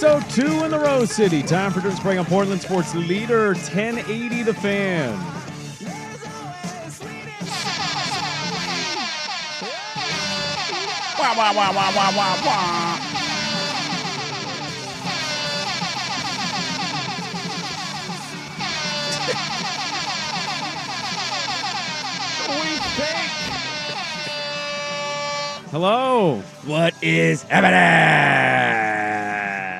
6:02 in the Rose City. Time for Durant Sprague on Portland Sports Leader 1080 The Fan. Wah, wah, wah, wah, wah, wah, wah. Hello. What is happening?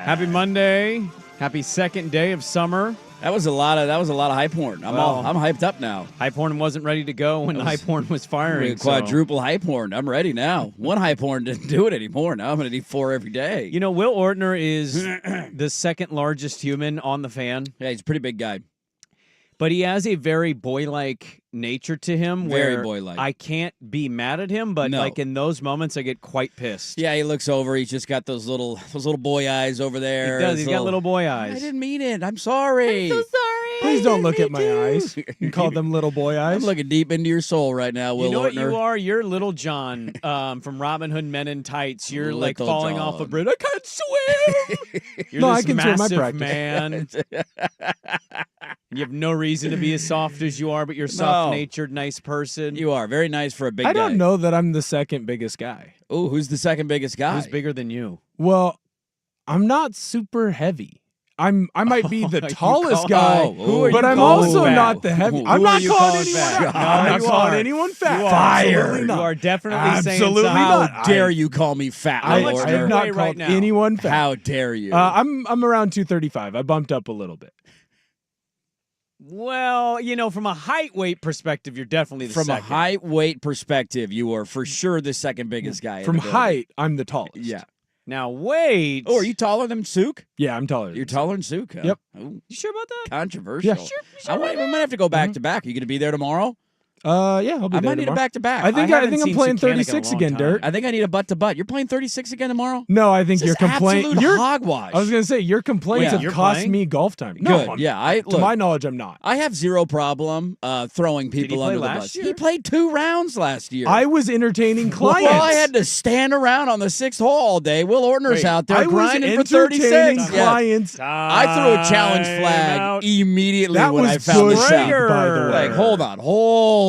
Happy Monday. Happy second day of summer. That was a lot of high porn. I'm hyped up now. High porn wasn't ready to go when high porn was firing. Quadruple high porn. I'm ready now. One high porn didn't do it anymore. Now I'm going to need 4 every day. You know, Will Ortner is the second largest human on the fan. Yeah, he's a pretty big guy. But he has a very boy-like nature to him. Very where boy-like. I can't be mad at him, but like in those moments, I get quite pissed. Yeah, he looks over. He's just got those little boy eyes over there. He does. He's got little boy eyes. I didn't mean it. I'm sorry. I'm so sorry. Please don't look at my eyes. You call them little boy eyes. I'm looking deep into your soul right now, Will Ortner. You know what you are? You're Little John from Robin Hood Men in Tights. You're like falling off a bridge. I can't swim. You're no, this I can swim. I practice. Man. You have no reason to be as soft as you are, but you're soft-natured, nice person. You are. Very nice for a big guy. I don't know that I'm the second biggest guy. Oh, who's the second biggest guy? Who's bigger than you? Well, I'm not super heavy. I might be the tallest guy, but I'm also not the heavy. I'm not calling anyone fat. I'm not calling anyone fat. Fire. You are definitely saying absolutely not. How dare you call me fat? I have not called anyone fat. How dare you? I'm around 235. I bumped up a little bit. Well, you know, from a height-weight perspective, you're definitely the second. From a height-weight perspective, you are for sure the second biggest guy. From height, I'm the tallest. Yeah. Now, weight. Oh, are you taller than Sook? Yeah, I'm taller. You're taller than Sook, huh? Yep. You sure about that? Controversial. Yeah. Sure We might have to go back to back. Are you going to be there tomorrow? Yeah, I'll be there I might need a tomorrow. back-to-back. I think I'm playing 36 again, Dirt. I think I need a butt-to-butt. You're playing 36 again tomorrow? No, I think you're complaining. Absolute hogwash. I was going to say, your complaints have cost me golf time. No, good. Yeah, to my knowledge, I'm not. I have zero problem throwing people under the bus. He played 2 rounds last year. I was entertaining clients. Well, I had to stand around on the 6th hole all day. Will Ortner's out there grinding for 36. Clients. I threw a challenge flag immediately when I found the shot. By the way. Like, hold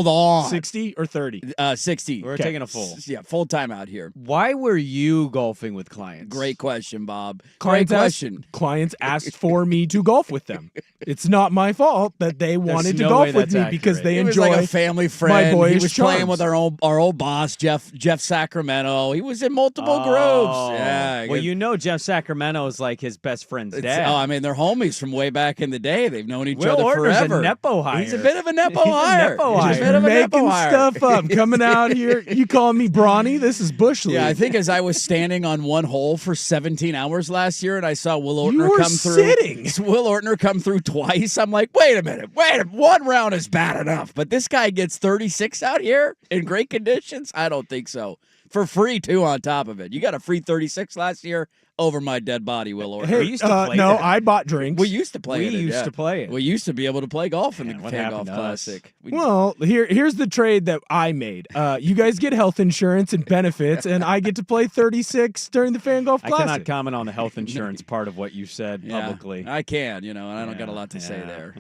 on. 60 or 30? 60. We're taking a full. Yeah, full time out here. Why were you golfing with clients? Great question, Bob. Clients Great question. Clients asked for me to golf with them. It's not my fault that they wanted to golf with me because they enjoy like a family friend. My boyish he was charms. playing with our old boss, Jeff Sacramento. He was in multiple groups. Yeah. Well, you know Jeff Sacramento is like his best friend's dad. I mean, they're homies from way back in the day. They've known each Will other Ortner's forever. A nepo hire. He's a bit of a nepo hire. He's a bit of a making nepo hire. stuff up, coming out here. You calling me brawny? This is Bush League. Yeah, I think as I was standing on one hole for 17 hours last year, and I saw Will Ortner you were come through. Sitting. Will Ortner come through twice. I'm like, wait a minute, one round is bad enough, but this guy gets 36 out here in great conditions. I don't think so. For free too, on top of it. You got a free 36 last year. Over my dead body, Will Ortner. Hey, we used to play no, that. I bought drinks. We used to play it. We used to play it. We used to be able to play golf in the Fan Golf to Classic. Well, here's the trade that I made. You guys get health insurance and benefits, and I get to play 36 during the Fan Golf Classic. I cannot comment on the health insurance part of what you said publicly. I can, and I don't got a lot to say there.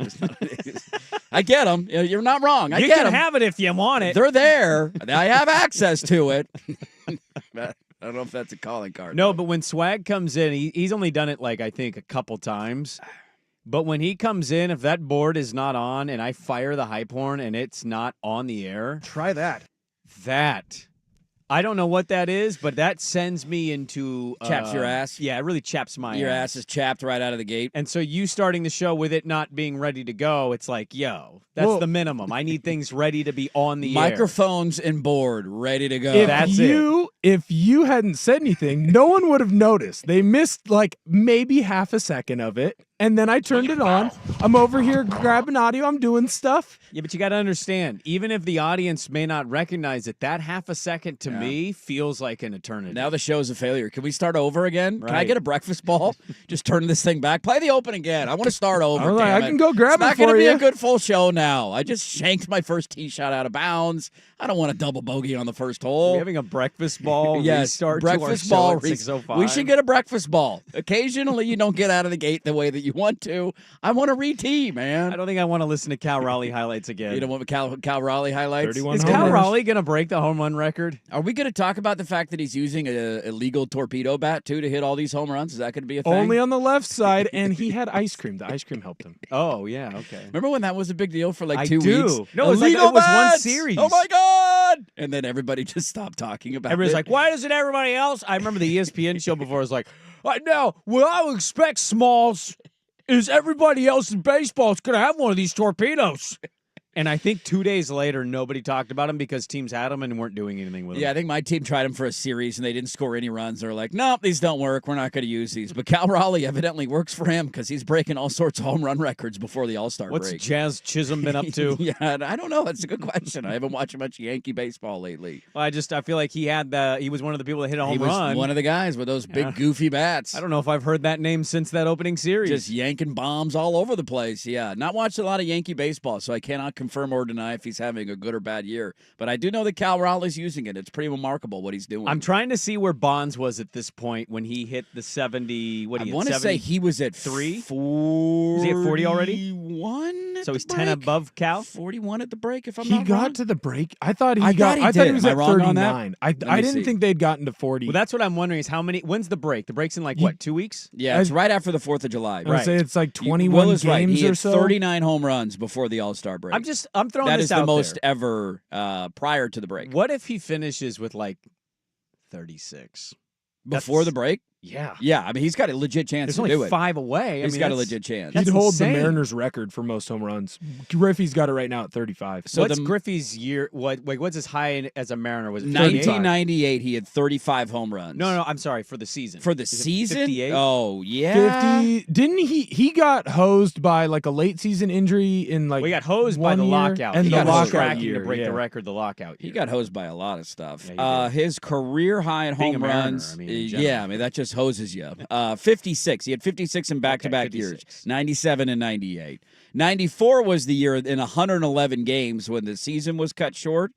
I get them. You're not wrong. You can have it if you want it. They're there. I have access to it. I don't know if that's a calling card. No, but when Swag comes in, he's only done it I think a couple times. But when he comes in, if that board is not on and I fire the hype horn and it's not on the air. Try that. I don't know what that is, but that sends me into... Chaps your ass? Yeah, it really chaps my ass. Your ass is chapped right out of the gate. And so you starting the show with it not being ready to go, it's like, yo, that's the minimum. I need things ready to be on the air. Microphones and board ready to go. If you hadn't said anything, no one would have noticed. They missed maybe half a second of it. And then I turned it on. I'm over here grabbing audio. I'm doing stuff. Yeah, but you got to understand, even if the audience may not recognize it, that half a second to me feels like an eternity. Now the show's a failure. Can we start over again? Right. Can I get a breakfast ball? Just turn this thing back. Play the open again. I want to start over. I can go grab it for you. It's not going to be a good full show now. I just shanked my first tee shot out of bounds. I don't want a double bogey on the first hole. Are we having a breakfast ball ball Yes, restart breakfast to our ball. show at 6:05. We should get a breakfast ball. Occasionally, you don't get out of the gate the way that you want to. I want a re-tee, man. I don't think I want to listen to Cal Raleigh highlights again. You don't want Cal Raleigh highlights? 31 Is home Cal runs. Raleigh going to break the home run record? Are we going to talk about the fact that he's using a illegal torpedo bat, too, to hit all these home runs? Is that going to be a thing? Only on the left side, and he had ice cream. The ice cream helped him. Oh, yeah, okay. Remember when that was a big deal for like I 2 do. weeks? No, it was like- Illegal it was one bats! series. Oh, my God! And then everybody just stopped talking about Everybody's it. like, why doesn't everybody else? I remember the ESPN show before. It was like, now, what I would expect, Smalls, is everybody else in baseball is going to have one of these torpedoes. And I think 2 days later, nobody talked about him because teams had them and weren't doing anything with them. Yeah, I think my team tried them for a series and they didn't score any runs. They're like, nope, these don't work. We're not going to use these. But Cal Raleigh evidently works for him because he's breaking all sorts of home run records before the All-Star What's break. Jazz Chisholm been up to? Yeah, I don't know. That's a good question. I haven't watched much Yankee baseball lately. Well, I feel like he was one of the people that hit a home He was run. one of the guys with those big Yeah. goofy bats. I don't know if I've heard that name since that opening series. Just yanking bombs all over the place. Yeah, not watched a lot of Yankee baseball, so I cannot confirm or deny if he's having a good or bad year. But I do know that Cal Raleigh's using it. It's pretty remarkable what he's doing. I'm trying to see where Bonds was at this point when he hit the 70. What do I you want to say he was at 3? 40. Was he at 40 already? 41. So he's 10 above Cal? 41 at the break, if I'm He not got wrong. to the break. I thought he I got. thought he I thought did. he was Am I at wrong on that? 39. me I didn't see. think they'd gotten to 40. Well, that's what I'm wondering is when's the break? The break's in like, what, 2 weeks? Yeah, it's right after the 4th of July. I would say it's like 21 Will is games right. He or had so. 39 home runs before the All-Star break. I'm throwing That this is out the most there. ever prior to the break. What if he finishes with like 36? Before the break? Yeah. Yeah, I mean, he's got a legit chance There's to only do it. 5 away. He's got a that's- legit chance. He'd That's hold insane. the Mariners record for most home runs. Griffey's got it right now at 35. So what's the- Griffey's year? What's his high as a Mariner? Was it 58? 1998, he had 35 home runs. No, I'm sorry, for the season. For the Is it season? 58? Oh, yeah. 50. Didn't he got hosed by like a late season injury in like We got hosed by one the year? lockout. And He the got hosed. lockout tracking year, to break yeah. the record, the lockout. He year. got hosed by a lot of stuff. Yeah, he did. His career high in Being a home Mariner, runs, I mean, in general. yeah, I mean, that just hoses you. 56. He had 56 in back-to-back Okay, years, 56. 97 and 98. 94 was the year in 111 games when the season was cut short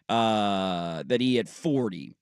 that he had 40.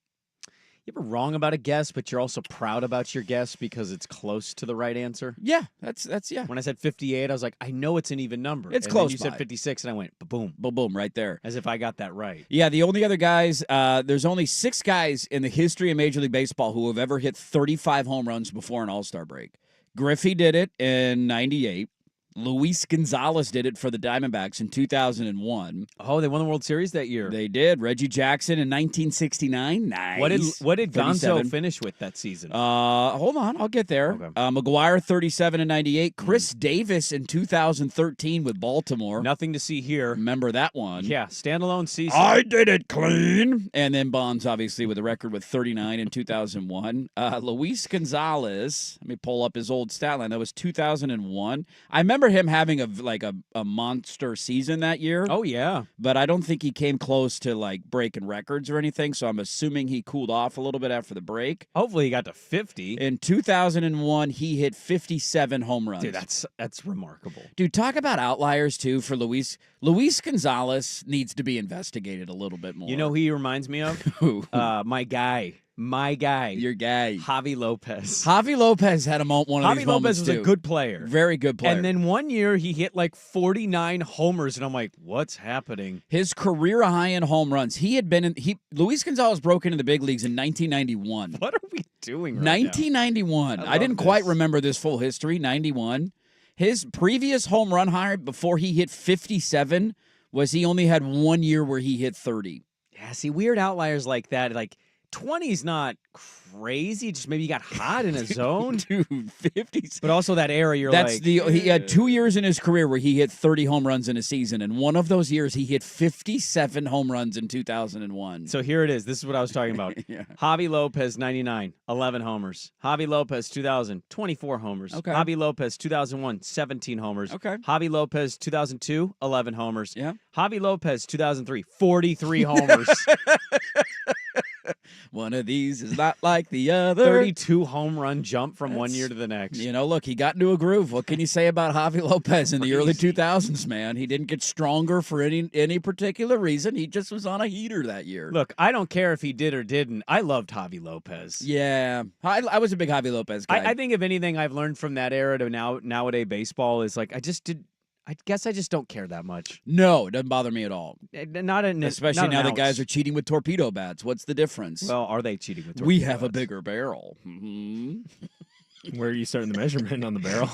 You ever wrong about a guess, but you're also proud about your guess because it's close to the right answer? Yeah, that's yeah. When I said 58, I was like, I know it's an even number. It's and close Then you by. said 56, and I went, boom, Boom, boom, right there. as if I got that right. Yeah, the only other guys, there's only 6 guys in the history of Major League Baseball who have ever hit 35 home runs before an All-Star break. Griffey did it in 98. Luis Gonzalez did it for the Diamondbacks in 2001. Oh, they won the World Series that year. They did. Reggie Jackson in 1969. Nice. What did Gonzo 37. finish with that season? Hold on, I'll get there. Okay. McGuire 37 and 98. Chris Davis in 2013 with Baltimore. Nothing to see here. Remember that one? Yeah, standalone season. I did it clean. And then Bonds, obviously, with a record with 39 in 2001. Luis Gonzalez, let me pull up his old stat line. That was 2001. I remember him having a monster season that year, Oh, yeah. but I don't think he came close to like breaking records or anything. So I'm assuming he cooled off a little bit after the break. Hopefully he got to 50. In 2001, he hit 57 home runs. Dude, that's remarkable. Dude, talk about outliers too for Luis. Luis Gonzalez needs to be investigated a little bit more. You know who he reminds me of? who? My guy. Your guy. Javi Lopez. Javi Lopez had one of Javi these Lopez moments was too. a good player. Very good player. And then one year he hit like 49 homers, and I'm like, what's happening? his career high in home runs. He had been Luis Gonzalez broke into the big leagues in 1991. What are we doing right 1991. I I didn't love quite this. remember this full history. 91. His previous home run high before he hit 57 was he only had 1 year where he hit 30. now? Yeah, see, weird outliers like that, like 20's not crazy. Just maybe he got hot in a zone. Dude, 50. But also that era, you're That's like, he had 2 years in his career where he hit 30 home runs in a season, and one of those years he hit 57 home runs in 2001. So here it is. This is what I was talking about. Yeah. Javi Lopez, 99, 11 homers. Javi Lopez, 2000, 24 homers. Okay. Javi Lopez, 2001, 17 homers. Okay. Javi Lopez, 2002, 11 homers. Yeah. Javi Lopez, 2003, 43 homers. One of these is not like the other. 32 home run jump from one That's- year to the next. You know, look, he got into a groove. What can you say about Javi Lopez in the early 2000s, man? He didn't get stronger for any particular reason. He just was on a heater that year. Look, I don't care if he did or didn't. I loved Javi Lopez. Yeah, I was a big Javi Lopez guy. I think if anything I've learned from that era to nowadays baseball is like I guess I just don't care that much. No, it doesn't bother me at all. Not an Especially not now an that guys ounce. are cheating with torpedo bats. What's the difference? Well, are they cheating with we torpedo have a bats? bigger barrel. Mhm. Where are you starting the measurement on the barrel?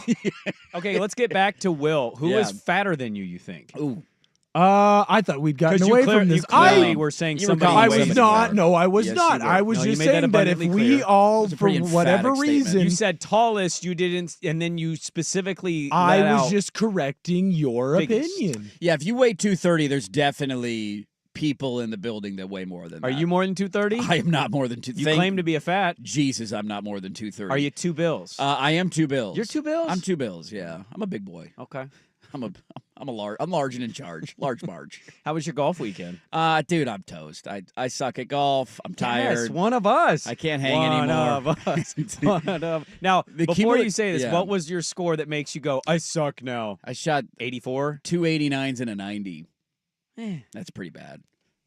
Okay, let's get back to Will. Who is Yeah. fatter than you think? Ooh, I thought we'd gotten Because away you from this. clearly were saying You were somebody. calling I way was too not. far. No, I was Yes, not. you were. I was No, you just made that saying that if abundantly we clear. all, was a for pretty whatever emphatic statement. reason, You said tallest, you didn't, and then you specifically. I let was out just correcting your biggest. opinion. yeah. If you weigh 230, there's definitely people in the building that weigh more than Are that. you more than 230? I am not more than two. You claim to be a fat. Jesus, I'm not more than 230. Are you 2 bills? I am 2 bills. You're 2 bills. I'm 2 bills. Yeah, I'm a big boy. Okay. I'm large and in charge. Large Marge. How was your golf weekend? Dude, I'm toast. I suck at golf. I'm tired. Yes, one of us. I can't hang one anymore. Of us. One of. Now, The before cumula- you say this, yeah. what was your score that makes you go, I suck now? I shot 84. 289s and a 90. That's pretty bad.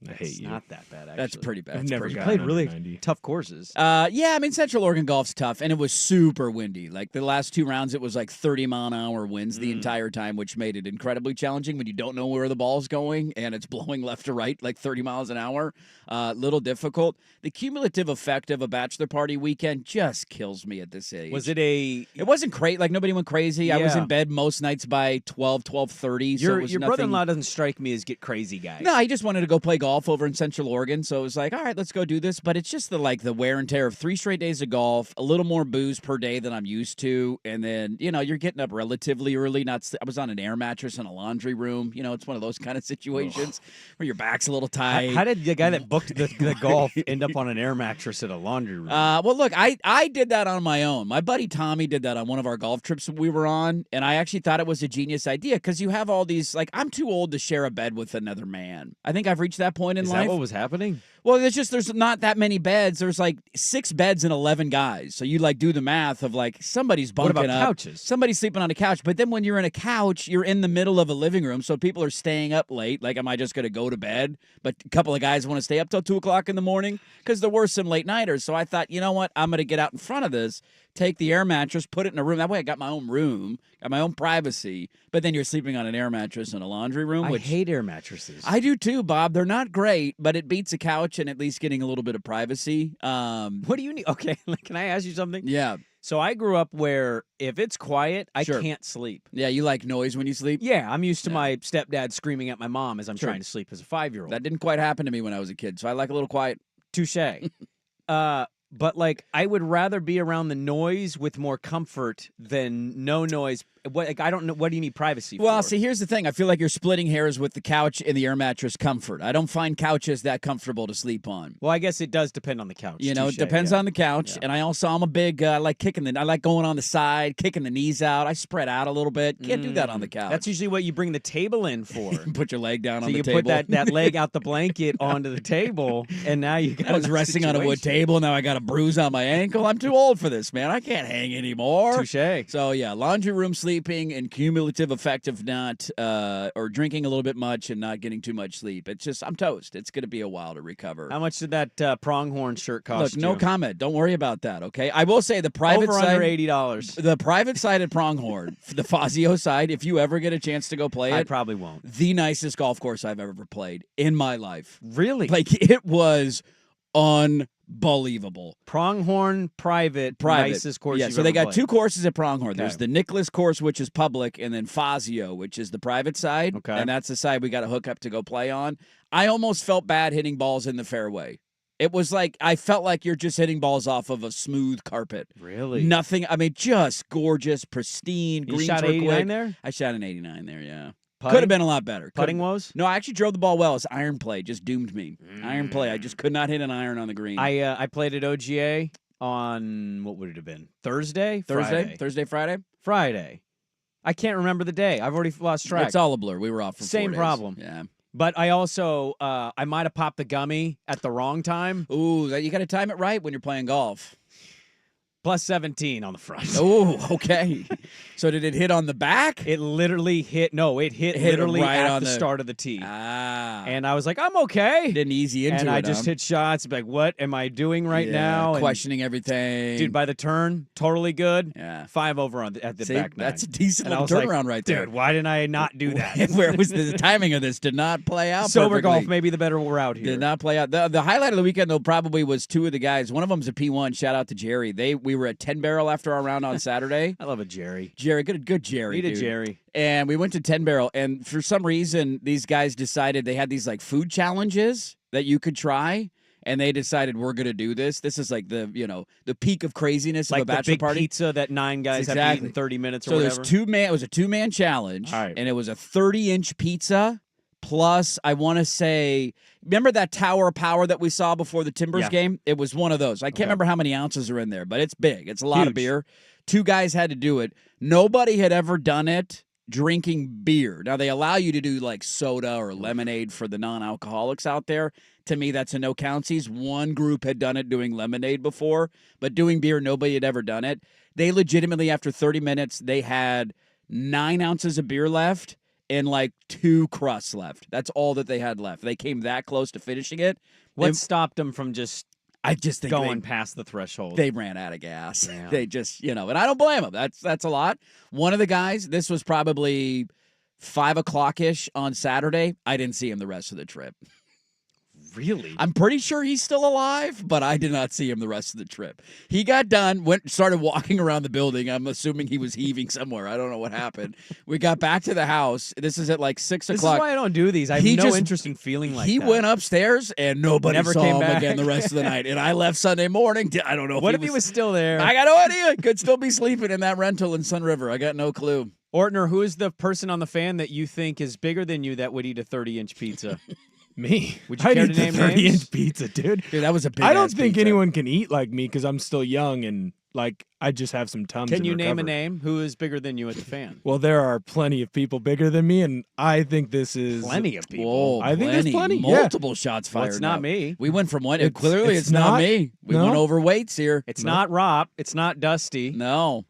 I hate It's you. not that bad, actually. That's pretty bad. I've It's never pretty gotten Played under really 90. tough courses. Yeah, I mean, Central Oregon golf's tough, and it was super windy. Like the last 2 rounds, it was like 30-mile-an-hour winds the entire time, which made it incredibly challenging when you don't know where the ball's going and it's blowing left to right like 30 miles an hour. Little difficult. The cumulative effect of a bachelor party weekend just kills me at this age. Was it a? It wasn't great. Like nobody went crazy. I was Yeah. in bed most nights by 12:30. So Your it was your nothing- brother-in-law doesn't strike me as get crazy guy. No, he just wanted to go play golf over in Central Oregon, so it was like, all right, let's go do this. But it's just the wear and tear of 3 straight days of golf, a little more booze per day than I'm used to, and then you're getting up relatively early. I was on an air mattress in a laundry room. It's one of those kind of situations where your back's a little tight. How did the guy that booked the golf end up on an air mattress at a laundry room? Well, look, I did that on my own. My buddy Tommy did that on one of our golf trips that we were on, and I actually thought it was a genius idea because you have all these, I'm too old to share a bed with another man. I think I've reached that point in Is life. that what was happening? Well, there's not that many beds. There's 6 beds and 11 guys. So you do the math of somebody's bunking What about up. couches? Somebody's sleeping on a couch. But then when you're in a couch, you're in the middle of a living room. So people are staying up late. Am I just going to go to bed? But a couple of guys want to stay up till 2 o'clock in the morning because there were some late nighters. So I thought, you know what? I'm going to get out in front of this, take the air mattress, put it in a room. That way I got my own room, got my own privacy. But then you're sleeping on an air mattress in a laundry room. I Which hate air mattresses. I do too, Bob. They're not great, but it beats a couch and at least getting a little bit of privacy. What do you need? Okay, can I ask you something? Yeah. So I grew up where if it's quiet, I Sure. can't sleep. Yeah, you like noise when you sleep? Yeah, I'm used to Yeah. my stepdad screaming at my mom as I'm Sure. trying to sleep as a 5-year-old. That didn't quite happen to me when I was a kid, so I like a little quiet. Touche. But I would rather be around the noise with more comfort than no noise. I don't know. What do you need privacy for? Well, see, here's the thing. I feel like you're splitting hairs with the couch and the air mattress comfort. I don't find couches that comfortable to sleep on. Well, I guess it does depend on the couch. It Touche, depends yeah. on the couch. Yeah. And I'm a big, I like going on the side, kicking the knees out. I spread out a little bit. Can't do that on the couch. That's usually what you bring the table in for. Put your leg down So on the you table. put that leg out the blanket onto the table, and now you got I was resting on a wood table. Now I got a bruise on my ankle. I'm too old for this, man. I can't hang anymore. Touche. So yeah, laundry room sleeping and cumulative effect of not or drinking a little bit much and not getting too much sleep. It's just I'm toast. It's going to be a while to recover. How much did that pronghorn shirt cost? Look, no you? comment. Don't worry about that. Okay, I will say the private Over side, under $80. the private side at Pronghorn, the Fazio side. If you ever get a chance to go play I it, probably won't. the nicest golf course I've ever played in my life. Really? It was unbelievable. Pronghorn private nicest course Yeah, you've so they ever got played. 2 courses at Pronghorn. Okay. There's the Nicholas course, which is public, and then Fazio, which is the private side. Okay. And that's the side we got to hook up to go play on. I almost felt bad hitting balls in the fairway. It was I felt like you're just hitting balls off of a smooth carpet. Really? Nothing, just gorgeous, pristine, You greens shot were 89 quick. there? I shot an 89 there, yeah. Putting? Could have been a lot better. Putting Could've- woes? No, I actually drove the ball well. It's iron play. Just doomed me. Iron play. I just could not hit an iron on the green. I played at OGA on, what would it have been? Thursday? Friday? Friday. I can't remember the day. I've already lost track. It's all a blur. We were off for 4 Same days. problem. Yeah. But I also I might have popped the gummy at the wrong time. Ooh, you got to time it right when you're playing golf. Plus 17 on the front. Oh, okay. So did it hit on the back? It literally hit. No, it hit literally right at on the start of the tee. Ah. And I was like, I'm okay. Didn't easy into and it. I just hit shots. Like, what am I doing right now? And, questioning everything. dude, by the turn, totally good. Yeah. 5 over at the back nine. That's a decent And I little was turnaround like, right there. Dude, why didn't I not do that? Where was the timing of this? Did not play out Sober perfectly. golf, maybe the better route here. Did not play out. The highlight of the weekend, though, probably was two of the guys. One of them's a P1. Shout out to Jerry. We were at 10 Barrel after our round on Saturday. I love a Jerry. Jerry, good Jerry. Need a dude. Jerry. And we went to 10 Barrel, and for some reason, these guys decided they had these like food challenges that you could try, and they decided we're going to do this. This is like the peak of craziness Like of a the bachelor big party. pizza that 9 guys have to eat Exactly. in 30 minutes or So whatever. there's it was a 2-man challenge, All right. and it was a 30-inch pizza plus, I want to say, remember that Tower of Power that we saw before the Timbers Yeah. game? It was one of those. I can't remember how many ounces are in there, but it's big. It's a lot of Huge. beer. 2 guys had to do it. Nobody had ever done it drinking beer. Now, they allow you to do like soda or lemonade for the non-alcoholics out there. To me, that's a no-countsies. One group had done it doing lemonade before, but doing beer, nobody had ever done it. They legitimately, after 30 minutes, they had 9 ounces of beer left and like 2 crusts left. That's all that they had left. They came that close to finishing it. What stopped them from just I just think going past the threshold? they ran out of gas. Yeah. They just, and I don't blame them. That's a lot. One of the guys, this was probably 5 o'clock-ish on Saturday. I didn't see him the rest of the trip. Really? I'm pretty sure he's still alive, but I did not see him the rest of the trip. He got done, started walking around the building. I'm assuming he was heaving somewhere. I don't know what happened. We got back to the house. This is at like 6 This o'clock. is why I don't do these. I have He no just- interest in feeling like He that. went upstairs and nobody Never saw came him back. again the rest of the night. And I left Sunday morning. I don't know if What if he was still there? I got no idea. Could still be sleeping in that rental in Sun River. I got no clue. Ortner, who is the person on the fan that you think is bigger than you that would eat a 30-inch pizza? Me. Would you I'd care eat to name the 30-inch names? pizza, dude. Dude, that was a big I don't ass think pizza. anyone can eat like me because I'm still young and like I just have some tums. Can in you name a recovery. name? Who is bigger than you at the fan? Well, there are plenty of people bigger than me, and I think this is Plenty of people. Whoa, I think there's plenty, yeah. Multiple shots fired. Well, it's not now. me. We went from one. It's- Clearly, it's it's not not- me. We no. went over weights here. It's No. not Rob. It's not Dusty. No,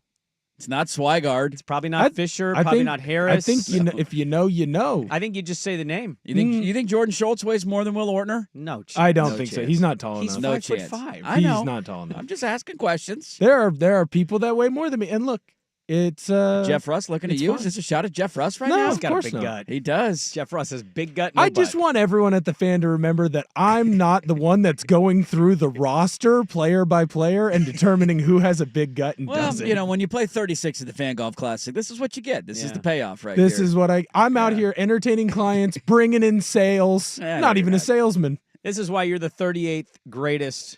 it's not Swigard. It's probably not Fisher. I Probably think- not Harris. I think you know, if you know, you know. I think you just say the name. You think Jordan Schultz weighs more than Will Ortner? No chance. I don't No think so. chance. He's not tall He's enough. No 5'5". chance. I He's know. not tall enough. I'm just asking questions. There are people that weigh more than me, and look, it's Jeff Russ looking at it's you. fine. Is this a shot at Jeff Russ right No, now? He's of got a course big not. gut. He does. Jeff Russ has big gut. No I just butt. want everyone at the fan to remember that I'm not the one that's going through the roster player by player and determining who has a big gut and Well, doesn't. when you play 36 at the Fan Golf Classic, this is what you get. This is Yeah. the payoff right This here. is what I'm out Yeah. here entertaining clients, bringing in sales. Yeah, Not no, even you're a not. salesman. This is why you're the 38th greatest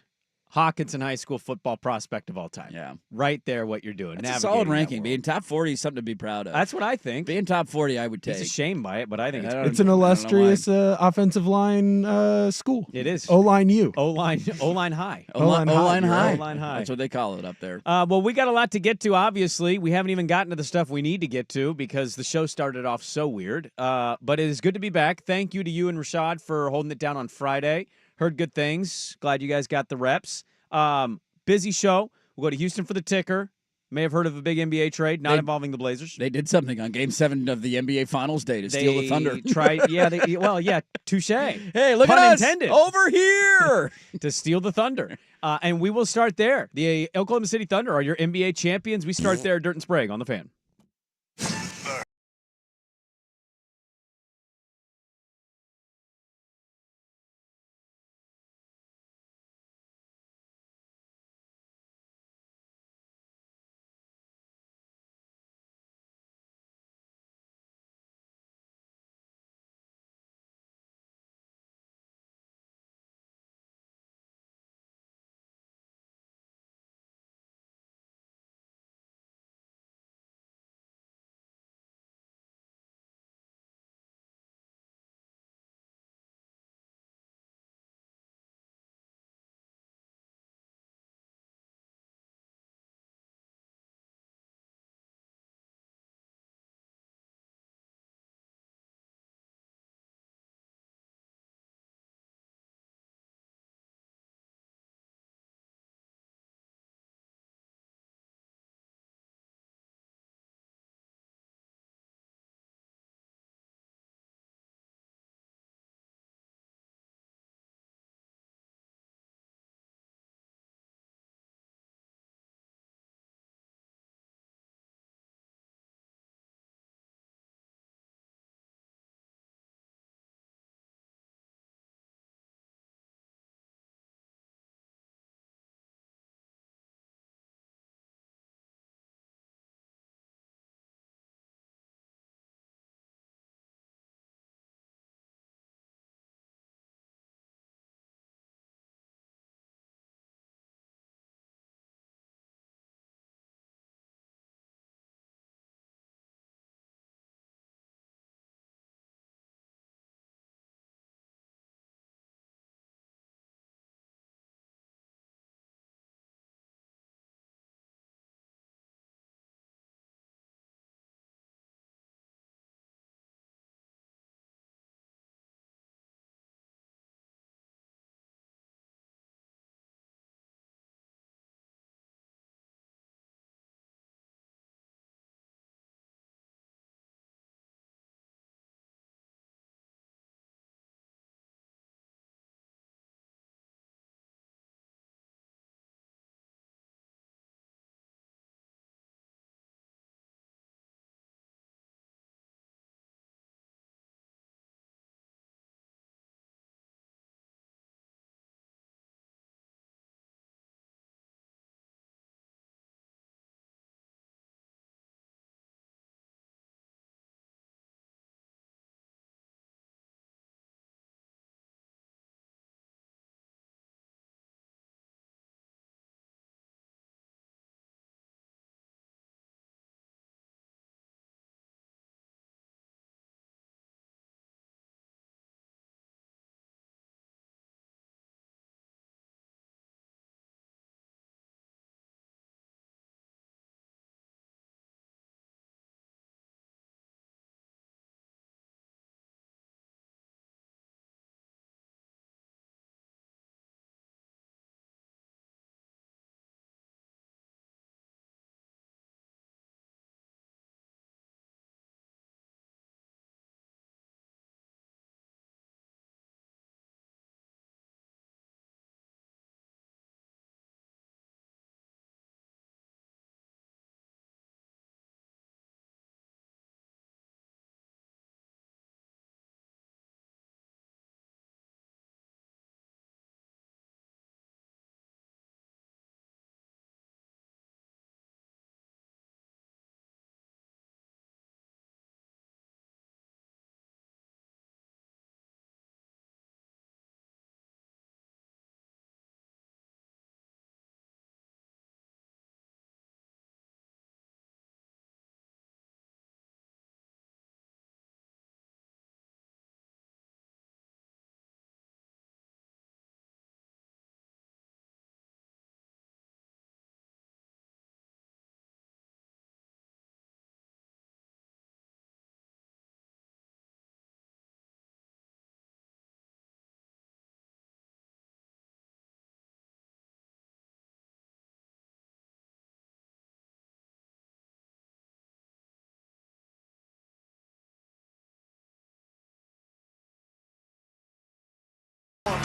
Hawkinson High School football prospect of all time. Yeah. Right there, what you're doing. That's a solid navigating that ranking. world. Being top 40 is something to be proud of. That's what I think. Being top 40, I would take. He's ashamed by it, but I think it's It's an I don't know why. illustrious offensive line school. it is. O-line U. O-line high. O-line high. O-line You're high. right. O-line high. That's what they call it up there. Well, we got a lot to get to, obviously. We haven't even gotten to the stuff we need to get to because the show started off so weird. But it is good to be back. Thank you to you and Rashad for holding it down on Friday. Heard good things. Glad you guys got the reps. Busy show. We'll go to Houston for the ticker. May have heard of a big NBA trade, not involving the Blazers. They did something on Game 7 of the NBA Finals day to steal the Thunder. Tried, touche. Hey, look Pun at us. intended. Over here. To steal the Thunder. And we will start there. The Oklahoma City Thunder are your NBA champions. We start there, Dirt and Sprague on the Fan.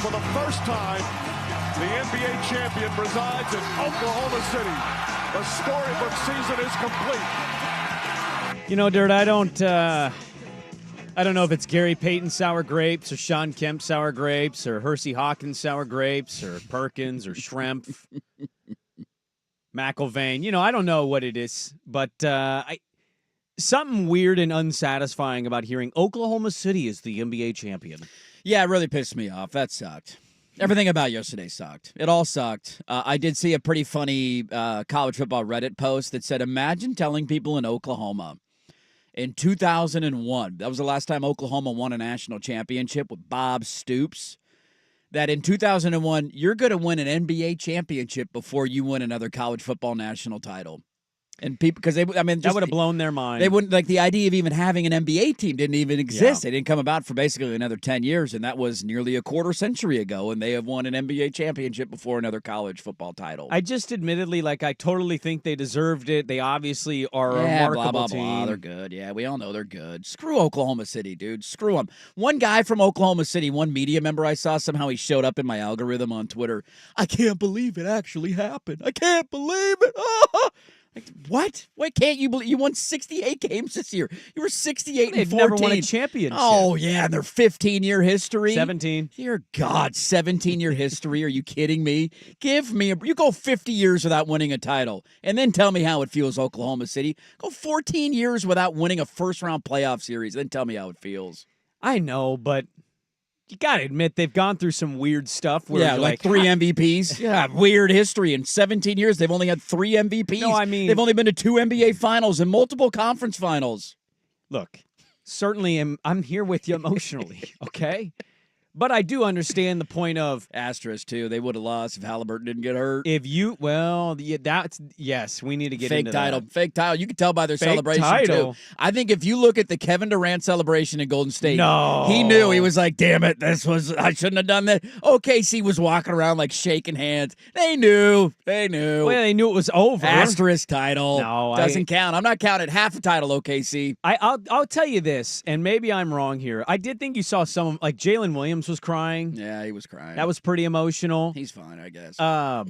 for the first time, the NBA champion resides in Oklahoma City. The storybook season is complete. You know, Dirt, I don't know if it's Gary Payton sour grapes or Sean Kemp sour grapes or Hersey Hawkins sour grapes or Perkins or Schrempf, McIlvain. You know, I don't know what it is, but something weird and unsatisfying about hearing Oklahoma City is the NBA champion. Yeah, it really pissed me off. That sucked. Everything about yesterday sucked. It all sucked. I did see a pretty funny college football Reddit post that said, imagine telling people in Oklahoma in 2001, that was the last time Oklahoma won a national championship with Bob Stoops, that in 2001, you're going to win an NBA championship before you win another college football national title. And people, because that would have blown their mind. They wouldn't, like, the idea of even having an NBA team didn't even exist. Yeah. They didn't come about for basically another 10 years, and that was nearly a quarter century ago, and they have won an NBA championship before another college football title. I just admittedly, I totally think they deserved it. They obviously are a remarkable blah, blah, team. blah. They're good. Yeah, we all know they're good. Screw Oklahoma City, dude. Screw them. One guy from Oklahoma City, one media member I saw, somehow he showed up in my algorithm on Twitter. I can't believe it actually happened. I can't believe it. Like, what? Why can't you believe you won 68 games this year? You were 68 They've and 14. never won a championship. Oh, yeah, and their 15-year history. 17. Dear God, 17-year history. Are you kidding me? You go 50 years without winning a title, and then tell me how it feels, Oklahoma City. Go 14 years without winning a first-round playoff series, then tell me how it feels. I know, but you got to admit they've gone through some weird stuff. Where you're like 3 MVPs. Yeah, weird history. In 17 years, they've only had 3 MVPs. No, I mean, they've only been to 2 NBA finals and multiple conference finals. Look, certainly I'm here with you emotionally, okay? But I do understand the point of asterisk too. They would have lost if Hallebertton didn't get hurt. Yes, we need to get fake into title. that. Fake title. You can tell by their Fake celebration title. too. I think if you look at the Kevin Durant celebration in Golden State, No. he knew. He was like, "Damn it, I shouldn't have done that." OKC was walking around like shaking hands. They knew. Well, they knew it was over. Asterisk title. No, doesn't count. I'm not counting half a title. OKC. I'll tell you this, and maybe I'm wrong here. I did think you saw some, like Jalen Williams was crying. Yeah, he was crying. That was pretty emotional. He's fine, I guess. I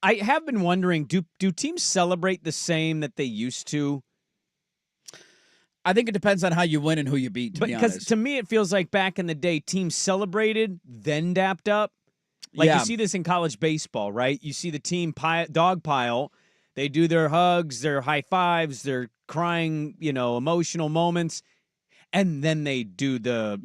have been wondering, do teams celebrate the same that they used to? I think it depends on how you win and who you beat, to be honest. Because to me, it feels like back in the day, teams celebrated, then dapped up. Like you see this in college baseball, right? You see the team dog pile. They do their hugs, their high fives, their crying, emotional moments. And then they do the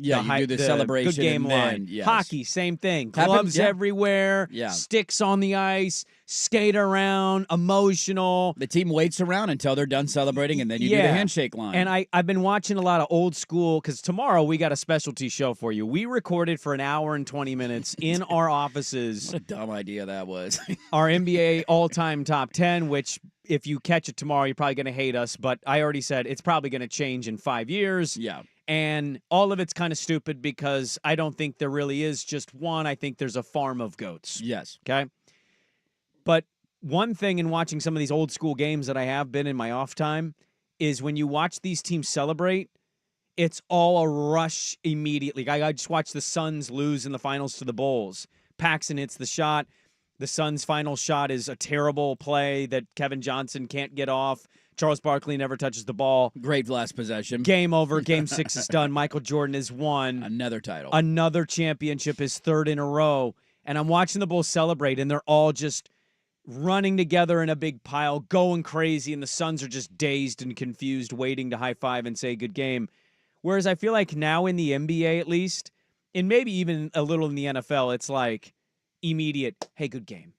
celebration. Good game and line. then, yes. Hockey, same thing. Gloves everywhere. Yeah. Sticks on the ice. Skate around. Emotional. The team waits around until they're done celebrating, and then you do the handshake line. And I've been watching a lot of old school, because tomorrow we got a specialty show for you. We recorded for an hour and 20 minutes in our offices. What a dumb idea that was. Our NBA all-time top 10, which if you catch it tomorrow, you're probably going to hate us. But I already said it's probably going to change in 5 years. Yeah. And all of it's kind of stupid because I don't think there really is just one. I think there's a farm of goats. Yes. Okay? But one thing in watching some of these old school games that I have been in my off time is when you watch these teams celebrate, it's all a rush immediately. I just watched the Suns lose in the finals to the Bulls. Paxson hits the shot. The Suns' final shot is a terrible play that Kevin Johnson can't get off. Charles Barkley never touches the ball. Great last possession. Game over. Game 6 is done. Michael Jordan has won. Another title. Another championship, his 3rd in a row. And I'm watching the Bulls celebrate, and they're all just running together in a big pile, going crazy, and the Suns are just dazed and confused, waiting to high-five and say good game. Whereas I feel like now in the NBA at least, and maybe even a little in the NFL, it's like immediate, hey, good game.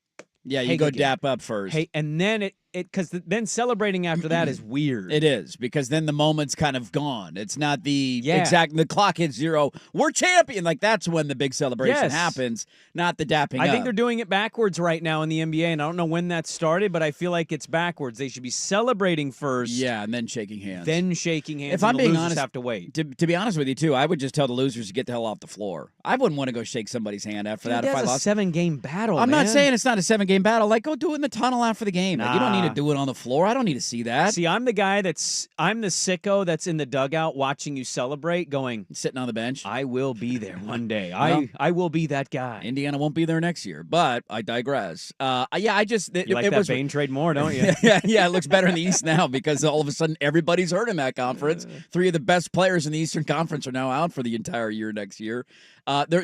Yeah, you go dap up first. Hey, and then because then celebrating after that is weird. It is, because then the moment's kind of gone. It's not the the clock hits 0. We're champion. Like, that's when the big celebration happens, not the dapping up. I think they're doing it backwards right now in the NBA, and I don't know when that started, but I feel like it's backwards. They should be celebrating first. Yeah, and then shaking hands. If I'm being losers honest, have to wait. To be honest with you, too, I would just tell the losers to get the hell off the floor. I wouldn't want to go shake somebody's hand after that if I That's lost. a 7-game battle, I'm man. not saying it's not a 7-game battle. Like, go do it in the tunnel after the game. Like, you don't need need to do it on the floor. I don't need to see that. See, I'm the sicko that's in the dugout watching you celebrate, going, Sitting on the bench. I will be there one day. Well, I will be that guy. Indiana won't be there next year, but I digress. I just You like that Bane trade more, don't you? yeah, it looks better in the East now because all of a sudden everybody's hurt in that conference. 3 of the best players in the Eastern Conference are now out for the entire year next year.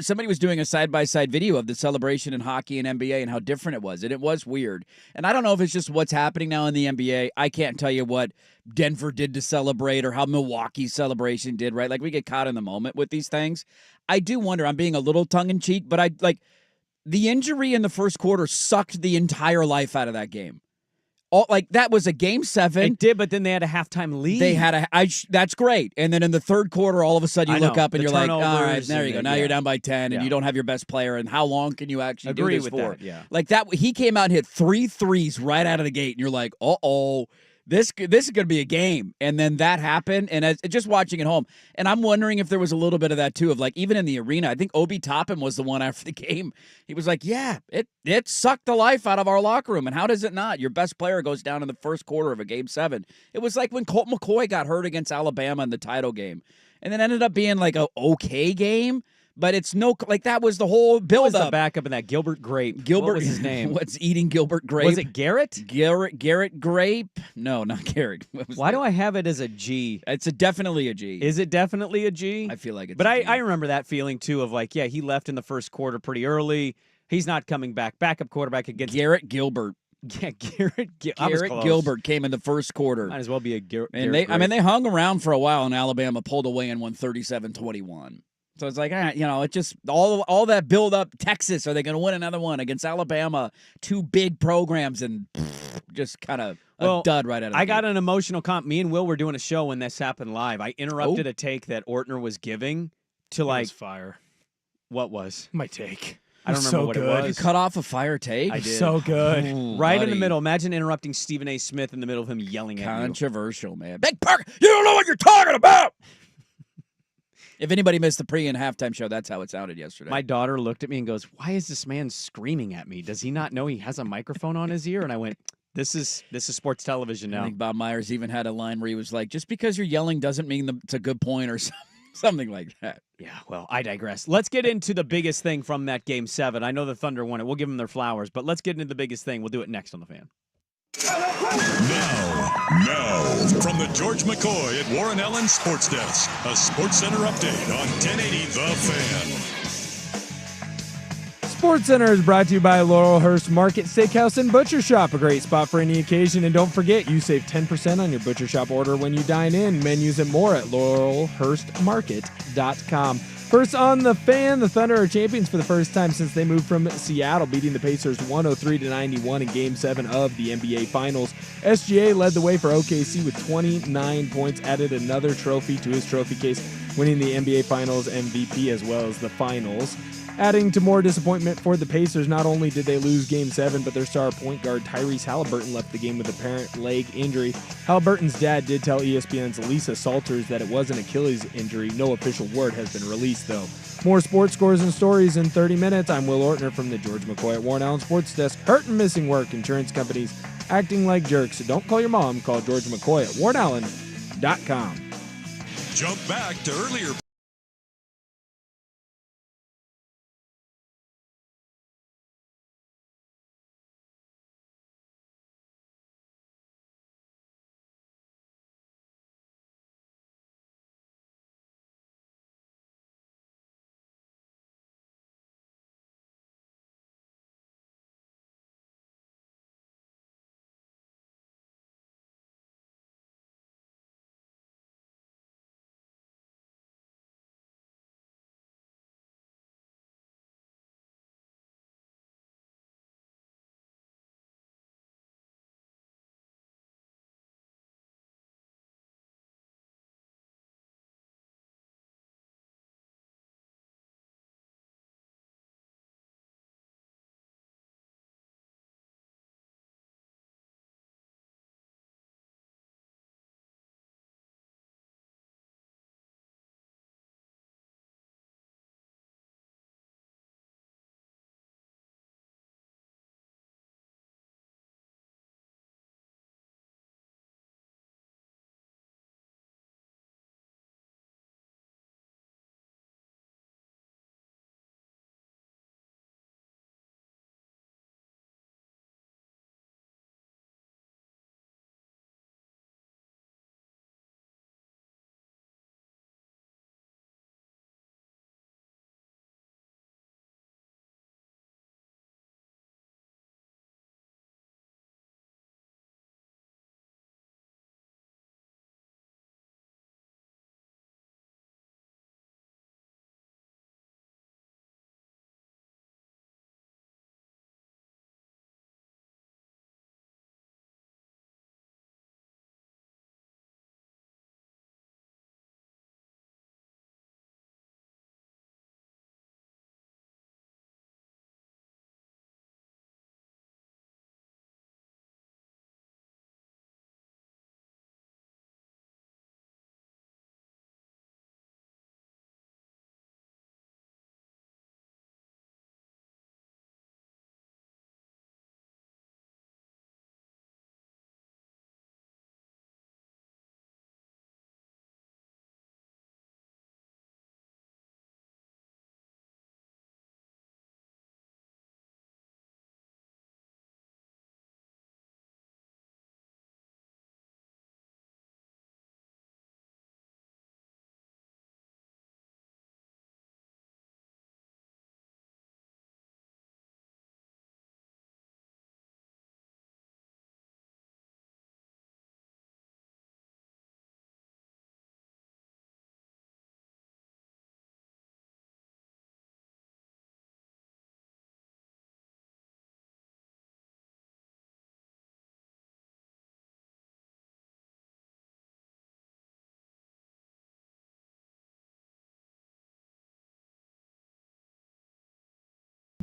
Somebody was doing a side-by-side video of the celebration in hockey and NBA and how different it was, and it was weird. And I don't know if it's just what's happening now in the NBA. I can't tell you what Denver did to celebrate or how Milwaukee's celebration did, right? Like, we get caught in the moment with these things. I do wonder, I'm being a little tongue-in-cheek, but the injury in the first quarter sucked the entire life out of that game. That was a game 7. It did, but then they had a halftime lead. They had that's great. And then in the third quarter, all of a sudden you look up and you're like, all right, there you go. Now you're down by 10 and you don't have your best player. And how long can you actually do this for? That, yeah. Like that, he came out and hit 3 threes right out of the gate. And you're like, this is going to be a game. And then that happened. And just watching at home. And I'm wondering if there was a little bit of that too, of like, even in the arena, I think Obi Toppin was the one after the game. He was like, yeah, it sucked the life out of our locker room. And how does it not? Your best player goes down in the first quarter of a game 7. It was like when Colt McCoy got hurt against Alabama in the title game. And then ended up being like a okay game. But it's that was the whole build-up. What was the backup in that? Gilbert Grape. What was his name? What's eating Gilbert Grape? Was it Garrett? Garrett Grape? No, not Garrett. Why do I have it as a G? It's definitely a G. Is it definitely a G? I feel like it's But a G. I remember that feeling, too, of like, yeah, he left in the first quarter pretty early. He's not coming back. Backup quarterback against... Garrett Gilbert. Yeah, Garrett Gilbert came in the first quarter. Might as well be a Garrett. And they hung around for a while, and Alabama pulled away and won 37-21. So it's like, it just all that build up. Texas, are they going to win another one against Alabama? 2 big programs and just kind of a dud right out of the I got gate. an emotional comp. Me and Will were doing a show when this happened live. I interrupted a take that Ortner was giving to It was fire. What was? My take. I don't remember what it was. You cut off a fire take? I did. So good. Ooh, Right in the buddy. middle. Imagine interrupting Stephen A. Smith in the middle of him yelling at you. Controversial, man. Big Perk, you don't know what you're talking about. If anybody missed the pre and halftime show, that's how it sounded yesterday. My daughter looked at me and goes, "Why is this man screaming at me? Does he not know he has a microphone on his ear?" And I went, This is sports television now. I think Bob Myers even had a line where he was like, just because you're yelling doesn't mean it's a good point or something like that. Yeah, well, I digress. Let's get into the biggest thing from that Game 7. I know the Thunder won it. We'll give them their flowers, but let's get into the biggest thing. We'll do it next on The Fan. Now, from the George McCoy at Warren Allen Sports Desk, a Sports Center update on 1080 The Fan. Sports Center is brought to you by Laurelhurst Market Steakhouse and Butcher Shop, a great spot for any occasion. And don't forget, you save 10% on your Butcher Shop order when you dine in. Menus and more at laurelhurstmarket.com. First on The Fan, the Thunder are champions for the first time since they moved from Seattle, beating the Pacers 103-91 in Game 7 of the NBA Finals. SGA led the way for OKC with 29 points, added another trophy to his trophy case, winning the NBA Finals MVP as well as the Finals. Adding to more disappointment for the Pacers, not only did they lose Game 7, but their star point guard Tyrese Hallebertton left the game with apparent leg injury. Halleberton's dad did tell ESPN's Lisa Salters that it was an Achilles injury. No official word has been released, though. More sports scores and stories in 30 minutes. I'm Will Ortner from the George McCoy at Warren Allen Sports Desk. Hurt and missing work. Insurance companies acting like jerks. So don't call your mom. Call George McCoy at warrenallen.com. Jump back to earlier.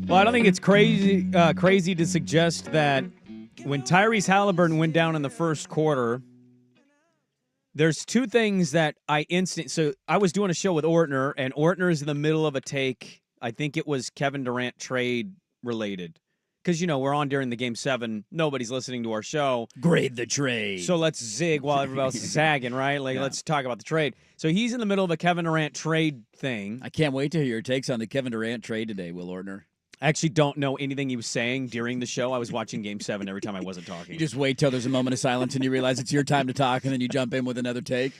Well, I don't think it's crazy to suggest that when Tyrese Hallebertton went down in the first quarter, there's two things that So I was doing a show with Ortner, and Ortner is in the middle of a take. I think it was Kevin Durant trade related. Because, we're on during the Game 7. Nobody's listening to our show. Grade the trade. So let's zig while everybody else is zagging, right? Let's talk about the trade. So he's in the middle of a Kevin Durant trade thing. I can't wait to hear your takes on the Kevin Durant trade today, Will Ortner. I actually don't know anything he was saying during the show. I was watching Game 7 every time I wasn't talking. You just wait till there's a moment of silence and you realize it's your time to talk, and then you jump in with another take.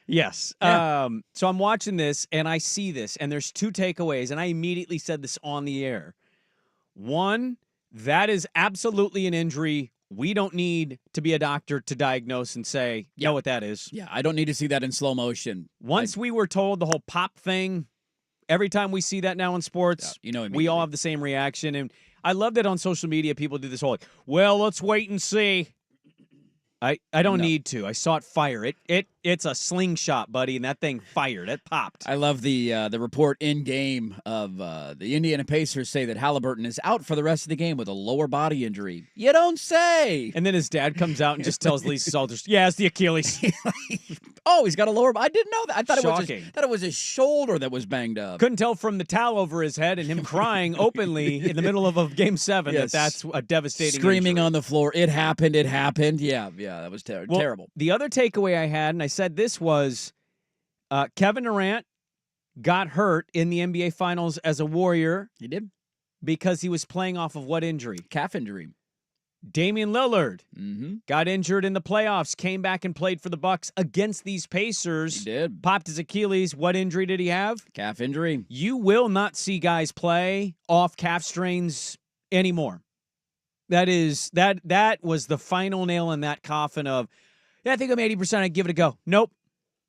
Yes. Yeah. So I'm watching this, and I see this, and there's two takeaways, and I immediately said this on the air. One, that is absolutely an injury. We don't need to be a doctor to diagnose and say, know what that is. Yeah, I don't need to see that in slow motion. Once we were told the whole pop thing, every time we see that now in sports, we all have the same reaction. And I love that on social media, people do this whole let's wait and see. I don't need to. I saw it fire. It's a slingshot, buddy, and that thing fired. It popped. I love the report in game of the Indiana Pacers say that Hallebertton is out for the rest of the game with a lower body injury. You don't say. And then his dad comes out and just tells Lisa Salters, "Yeah, it's the Achilles." Oh, he's got a lower. I didn't know that. I thought Shocking. it was his shoulder that was banged up. Couldn't tell from the towel over his head and him crying openly in the middle of a Game 7 that's a devastating screaming injury. on the floor. It happened. Yeah, that was terrible. The other takeaway I had, and I said this, was Kevin Durant got hurt in the NBA Finals as a Warrior. He did. Because he was playing off of what injury? Calf injury. Damian Lillard Mm-hmm. got injured in the playoffs, came back and played for the Bucks against these Pacers. He did. Popped his Achilles. What injury did he have? Calf injury. You will not see guys play off calf strains anymore. That was the final nail in that coffin of, I think I'm 80%, I'd give it a go. Nope.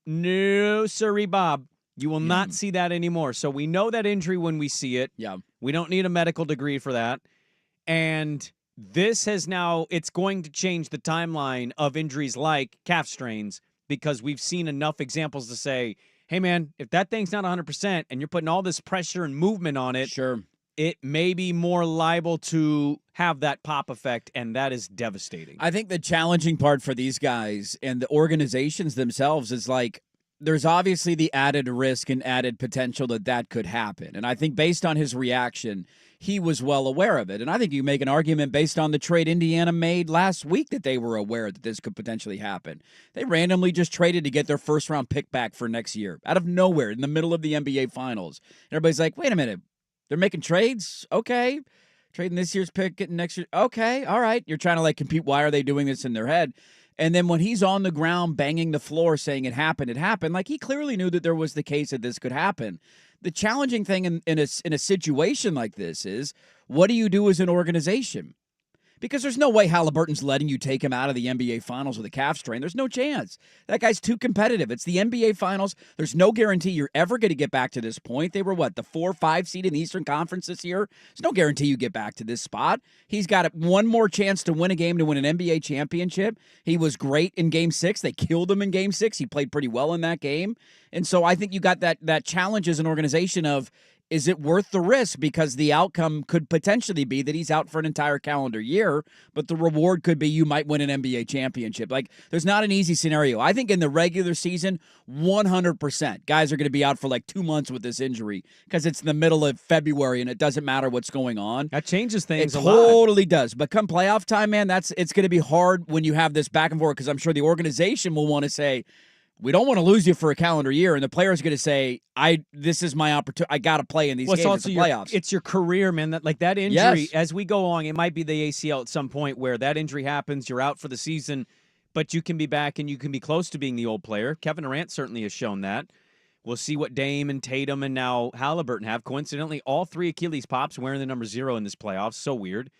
No, sirree, Bob. You will not see that anymore. So we know that injury when we see it. Yeah. We don't need a medical degree for that. And this has now, it's going to change the timeline of injuries like calf strains, because we've seen enough examples to say, hey, man, if that thing's not 100% and you're putting all this pressure and movement on it, sure, it may be more liable to have that pop effect, and that is devastating. I think the challenging part for these guys and the organizations themselves is there's obviously the added risk and added potential that could happen. And I think based on his reaction, he was well aware of it. And I think you make an argument based on the trade Indiana made last week that they were aware that this could potentially happen. They randomly just traded to get their first-round pick back for next year, out of nowhere, in the middle of the NBA Finals. And everybody's like, wait a minute, they're making trades? Okay. Trading this year's pick, getting next year. Okay, all right. You're trying to compete. Why are they doing this in their head? And then when he's on the ground banging the floor saying it happened, he clearly knew that there was the case that this could happen. The challenging thing in a situation like this is, what do you do as an organization? Because there's no way Halleberton's letting you take him out of the NBA Finals with a calf strain. There's no chance. That guy's too competitive. It's the NBA Finals. There's no guarantee you're ever going to get back to this point. They were, the 4-5 seed in the Eastern Conference this year? There's no guarantee you get back to this spot. He's got one more chance to win a game to win an NBA championship. He was great in Game 6. They killed him in Game 6. He played pretty well in that game. And so I think you got that challenge as an organization of, is it worth the risk? Because the outcome could potentially be that he's out for an entire calendar year, but the reward could be you might win an NBA championship. There's not an easy scenario. I think in the regular season, 100% guys are going to be out for 2 months with this injury because it's in the middle of February and it doesn't matter what's going on. That changes things a lot. It totally does. But come playoff time, man, it's going to be hard when you have this back and forth, because I'm sure the organization will want to say, we don't want to lose you for a calendar year, and the player's going to say, this is my opportunity. I got to play in these games at the playoffs. It's your career, man. That injury, as we go along, it might be the ACL at some point where that injury happens, you're out for the season, but you can be back and you can be close to being the old player. Kevin Durant certainly has shown that. We'll see what Dame and Tatum and now Hallebertton have. Coincidentally, all three Achilles pops wearing the number 0 in this playoffs. So weird.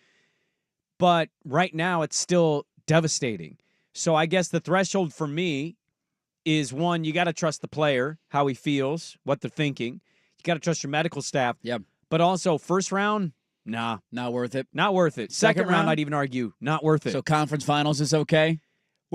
But right now, it's still devastating. So I guess the threshold for me is, one, you got to trust the player, how he feels, what they're thinking. You got to trust your medical staff. Yep. But also, first round, nah. Not worth it. Not worth it. Second round, round? I'd even argue, not worth it. So conference finals is okay?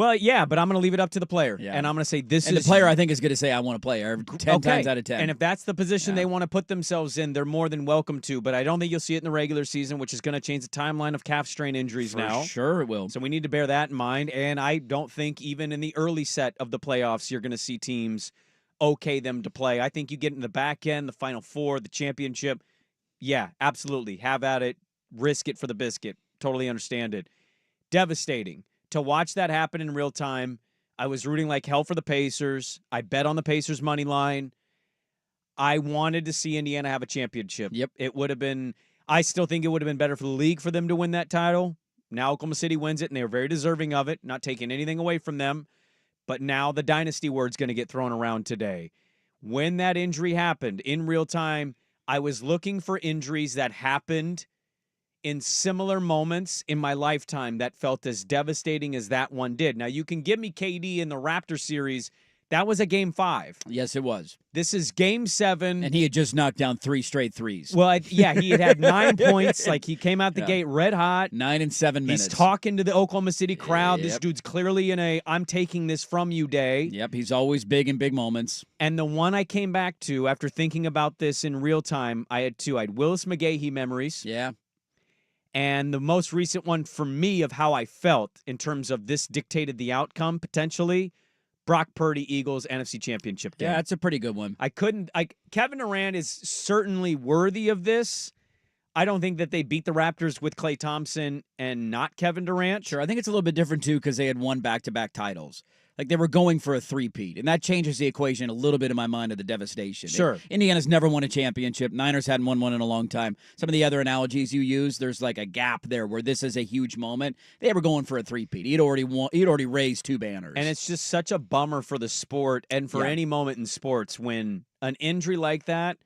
Well, yeah, but I'm going to leave it up to the player, Yeah. and I'm going to say this And is the player, I think, is going to say, I want to play 10 times out of 10. And if that's the position Yeah. they want to put themselves in, they're more than welcome to. But I don't think you'll see it in the regular season, which is going to change the timeline of calf strain injuries now. Sure it will. So we need to bear that in mind. And I don't think even in the early set of the playoffs, you're going to see teams okay them to play. I think you get in the back end, the Final Four, the championship. Yeah, absolutely. Have at it. Risk it for the biscuit. Totally understand it. Devastating. To watch that happen in real time, I was rooting like hell for the Pacers. I bet on the Pacers money line. I wanted to see Indiana have a championship. Yep. It would have been, I still think it would have been better for the league for them to win that title. Now Oklahoma City wins it, and they were very deserving of it, not taking anything away from them. But now the dynasty word's going to get thrown around today. When that injury happened in real time, I was looking for injuries that happened in similar moments in my lifetime that felt as devastating as that one did. Now, you can give me KD in the Raptor series. That was a Game 5. Yes, it was. This is Game 7. And he had just knocked down 3 straight threes. Well, he had 9 points. Like, he came out the gate red hot. 9 and 7 minutes. He's talking to the Oklahoma City crowd. This Yep. dude's clearly in a I'm taking this from you day. Yep, he's always big in big moments. And the one I came back to after thinking about this in real time, I had 2. I had Willis McGahee memories. Yeah. And the most recent one for me of how I felt in terms of this dictated the outcome potentially, Brock Purdy Eagles NFC Championship game. Yeah, that's a pretty good one. Kevin Durant is certainly worthy of this. I don't think that they beat the Raptors with Klay Thompson and not Kevin Durant. Sure, I think it's a little bit different, too, because they had won back-to-back titles. Like, they were going for a three-peat, and that changes the equation a little bit in my mind of the devastation. Sure. Indiana's never won a championship. Niners hadn't won one in a long time. Some of the other analogies you use, there's like a gap there where this is a huge moment. They were going for a three-peat. He'd already raised 2 banners. And it's just such a bummer for the sport and for any moment in sports when an injury like that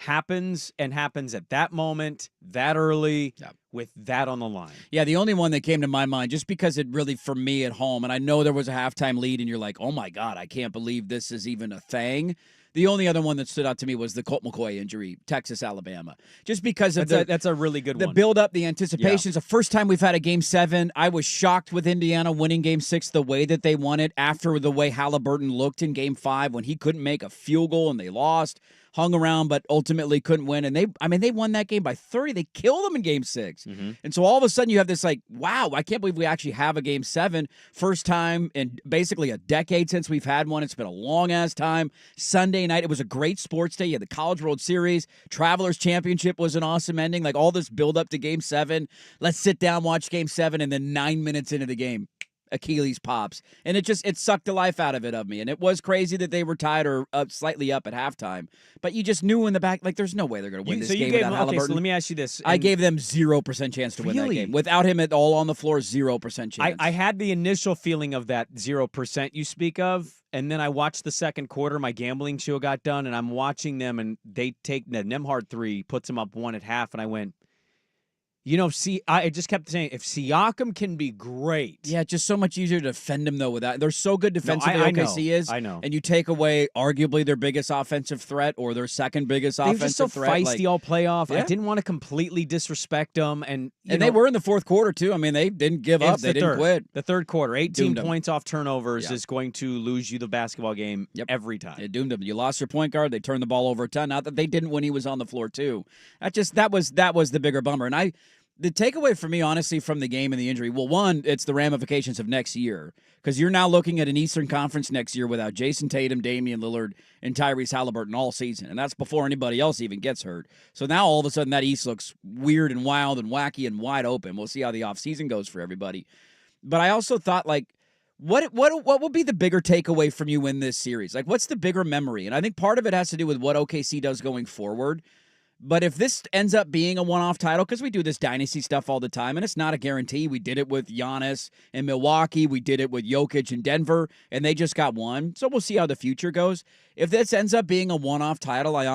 happens at that moment, that early, with that on the line. Yeah, the only one that came to my mind, just because it really, for me at home, and I know there was a halftime lead, and you're like, oh my God, I can't believe this is even a thing. The only other one that stood out to me was the Colt McCoy injury, Texas, Alabama. Just because of that's a really good one. one. The build-up, the anticipation. It's the first time we've had a Game 7. I was shocked with Indiana winning Game 6 the way that they won it after the way Hallebertton looked in Game 5 when he couldn't make a field goal and they lost. Hung around, but ultimately couldn't win. And they won that game by 30. They killed them in Game 6. Mm-hmm. And so all of a sudden you have this like, wow, I can't believe we actually have a Game 7. First time in basically a decade since we've had one. It's been a long-ass time. Sunday night, it was a great sports day. You had the College World Series. Travelers Championship was an awesome ending. Like all this build up to Game 7. Let's sit down, watch Game 7, and then 9 minutes into the game, Achilles pops. And it sucked the life out of me. And it was crazy that they were tied or slightly up at halftime. But you just knew in the back, like, there's no way they're going to win this game without Hallebertton. So let me ask you this. I gave them 0% chance to win that game. Without him at all on the floor, 0% chance. I had the initial feeling of that 0% you speak of, and then I watched the second quarter. My gambling show got done, and I'm watching them, and they take the Nemhard 3, puts them up 1 at half, and I went, I just kept saying, if Siakam can be great. Yeah, just so much easier to defend him, though, without. They're so good defensively, I OKC is. I know. And you take away arguably their biggest offensive threat or their second biggest offensive threat. They were just so threat. feisty all playoff. Yeah. I didn't want to completely disrespect them. And they were in the fourth quarter, too. I mean, they didn't give up. They didn't quit. The third quarter, 18 Doomed points off turnovers is going to lose you the basketball game every time. It doomed them. You lost your point guard. They turned the ball over a ton. Not that they didn't when he was on the floor, too. That was the bigger bummer. And the takeaway for me, honestly, from the game and the injury, well, one, it's the ramifications of next year. Because you're now looking at an Eastern Conference next year without Jason Tatum, Damian Lillard, and Tyrese Halliburton all season. And that's before anybody else even gets hurt. So now all of a sudden that East looks weird and wild and wacky and wide open. We'll see how the offseason goes for everybody. But I also thought, like, what will be the bigger takeaway from you in this series? Like, what's the bigger memory? And I think part of it has to do with what OKC does going forward. But if this ends up being a one-off title, because we do this dynasty stuff all the time, and it's not a guarantee. We did it with Giannis in Milwaukee. We did it with Jokic in Denver, and they just got one. So we'll see how the future goes. If this ends up being a one-off title, I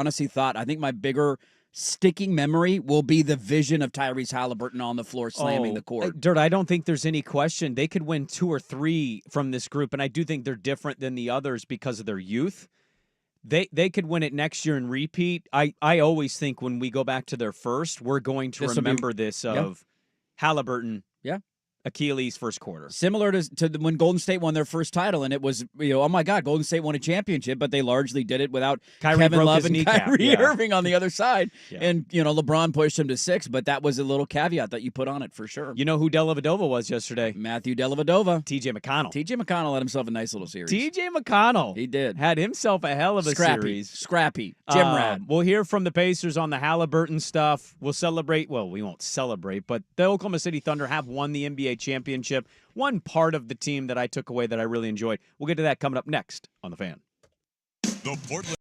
think my bigger sticking memory will be the vision of Tyrese Halliburton on the floor slamming the court. Dirt, I don't think there's any question. They could win 2 or 3 from this group, and I do think they're different than the others because of their youth. They could win it next year and repeat. I always think when we go back to their first, we're going to remember this of Halliburton. Yeah. Achilles first quarter. Similar to when Golden State won their first title, and it was, oh my God, Golden State won a championship, but they largely did it without Kyrie Kevin broke Love his and kneecap, Kyrie yeah. Irving on the other side. Yeah. And, LeBron pushed him to 6, but that was a little caveat that you put on it for sure. You know who Dellavedova was yesterday? Matthew Dellavedova. TJ McConnell. TJ McConnell had himself a nice little series. TJ McConnell. He did. Had himself a hell of a series. Scrappy. Jim Rad. We'll hear from the Pacers on the Hallebertton stuff. We'll celebrate. Well, we won't celebrate, but the Oklahoma City Thunder have won the NBA championship. One part of the team that I took away that I really enjoyed. We'll get to that coming up next on The Fan. The Portland.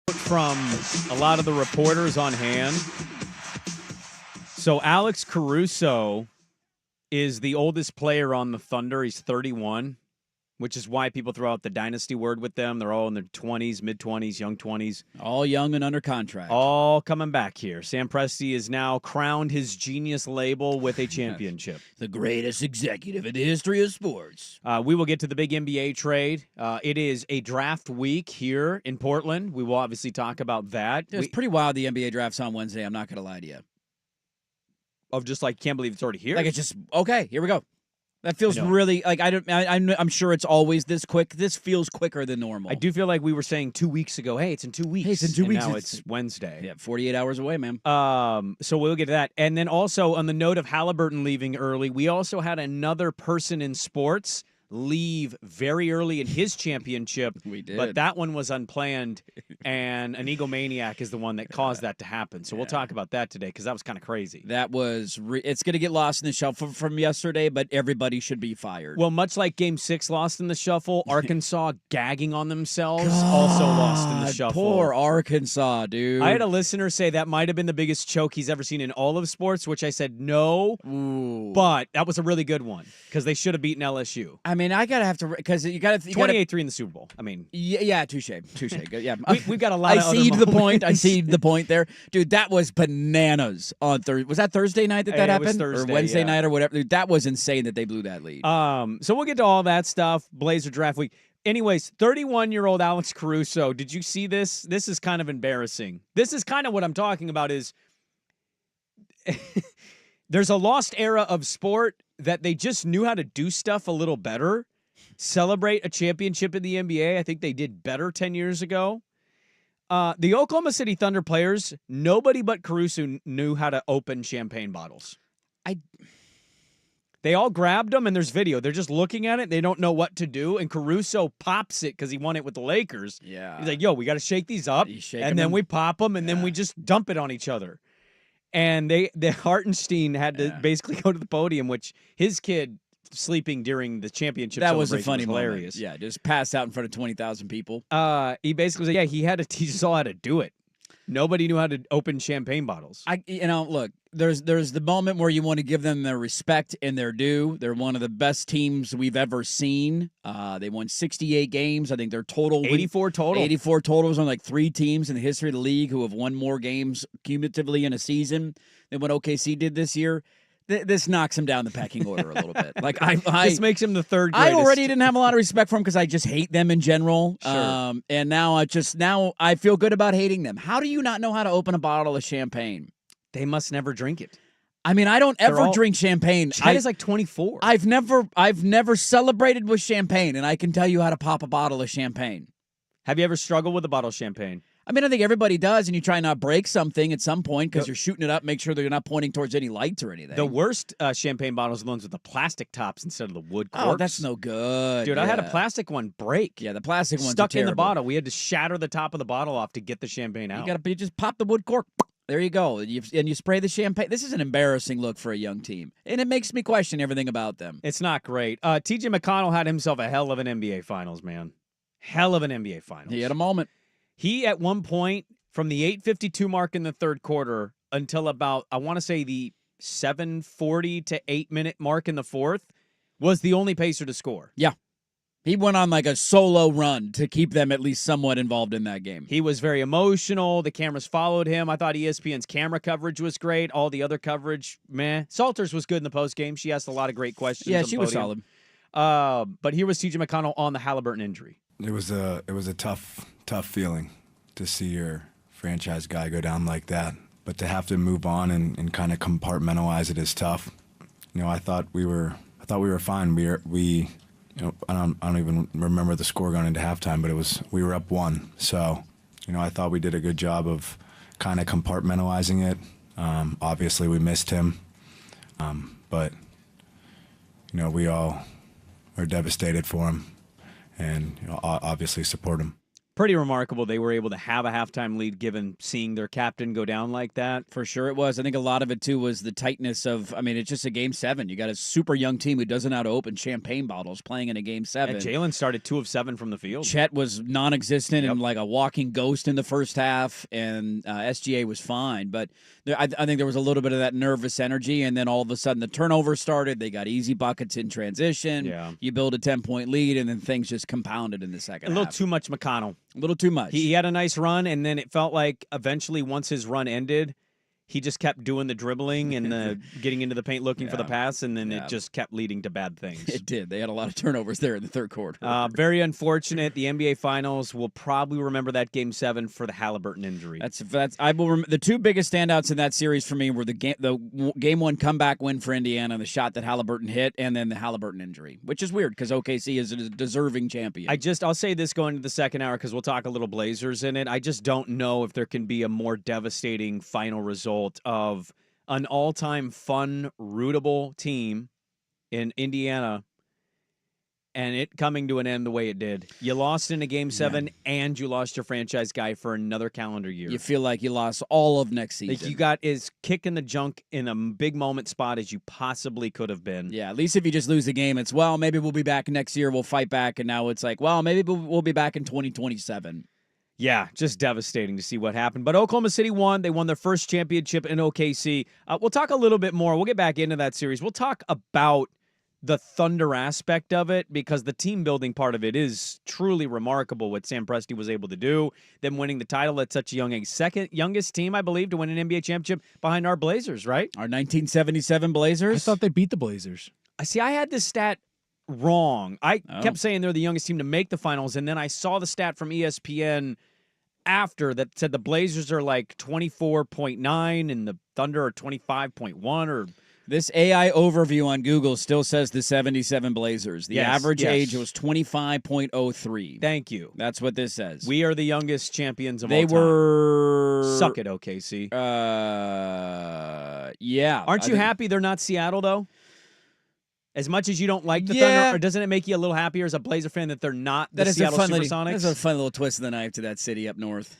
From a lot of the reporters on hand. So Alex Caruso is the oldest player on the Thunder. He's 31, which is why people throw out the dynasty word with them. They're all in their 20s, mid-20s, young 20s. All young and under contract. All coming back here. Sam Presti has now crowned his genius label with a championship. The greatest executive in the history of sports. We will get to the big NBA trade. It is a draft week here in Portland. We will obviously talk about that. It's pretty wild the NBA draft's on Wednesday. I'm not going to lie to you. Of just like, can't believe it's already here. Like, it's just, okay, here we go. That feels really like I'm sure it's always this quick. This feels quicker than normal. I do feel like we were saying 2 weeks ago, hey, it's in 2 weeks. Hey, it's in 2 and weeks. Now it's Wednesday. Yeah, 48 hours away, man. So we'll get to that. And then also on the note of Hallebertton leaving early, we also had another person in sports leave very early in his championship. We did. But that one was unplanned, and an egomaniac is the one that caused that to happen. So we'll talk about that today because that was kind of crazy. That was it's going to get lost in the shuffle from yesterday, but everybody should be fired. Well, much like Game 6 lost in the shuffle, Arkansas gagging on themselves also lost in the shuffle. Poor Arkansas, dude. I had a listener say that might have been the biggest choke he's ever seen in all of sports, which I said no, but that was a really good one because they should have beaten LSU. I mean, I gotta have to because you gotta 28-3 in the Super Bowl. I mean, yeah, touche. Yeah, we've got a lot. I see the point. I see the point there, dude. That was bananas on Thursday. Was that Thursday night that happened, was Thursday, or Wednesday night, or whatever? Dude, that was insane that they blew that lead. So we'll get to all that stuff. Blazer draft week. Anyways, 31-year-old Alex Caruso. Did you see this? This is kind of embarrassing. This is kind of what I'm talking about. Is there's a lost era of sport that they just knew how to do stuff a little better. Celebrate a championship in the NBA. I think they did better 10 years ago. The Oklahoma City Thunder players, nobody but Caruso knew how to open champagne bottles. They all grabbed them, and there's video. They're just looking at it. They don't know what to do, and Caruso pops it because he won it with the Lakers. Yeah. He's like, yo, we got to shake these up, and then we pop them, and then we just dump it on each other. And the Hartenstein had to basically go to the podium, which his kid sleeping during the championship that was a funny was hilarious. Moment. Yeah, just passed out in front of 20,000 people. He basically said, he had to teach us all how to do it. Nobody knew how to open champagne bottles. Look, there's the moment where you want to give them their respect and their due. They're one of the best teams we've ever seen. They won 68 games. I think their total 84 total. 84 totals on like 3 teams in the history of the league who have won more games cumulatively in a season than what OKC did this year. This knocks him down the pecking order a little bit. Like this makes him the third greatest. I already didn't have a lot of respect for him because I just hate them in general. Sure. And now I feel good about hating them. How do you not know how to open a bottle of champagne? They must never drink it. I mean, I don't ever drink champagne. Chet is like 24. I've never celebrated with champagne, and I can tell you how to pop a bottle of champagne. Have you ever struggled with a bottle of champagne? I mean, I think everybody does, and you try not to break something at some point because you're shooting it up, make sure that you're not pointing towards any lights or anything. The worst champagne bottles are the ones with the plastic tops instead of the wood corks. Oh, that's no good. Dude, I had a plastic one break. Yeah, the plastic one's stuck in the bottle. We had to shatter the top of the bottle off to get the champagne out. You just pop the wood cork. There you go. And you spray the champagne. This is an embarrassing look for a young team, and it makes me question everything about them. It's not great. TJ McConnell had himself a hell of an NBA Finals, man. Hell of an NBA Finals. He had a moment. He, at one point, from the 8:52 mark in the third quarter until about, I want to say, the 7:40 to 8-minute mark in the fourth, was the only pacer to score. Yeah. He went on like a solo run to keep them at least somewhat involved in that game. He was very emotional. The cameras followed him. I thought ESPN's camera coverage was great. All the other coverage, meh. Salters was good in the postgame. She asked a lot of great questions. Yeah, she was solid. But here was TJ McConnell on the Hallebertton injury. It was a tough feeling to see your franchise guy go down like that. But to have to move on and kind of compartmentalize it is tough. I thought we were fine. We I don't even remember the score going into halftime, but we were up 1. So, I thought we did a good job of kind of compartmentalizing it. Obviously, we missed him, but we all are devastated for him, and obviously support him. Pretty remarkable they were able to have a halftime lead given seeing their captain go down like that. For sure it was. I think a lot of it, too, was the tightness of, it's just a Game 7. You got a super young team who doesn't know how to open champagne bottles playing in a Game 7. And Jalen started 2 of 7 from the field. Chet was non-existent and like a walking ghost in the first half, and SGA was fine. But I think there was a little bit of that nervous energy, and then all of a sudden the turnover started. They got easy buckets in transition. Yeah. You build a 10-point lead, and then things just compounded in the second half. A little too much McConnell. A little too much. He had a nice run, and then it felt like eventually once his run ended, he just kept doing the dribbling and the getting into the paint looking for the pass, and then it just kept leading to bad things. It did. They had a lot of turnovers there in the third quarter. Very unfortunate. The NBA Finals will probably remember that Game 7 for the Hallebertton injury. I will. The two biggest standouts in that series for me were the game one comeback win for Indiana, the shot that Hallebertton hit, and then the Hallebertton injury, which is weird because OKC is a deserving champion. I'll say this going into the second hour because we'll talk a little Blazers in it. I just don't know if there can be a more devastating final result of an all-time fun, rootable team in Indiana and it coming to an end the way it did. You lost in a Game 7 and you lost your franchise guy for another calendar year. You feel like you lost all of next season. Like you got as kicking the junk in a big moment spot as you possibly could have been. Yeah, at least if you just lose the game, it's, well, maybe we'll be back next year, we'll fight back, and now it's like, well, maybe we'll be back in 2027. Yeah, just devastating to see what happened. But Oklahoma City won. They won their first championship in OKC. We'll talk a little bit more. We'll get back into that series. We'll talk about the Thunder aspect of it because the team building part of it is truly remarkable what Sam Presti was able to do. Them winning the title at such a young age. Second youngest team, I believe, to win an NBA championship behind our Blazers, right? Our 1977 Blazers? I thought they beat the Blazers. I had this stat wrong. I kept saying they're the youngest team to make the finals, and then I saw the stat from ESPN after that said the Blazers are like 24.9 and the Thunder are 25.1 or... This AI overview on Google still says the 77 Blazers. The average age was 25.03. Thank you. That's what this says. We are the youngest champions of all time. They were... Suck it, OKC. Yeah. Aren't you happy they're not Seattle, though? As much as you don't like the Thunder, or doesn't it make you a little happier as a Blazer fan that they're not the Seattle Supersonics? That's a fun little twist of the knife to that city up north.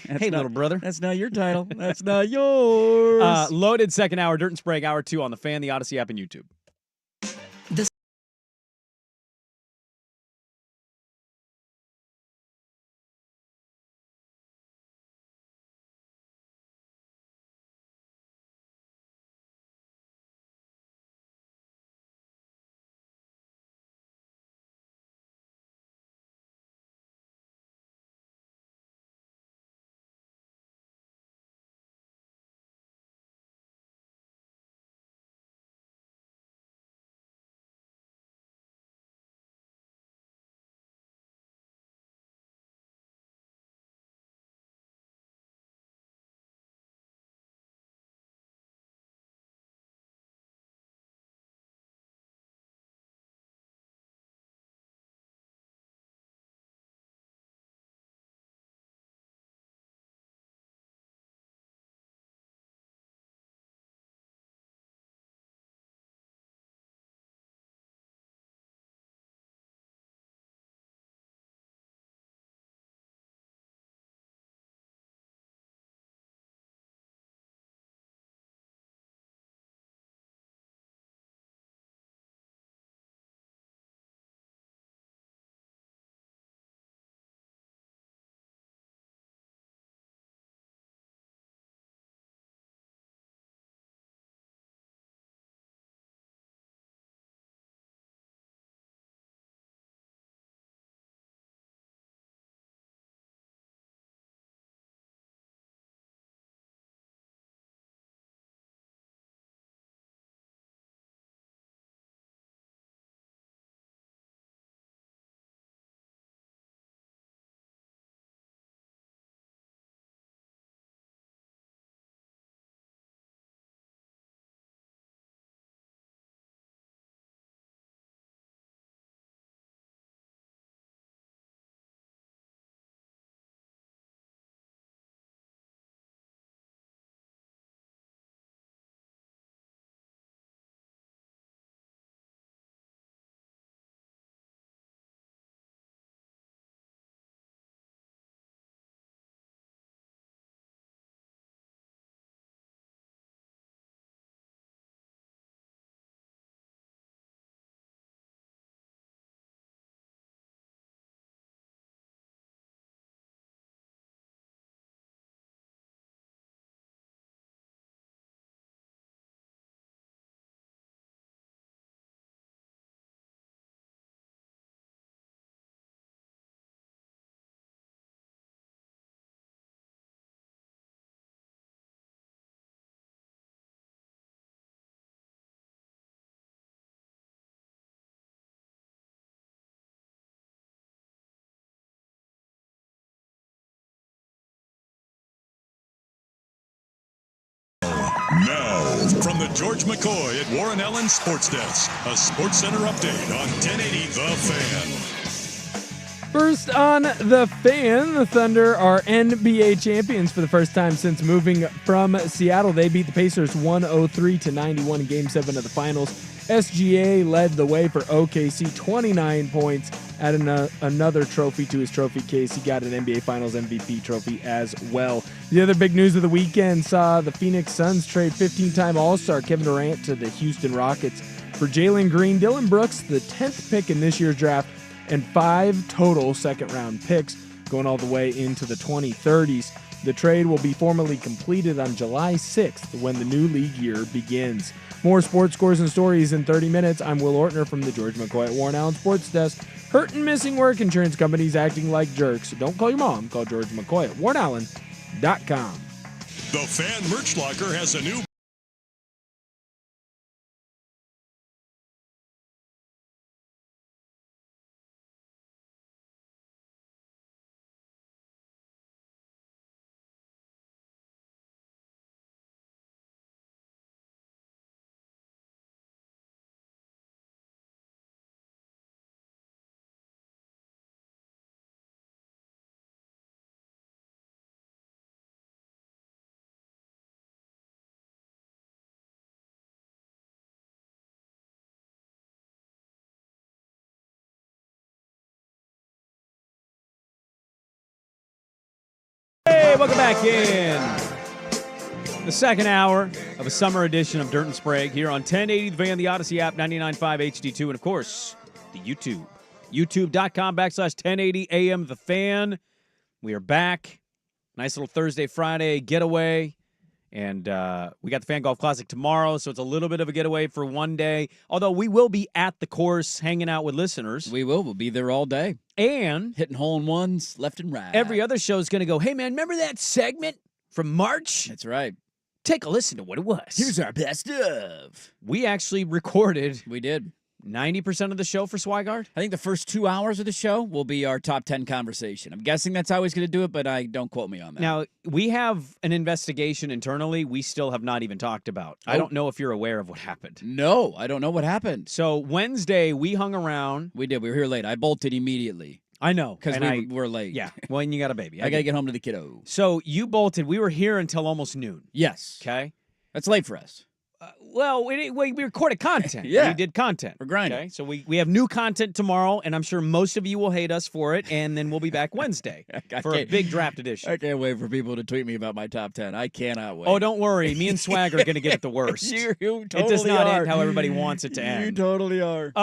Hey, little brother. That's not your title. That's not yours. Loaded second hour, Dirt and Sprague, hour 2 on the Fan, the Odyssey app, and YouTube. Now, from the George McCoy at Warren Allen Sports Desk, a Sports Center update on 1080 The Fan. First on The Fan, the Thunder are NBA champions for the first time since moving from Seattle. They beat the Pacers 103-91 in Game 7 of the Finals. SGA led the way for OKC, 29 points, adding another trophy to his trophy case. He got an NBA Finals MVP trophy as well. The other big news of the weekend saw the Phoenix Suns trade 15-time All-Star Kevin Durant to the Houston Rockets for Jalen Green, Dillon Brooks, the 10th pick in this year's draft, and 5 total second-round picks going all the way into the 2030s. The trade will be formally completed on July 6th when the new league year begins. More sports scores and stories in 30 minutes. I'm Will Ortner from the George McCoy at Warren Allen Sports Desk. Hurt and missing work, insurance companies acting like jerks. Don't call your mom. Call George McCoy at warrenallen.com. The Fan Merch Locker has a new Hey, welcome back in. The second hour of a summer edition of Durant and Sprague here on 1080 The Van, the Odyssey app, 99.5 HD2, and of course, the YouTube. YouTube.com/1080 AM The Fan. We are back. Nice little Thursday, Friday getaway. And we got the Fan Golf Classic tomorrow, so it's a little bit of a getaway for one day. Although we will be at the course hanging out with listeners. We will. We'll be there all day. And hitting hole-in-ones left and right. Every other show is going to go, hey, man, remember that segment from March? That's right. Take a listen to what it was. Here's our best of. We actually recorded. We did. 90% of the show for Swigard? I think the first 2 hours of the show will be our top 10 conversation. I'm guessing that's how he's going to do it, but don't quote me on that. Now, we have an investigation internally we still have not even talked about. I don't know if you're aware of what happened. No, I don't know what happened. So Wednesday, we hung around. We did. We were here late. I bolted immediately. I know. Because we were late. Yeah. Well, and you got a baby. I got to get home to the kiddo. So you bolted. We were here until almost noon. Yes. Okay. That's late for us. Well, we recorded content. Yeah. We did content. We're grinding. Okay, so we have new content tomorrow, and I'm sure most of you will hate us for it, and then we'll be back Wednesday for a big draft edition. I can't wait for people to tweet me about my top 10. I cannot wait. Oh, don't worry. Me and Swag are going to get it the worst. You totally it does not are. end how everybody wants it to end. You totally are.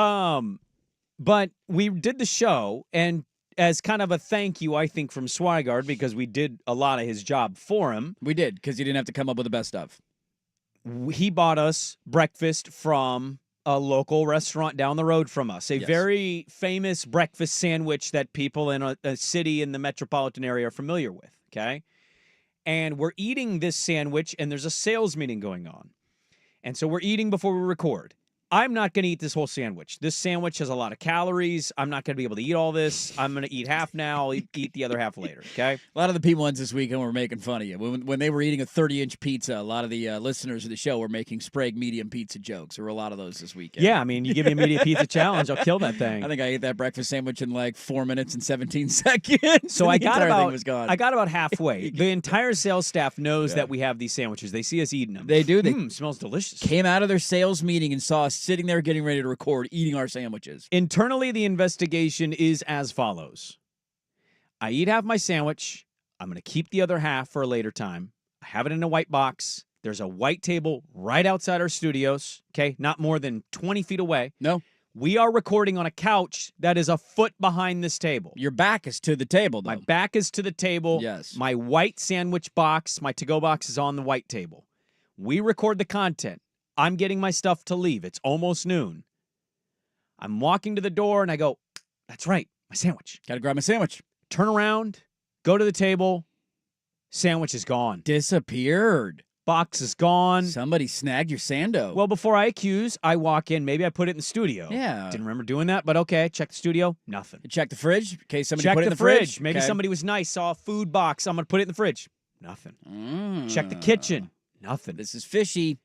But we did the show, and as kind of a thank you, I think, from Swigard, because we did a lot of his job for him. We did, because he didn't have to come up with the best stuff. He bought us breakfast from a local restaurant down the road from us, a very famous breakfast sandwich that people in a city in the metropolitan area are familiar with, okay? And we're eating this sandwich, and there's a sales meeting going on. And so we're eating before we record. I'm not going to eat this whole sandwich. This sandwich has a lot of calories. I'm not going to be able to eat all this. I'm going to eat half now. I'll eat the other half later, okay? A lot of the people this weekend were making fun of you. When they were eating a 30-inch pizza, a lot of the listeners of the show were making Sprague medium pizza jokes. There were a lot of those this weekend. Yeah, I mean, you give me a medium pizza challenge, I'll kill that thing. I think I ate that breakfast sandwich in like 4 minutes and 17 seconds. So I got I got about halfway. The entire sales staff knows that we have these sandwiches. They see us eating them. They do. They smells delicious. Came out of their sales meeting and saw us sitting there getting ready to record, eating our sandwiches. Internally, the investigation is as follows. I eat half my sandwich. I'm going to keep the other half for a later time. I have it in a white box. There's a white table right outside our studios, okay? Not more than 20 feet away. No. We are recording on a couch that is a foot behind this table. Your back is to the table, though. My back is to the table. Yes. My white sandwich box, my to-go box is on the white table. We record the content. I'm getting my stuff to leave. It's almost noon. I'm walking to the door, and I go, that's right, my sandwich. Got to grab my sandwich. Turn around, go to the table. Sandwich is gone. Disappeared. Box is gone. Somebody snagged your sando. Well, before I accuse, I walk in. Maybe I put it in the studio. Yeah. Didn't remember doing that, but okay. Check the studio. Nothing. Check the fridge in case somebody Check put it in the the fridge. Maybe Okay. somebody was nice, saw a food box. I'm going to put it in the fridge. Nothing. Check the kitchen. Nothing. This is fishy.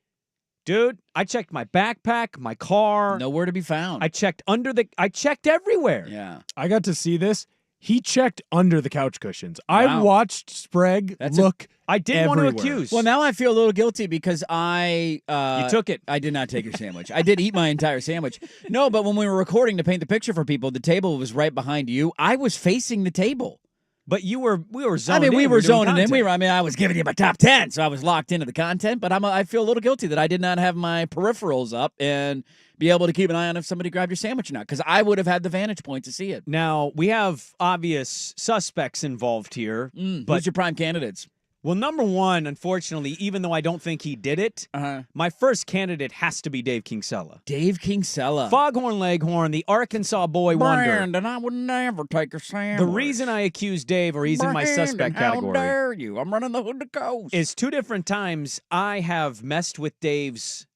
Dude, I checked my backpack, my car. Nowhere to be found. I checked I checked everywhere. Yeah. I got to see this. He checked under the couch cushions. Wow. I watched Sprague look. I didn't want to everywhere. accuse. Well, now I feel a little guilty because I you took it. I did not take your sandwich. I did eat my entire sandwich. No, but when we were recording to paint the picture for people, the table was right behind you. I was facing the table. But we were zoned I mean, in. we were doing zoning in. content. I was giving you my top 10, so I was locked into the content. But I feel a little guilty that I did not have my peripherals up and be able to keep an eye on if somebody grabbed your sandwich or not, because I would have had the vantage point to see it. Now, we have obvious suspects involved here. But But who's your prime candidates? well, number one, unfortunately, even though I don't think he did it, my first candidate has to be Dave Kingsella. Dave Kingsella. Foghorn Leghorn, the Arkansas boy wonder. Brandon, I would never take a sandwich. The reason I accuse Dave, or he's in my suspect How category, dare you? I'm running the hood to coast. is 2 different times I have messed with Dave's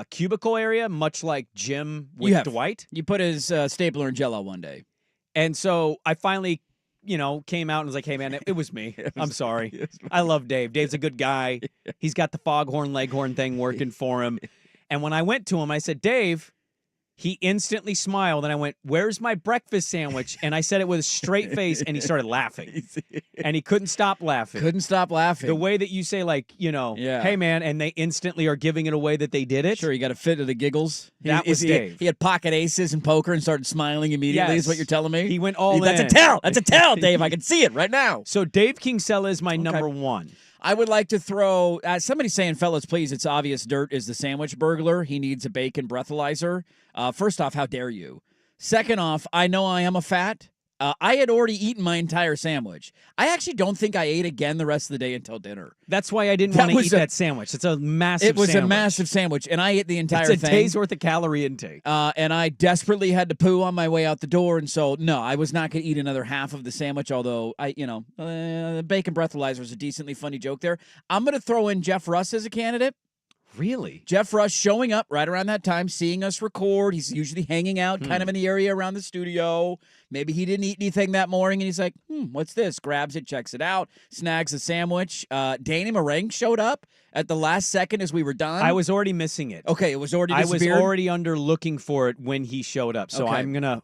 cubicle area, much like Jim You with have. Dwight. You put his stapler in Jell-O one day. And so I finally, came out and was like, hey, man, it was me. I'm sorry. I love Dave. Dave's a good guy. He's got the Foghorn Leghorn thing working for him. And when I went to him, I said, Dave, he instantly smiled. And I went, where's my breakfast sandwich? And I said it with a straight face, and he started laughing. And he couldn't stop laughing. Couldn't stop laughing. The way that you say, like, Yeah. hey, man, and they instantly are giving it away that they did it. Sure, you got a fit of the giggles. That was Dave. He had pocket aces in poker and started smiling immediately, is Yes. what you're telling me? He went all That's in. a tell. That's a tell, Dave. I can see it right now. So Dave Kingsella is my number one. I would like to throw somebody's saying, fellas, please, it's obvious Dirt is the sandwich burglar. He needs a bacon breathalyzer. First off, how dare you? Second off, I know I am a fat. I had already eaten my entire sandwich. I actually don't think I ate again the rest of the day until dinner. That's why I didn't want to eat that sandwich. It's a massive It was sandwich. a massive sandwich, and I ate the entire It's a thing. day's worth of calorie intake. And I desperately had to poo on my way out the door, and so no, I was not going to eat another half of the sandwich. Although the bacon breathalyzer is a decently funny joke there. I'm going to throw in Jeff Russ as a candidate. Really? Jeff Russ showing up right around that time, seeing us record. He's usually hanging out kind of in the area around the studio. Maybe he didn't eat anything that morning, and he's like, what's this? Grabs it, checks it out, snags a sandwich. Danny Meringue showed up at the last second as we were done. I was already missing it. Okay, it was already I was disappeared? already under looking for it when he showed up. So Okay. I'm gonna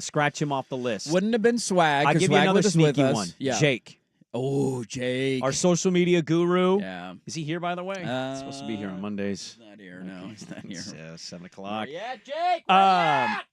scratch him off the list. Wouldn't have been Swag. I'll 'cause give you Swag another was with sneaky us. one. Yeah. Jake, Oh, Jake. our social media guru. Yeah. Is he here, by the way? He's supposed to be here on Mondays. Not here. No, he's not here. It's 7 o'clock. Yeah, Jake. where you at?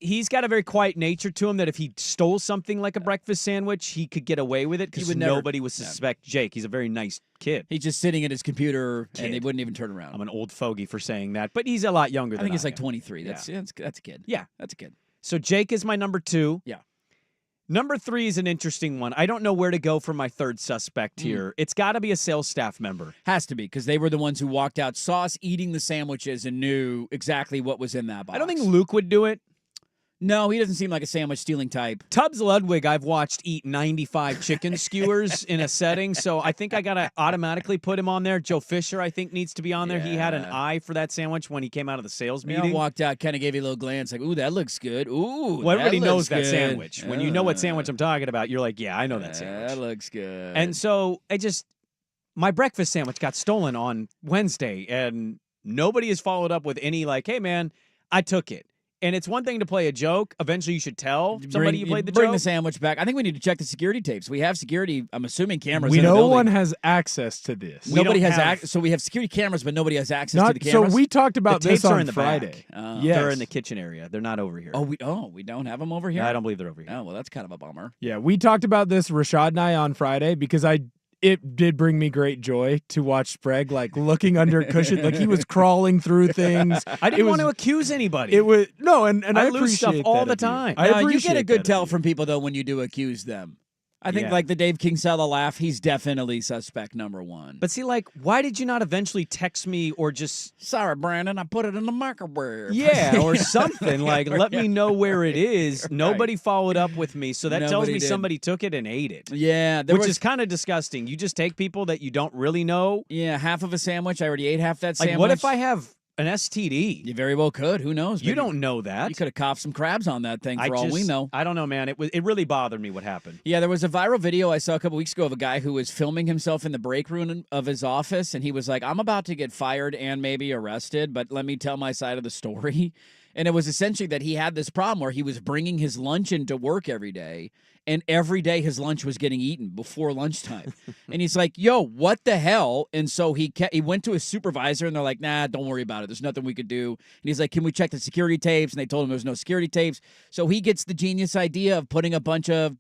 He's got a very quiet nature to him that if he stole something like a breakfast sandwich, he could get away with it because would never- nobody would suspect Jake. He's a very nice kid. He's just sitting at his computer, Kid. and he wouldn't even turn around. I'm an old fogey for saying that, but he's a lot younger I than think he's like am. 23. That's a kid. Yeah. That's a kid. So Jake is my number 2. Yeah. Number 3 is an interesting one. I don't know where to go for my third suspect here. It's got to be a sales staff member. Has to be, because they were the ones who walked out, saw us eating the sandwiches, and knew exactly what was in that box. I don't think Luke would do it. No, he doesn't seem like a sandwich stealing type. Tubbs Ludwig, I've watched eat 95 chicken skewers in a setting, so I think I got to automatically put him on there. Joe Fisher, I think, needs to be on there. He had an Yeah. eye for that sandwich when he came out of the sales We all meeting. walked out, kind of gave you a little glance, like, ooh, that looks good. Ooh, Well, everybody that knows looks that good. sandwich. When you know what sandwich I'm talking about, you're like, yeah, I know that sandwich. That looks good. And so my breakfast sandwich got stolen on Wednesday, and nobody has followed up with any like, hey, man, I took it. And it's one thing to play a joke. Eventually, you should tell somebody you played the bring joke. the sandwich back. I think we need to check the security tapes. We have security, I'm assuming, cameras We in the no building. one has access to this. Nobody don't has have- access. So we have security cameras, but nobody has access to Not, the so cameras. we talked about The this tapes are on in the Friday. back. Yes. They're in the kitchen area. They're not over here. we don't have them over here. I don't believe they're over here. Oh, well, that's kind of a bummer. Yeah, we talked about this, Rashad and I, on Friday because it did bring me great joy to watch Sprague like looking under a cushion, like he was crawling through things. I didn't It want to was- accuse anybody. It was no, and I I lose stuff appreciate all that the of you. time. I You get appreciate a good that tell of you. from people, though, when you do accuse them. I think Yeah. like the Dave Kingsella laugh, he's definitely suspect number one. But see, like, why did you not eventually text me or just sorry, Brandon, I put it in the microwave. or something like let me know where it is? Nobody followed up with me, so that tells Nobody me did. somebody took it and ate it. Yeah, Which is kind of disgusting. You just take people that you don't really know. half of a sandwich. I already ate half that Like, sandwich. what if I have an STD. You very well could. Who knows? You Maybe don't know that. You could have coughed some crabs on that thing for all we know. I don't know, man. It really bothered me what happened. Yeah, there was a viral video I saw a couple weeks ago of a guy who was filming himself in the break room of his office, and he was like, I'm about to get fired and maybe arrested, but let me tell my side of the story. And it was essentially that he had this problem where he was bringing his lunch into work every day, and every day his lunch was getting eaten before lunchtime. And he's like, yo, what the hell? And so he went to his supervisor, and they're like, nah, don't worry about it. There's nothing we could do. And he's like, can we check the security tapes? And they told him there's no security tapes. So he gets the genius idea of putting a bunch of,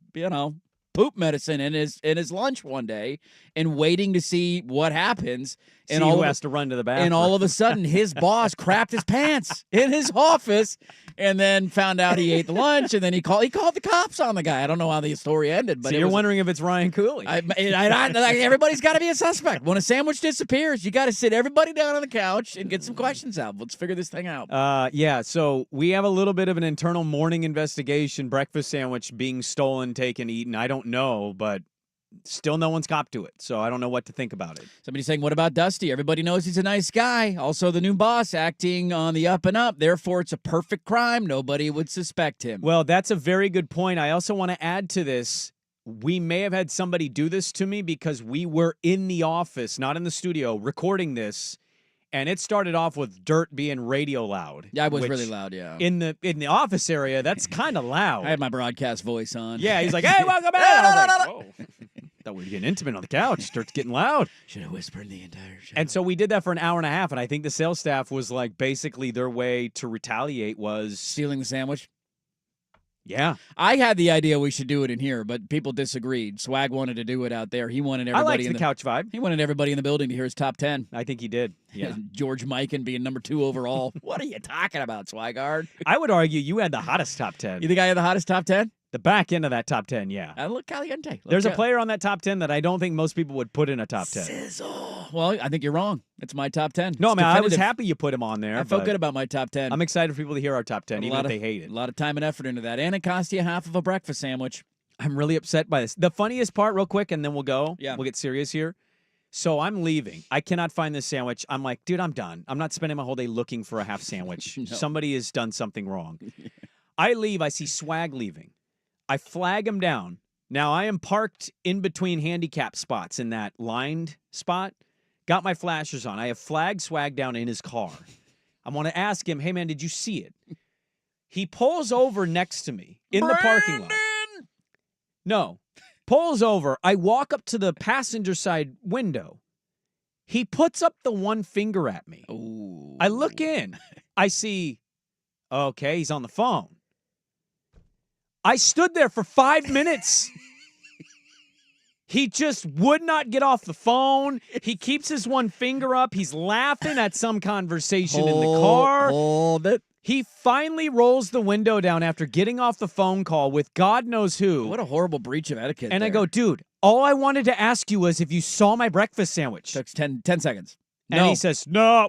poop medicine in his lunch one day and waiting to see what happens. And who has to run to the bathroom. And all of a sudden, his boss crapped his pants in his office, and then found out he ate the lunch. And then he called the cops on the guy. I don't know how the story ended, but so you're wondering if it's Ryan Cooley. Everybody's got to be a suspect. When a sandwich disappears, you got to sit everybody down on the couch and get some questions out. Let's figure this thing out. Yeah. So we have a little bit of an internal morning investigation. Breakfast sandwich being stolen, taken, eaten. I don't know, but still no one's copped to it, so I don't know what to think about it. Somebody's saying, what about Dusty? Everybody knows he's a nice guy. Also, the new boss acting on the up and up. Therefore, it's a perfect crime. Nobody would suspect him. Well, that's a very good point. I also want to add to this. We may have had somebody do this to me because we were in the office, not in the studio, recording this. And it started off with Dirt being radio loud. Yeah, I was really loud, yeah. In the office area, that's kind of loud. I had my broadcast voice on. Yeah, he's like, hey, welcome back. I was like, whoa. Thought we were getting intimate on the couch. Dirt's getting loud. Should have whispered the entire show. And so we did that for an hour and a half, and I think the sales staff was like, basically their way to retaliate was... stealing the sandwich? Yeah. I had the idea we should do it in here, but people disagreed. Swag wanted to do it out there. He wanted everybody I liked the couch vibe. He wanted everybody in the building to hear his top 10. I think he did. Yeah. George Mikan being number 2 overall. What are you talking about, Swigard? I would argue you had the hottest top 10. You think I had the hottest top 10? The back end of that top 10, yeah. I look caliente. There's a player on that top 10 that I don't think most people would put in a top 10. Sizzle. Well, I think you're wrong. It's my top 10. No, it's man, I was definitive. happy you put him on there. I felt good about my top 10. I'm excited for people to hear our top 10, even if they hate it. A lot of time and effort into that. And it cost you half of a breakfast sandwich. I'm really upset by this. The funniest part, real quick, and then we'll go. Yeah. We'll get serious here. So I'm leaving. I cannot find this sandwich. I'm like, dude, I'm done. I'm not spending my whole day looking for a half sandwich. No. Somebody has done something wrong. I leave. I see Swag leaving. I flag him down. Now, I am parked in between handicap spots in that lined spot. Got my flashers on. I have flagged Swag down in his car. I want to ask him, hey, man, did you see it? He pulls over next to me in the parking lot. No. Pulls over. I walk up to the passenger side window. He puts up the one finger at me. Ooh. I look in. I see, okay, he's on the phone. I stood there for 5 minutes. He just would not get off the phone. He keeps his one finger up. He's laughing at some conversation in the car. Hold it. He finally rolls the window down after getting off the phone call with God knows who. What a horrible breach of etiquette. And there. I go, dude, all I wanted to ask you was if you saw my breakfast sandwich. Took 10 seconds. And he says, no.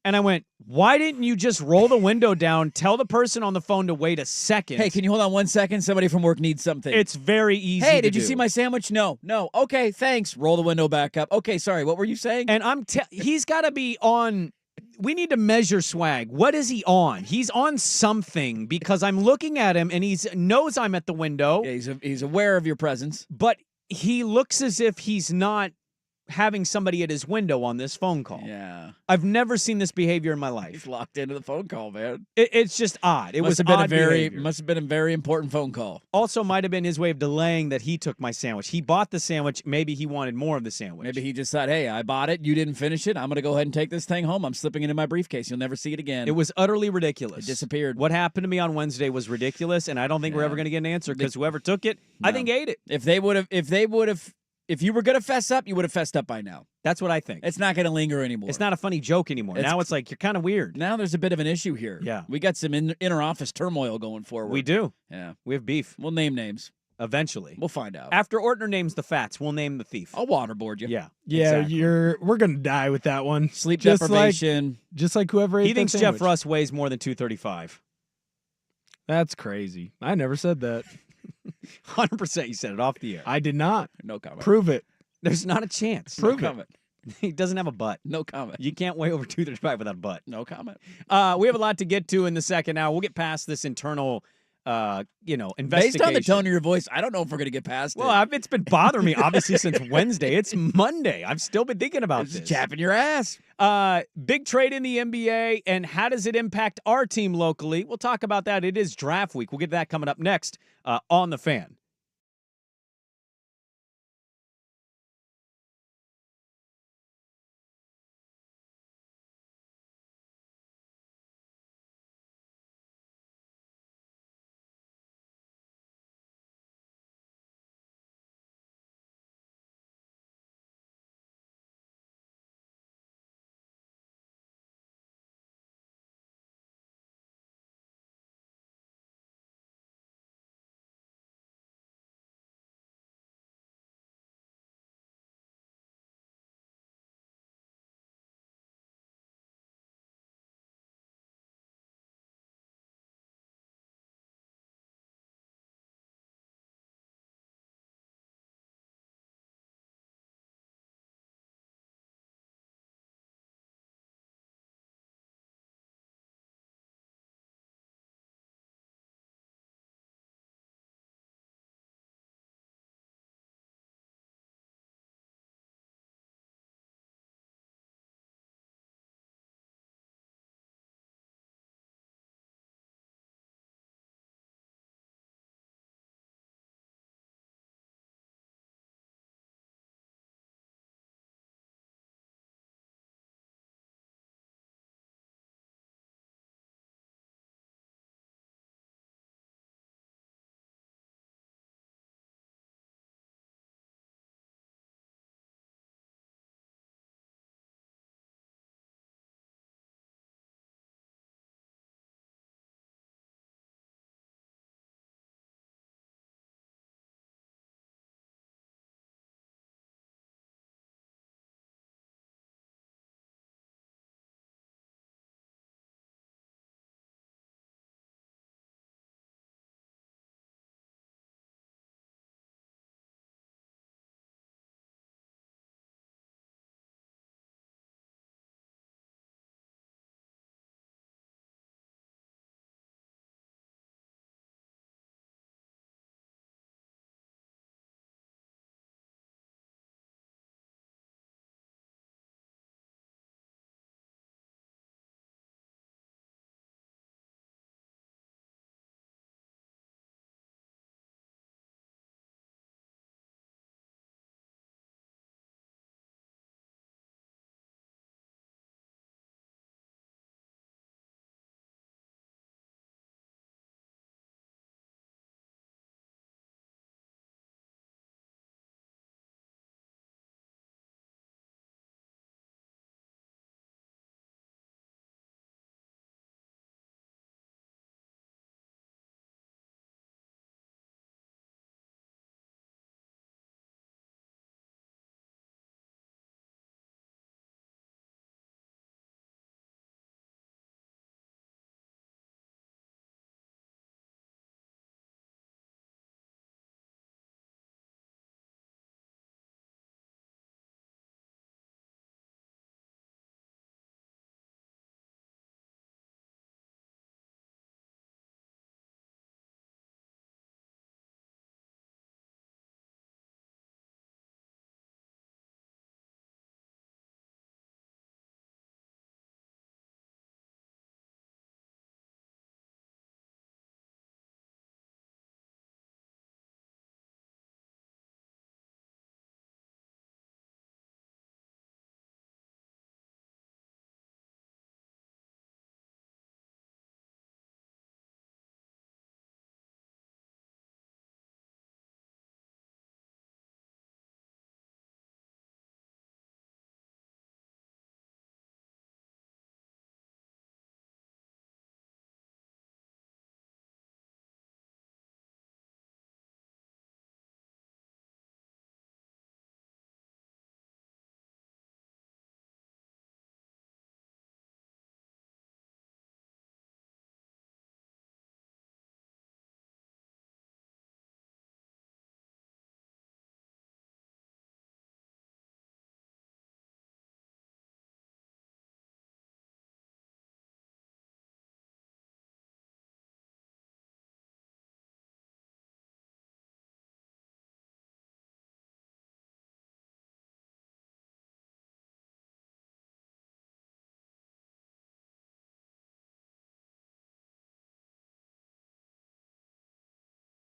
And I went, why didn't you just roll the window down, tell the person on the phone to wait a second? Hey, can you hold on 1 second? Somebody from work needs something. It's very easy Hey, to did you do. see my sandwich? No. Okay, thanks. Roll the window back up. Okay, sorry. What were you saying? And he's got to be on... We need to measure Swag. What is he on? He's on something because I'm looking at him and he knows I'm at the window. Yeah, he's aware of your presence. But he looks as if he's not having somebody at his window on this phone call. Yeah. I've never seen this behavior in my life. He's locked into the phone call, man. It's just odd. It must have been a very important phone call. Also might have been his way of delaying that he took my sandwich. He bought the sandwich. Maybe he wanted more of the sandwich. Maybe he just thought, hey, I bought it. You didn't finish it. I'm going to go ahead and take this thing home. I'm slipping it in my briefcase. You'll never see it again. It was utterly ridiculous. It disappeared. What happened to me on Wednesday was ridiculous, and I don't think we're ever going to get an answer because whoever took it, I think ate it. If you were going to fess up, you would have fessed up by now. That's what I think. It's not going to linger anymore. It's not a funny joke anymore. Now it's like, you're kind of weird. Now there's a bit of an issue here. Yeah. We got some inter-office turmoil going forward. We do. Yeah. We have beef. We'll name names. Eventually. We'll find out. After Ortner names the Fats, we'll name the thief. I'll waterboard you. Yeah. Yeah, exactly. we're gonna die with that one. Sleep Just deprivation. Just like whoever ate He thinks that Jeff sandwich. Russ weighs more than 235. That's crazy. I never said that. 100% you said it off the air. I did not. No comment. Prove it. There's not a chance. Prove no it. comment. He doesn't have a butt. No comment. You can't weigh over 235 without a butt. No comment. We have a lot to get to in the second hour. We'll get past this internal, investigation. Based on the tone of your voice, I don't know if we're going to get past it. Well, it's been bothering me, obviously, since Wednesday. It's Monday. I've still been thinking about It's this. chapping your ass. Big trade in the NBA, and how does it impact our team locally? We'll talk about that. It is draft week. We'll get that coming up next on The Fan.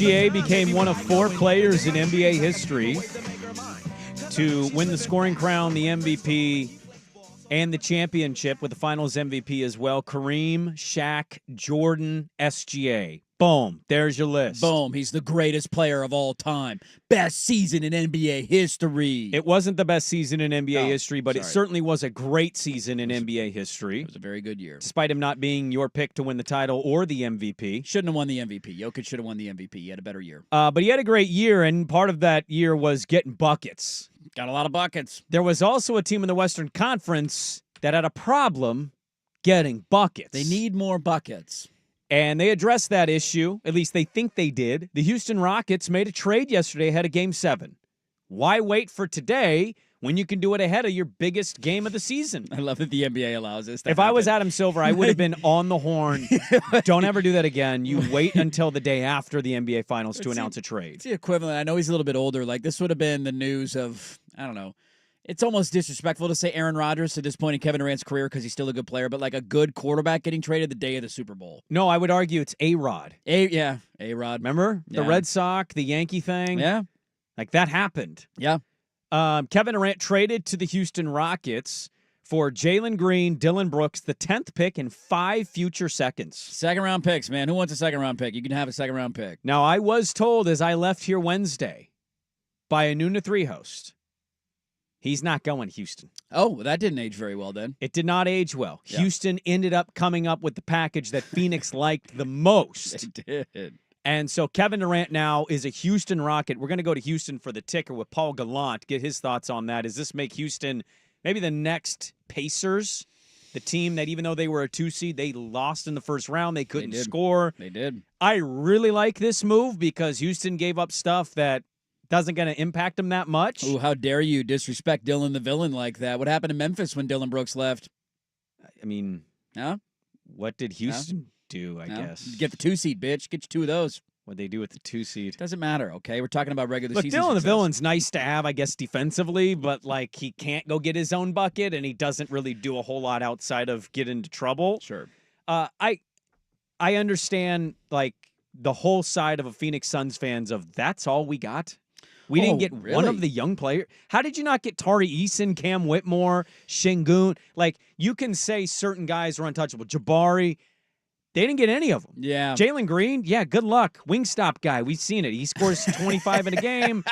SGA became one of 4 players in NBA history to win the scoring crown, the MVP, and the championship with the Finals MVP as well. Kareem, Shaq, Jordan, SGA. Boom. There's your list. Boom. He's the greatest player of all time. Best season in NBA history. It wasn't the best season in NBA history, but it certainly was a great season in NBA history. It was a very good year. Despite him not being your pick to win the title or the MVP. Shouldn't have won the MVP. Jokic should have won the MVP. He had a better year. But he had a great year, and part of that year was getting buckets. Got a lot of buckets. There was also a team in the Western Conference that had a problem getting buckets. They need more buckets. And they addressed that issue. At least they think they did. The Houston Rockets made a trade yesterday ahead of Game 7. Why wait for today when you can do it ahead of your biggest game of the season? I love that the NBA allows this to If happen. I was Adam Silver, I would have been on the horn. Don't ever do that again. You wait until the day after the NBA Finals to announce a trade. It's the equivalent. I know he's a little bit older. Like, this would have been the news of, I don't know. It's almost disrespectful to say Aaron Rodgers at this point in Kevin Durant's career because he's still a good player, but like a good quarterback getting traded the day of the Super Bowl. No, I would argue it's A-Rod. A-Rod. Remember? The Yeah. Red Sox, the Yankee thing? Yeah. Like, that happened. Yeah. Kevin Durant traded to the Houston Rockets for Jalen Green, Dylan Brooks, the 10th pick, and 5 future seconds. Second-round picks, man. Who wants a second-round pick? You can have a second-round pick. Now, I was told as I left here Wednesday by a noon to 3 host, he's not going to Houston. Oh, well, that didn't age very well then. It did not age well. Yeah. Houston ended up coming up with the package that Phoenix liked the most. They did. And so Kevin Durant now is a Houston Rocket. We're going to go to Houston for the ticker with Paul Gallant, get his thoughts on that. Does this make Houston maybe the next Pacers, the team that even though they were a 2 seed, they lost in the first round. They couldn't score. They did. I really like this move because Houston gave up stuff that doesn't going to impact them that much. Ooh, how dare you disrespect Dylan the villain like that? What happened in Memphis when Dylan Brooks left? I mean, Huh? what did Houston do, I No? guess? Get the 2 seed, bitch. Get you 2 of those. What'd they do with the 2 seed? Doesn't matter, okay? We're talking about regular Look, season Dylan the success. Villain's nice to have, I guess, defensively, but, like, he can't go get his own bucket, and he doesn't really do a whole lot outside of get into trouble. Sure. I understand, like, the whole side of a Phoenix Suns fans of that's all we got. We didn't get one really? of the young players. How did you not get Tari Eason, Cam Whitmore, Şengün? Like, you can say certain guys are untouchable. Jabari, they didn't get any of them. Yeah. Jalen Green, yeah, good luck. Wingstop guy, we've seen it. He scores 25 in a game,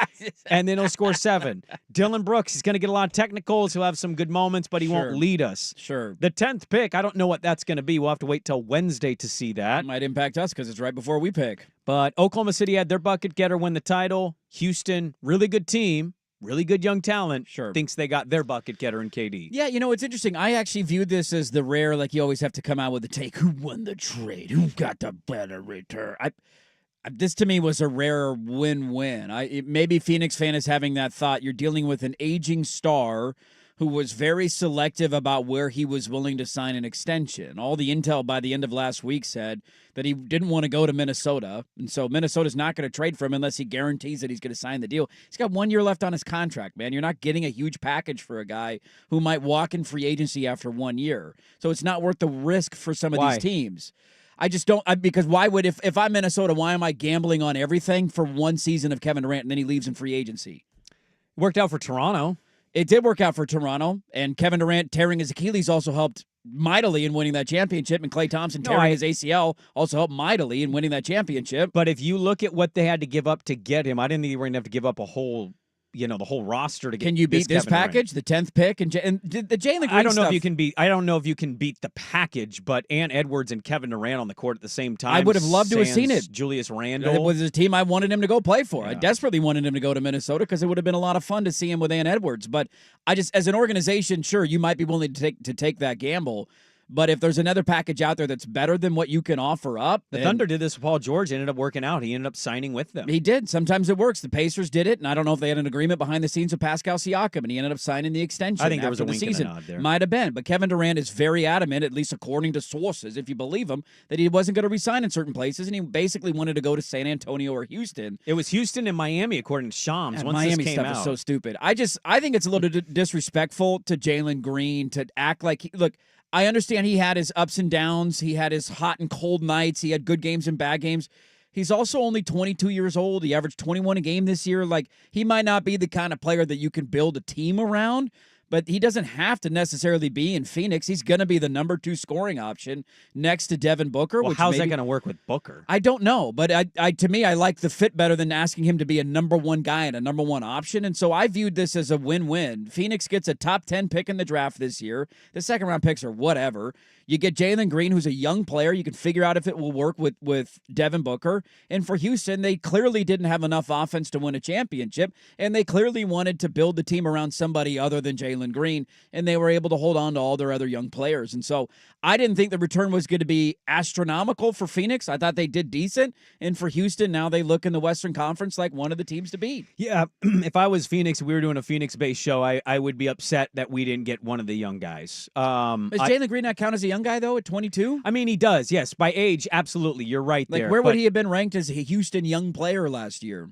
and then he'll score 7. Dylan Brooks, he's going to get a lot of technicals. He'll have some good moments, but he Sure. won't lead us. Sure. The 10th pick, I don't know what that's going to be. We'll have to wait till Wednesday to see that. That might impact us because it's right before we pick. But Oklahoma City had their bucket getter win the title. Houston, really good team, really good young talent. Sure. Thinks they got their bucket getter in KD. Yeah, you know, it's interesting. I actually viewed this as the rare, like you always have to come out with the take. Who won the trade? Who got the better return? This to me was a rare win-win. Maybe Phoenix fan is having that thought. You're dealing with an aging star who was very selective about where he was willing to sign an extension. All the intel by the end of last week said that he didn't want to go to Minnesota, and so Minnesota's not going to trade for him unless he guarantees that he's going to sign the deal. He's got 1 year left on his contract, man. You're not getting a huge package for a guy who might walk in free agency after 1 year. So it's not worth the risk for some of these teams. I just don't, because why would, if I'm Minnesota, why am I gambling on everything for 1 season of Kevin Durant and then he leaves in free agency? Worked out for Toronto. It did work out for Toronto, and Kevin Durant tearing his Achilles also helped mightily in winning that championship, and Klay Thompson tearing his ACL also helped mightily in winning that championship. But if you look at what they had to give up to get him, I didn't think they were going to have to give up a whole, the whole roster to get. Can you beat this Kevin Durant. package, the 10th pick, and the Jalen Green I don't know stuff, if you can beat. I don't know if you can beat the package, but Ant Edwards and Kevin Durant on the court at the same time. I would have loved to have seen sans it. Julius It Randle was a team I wanted him to go play for. Yeah. I desperately wanted him to go to Minnesota because it would have been a lot of fun to see him with Ant Edwards. But I just, as an organization, sure, you might be willing to take that gamble. But if there's another package out there that's better than what you can offer up, The Thunder did this with Paul George. Ended up working out. He ended up signing with them. He did. Sometimes it works. The Pacers did it, and I don't know if they had an agreement behind the scenes with Pascal Siakam, and he ended up signing the extension. I think there was after a the wink and a season. nod there. Might have been, but Kevin Durant is very adamant, at least according to sources, if you believe him, that he wasn't going to resign in certain places, and he basically wanted to go to San Antonio or Houston. It was Houston and Miami, according to Shams. And Once Miami this came stuff out, is so stupid. I think it's a little disrespectful to Jalen Green to act like look. I understand he had his ups and downs. He had his hot and cold nights. He had good games and bad games. He's also only 22 years old. He averaged 21 a game this year. Like, he might not be the kind of player that you can build a team around, but he doesn't have to necessarily be in Phoenix. He's going to be the number 2 scoring option next to Devin Booker. Well, how's that going to work with Booker? I don't know, but to me, I like the fit better than asking him to be a number 1 guy and a number 1 option, and so I viewed this as a win-win. Phoenix gets a top 10 pick in the draft this year. The second-round picks are whatever. You get Jalen Green, who's a young player. You can figure out if it will work with Devin Booker. And for Houston, they clearly didn't have enough offense to win a championship, and they clearly wanted to build the team around somebody other than Jalen Green, and they were able to hold on to all their other young players. And so I didn't think the return was going to be astronomical for Phoenix. I thought they did decent. And for Houston, now they look in the Western Conference like one of the teams to beat. Yeah, if I was Phoenix, we were doing a Phoenix-based show, I would be upset that we didn't get one of the young guys. Does Jalen Green not count as a young guy, though, at 22? I mean, he does, yes. By age, absolutely. You're right there. Where would he have been ranked as a Houston young player last year?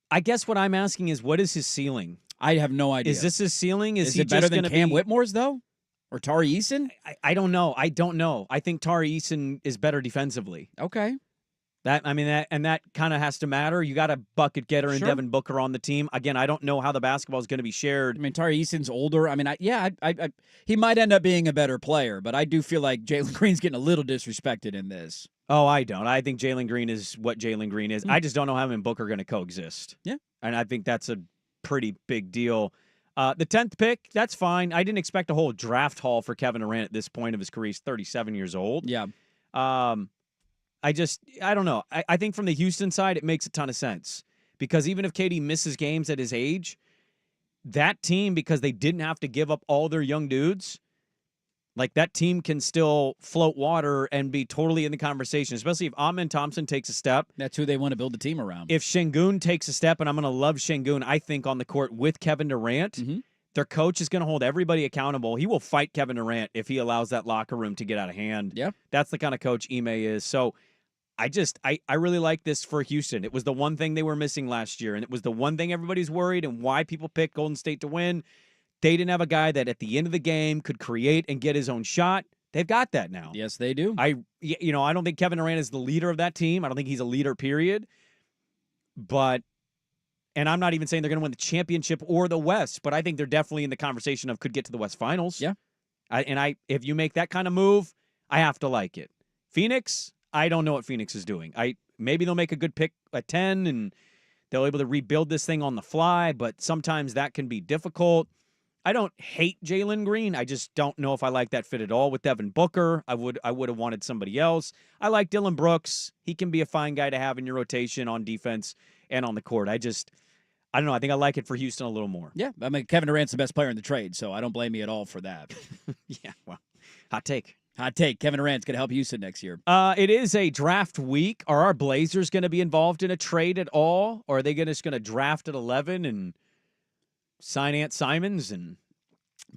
I guess what I'm asking is, what is his ceiling? I have no idea. Is this his ceiling? Is he it better just than Cam Whitmore's, though? Or Tari Eason? I don't know. I don't know. I think Tari Eason is better defensively. Okay. That kind of has to matter. You got a bucket getter and Devin Booker on the team. Again, I don't know how the basketball is going to be shared. I mean, Tari Eason's older. I mean, he might end up being a better player, but I do feel like Jalen Green's getting a little disrespected in this. Oh, I don't. I think Jalen Green is what Jalen Green is. I just don't know how him and Booker are going to coexist. Yeah. And I think that's a pretty big deal. The 10th pick, that's fine. I didn't expect a whole draft haul for Kevin Durant at this point of his career. He's 37 years old. Yeah. I don't know. I think from the Houston side, it makes a ton of sense. Because even if KD misses games at his age, that team, because they didn't have to give up all their young dudes, like that team can still float water and be totally in the conversation, especially if Amen Thompson takes a step. That's who they want to build the team around. If Şengün takes a step, and I'm going to love Şengün, I think, on the court with Kevin Durant, their coach is going to hold everybody accountable. He will fight Kevin Durant if he allows that locker room to get out of hand. Yeah. That's the kind of coach Ime is. So I really like this for Houston. It was the one thing they were missing last year, and it was the one thing everybody's worried and why people picked Golden State to win. They didn't have a guy that at the end of the game could create and get his own shot. They've got that now. Yes, they do. I don't think Kevin Durant is the leader of that team. I don't think he's a leader, period. And I'm not even saying they're going to win the championship or the West, but I think they're definitely in the conversation of could get to the West Finals. Yeah. If you make that kind of move, I have to like it. Phoenix, I don't know what Phoenix is doing. Maybe they'll make a good pick at 10 and they'll be able to rebuild this thing on the fly, but sometimes that can be difficult. I don't hate Jalen Green. I just don't know if I like that fit at all with Devin Booker. I would have wanted somebody else. I like Dylan Brooks. He can be a fine guy to have in your rotation on defense and on the court. I don't know. I think I like it for Houston a little more. Yeah. I mean, Kevin Durant's the best player in the trade, so I don't blame you at all for that. Yeah, well, hot take. Hot take. Kevin Durant's going to help Houston next year. It is a draft week. Are our Blazers going to be involved in a trade at all? Or are they just going to draft at 11 and sign Ant Simons and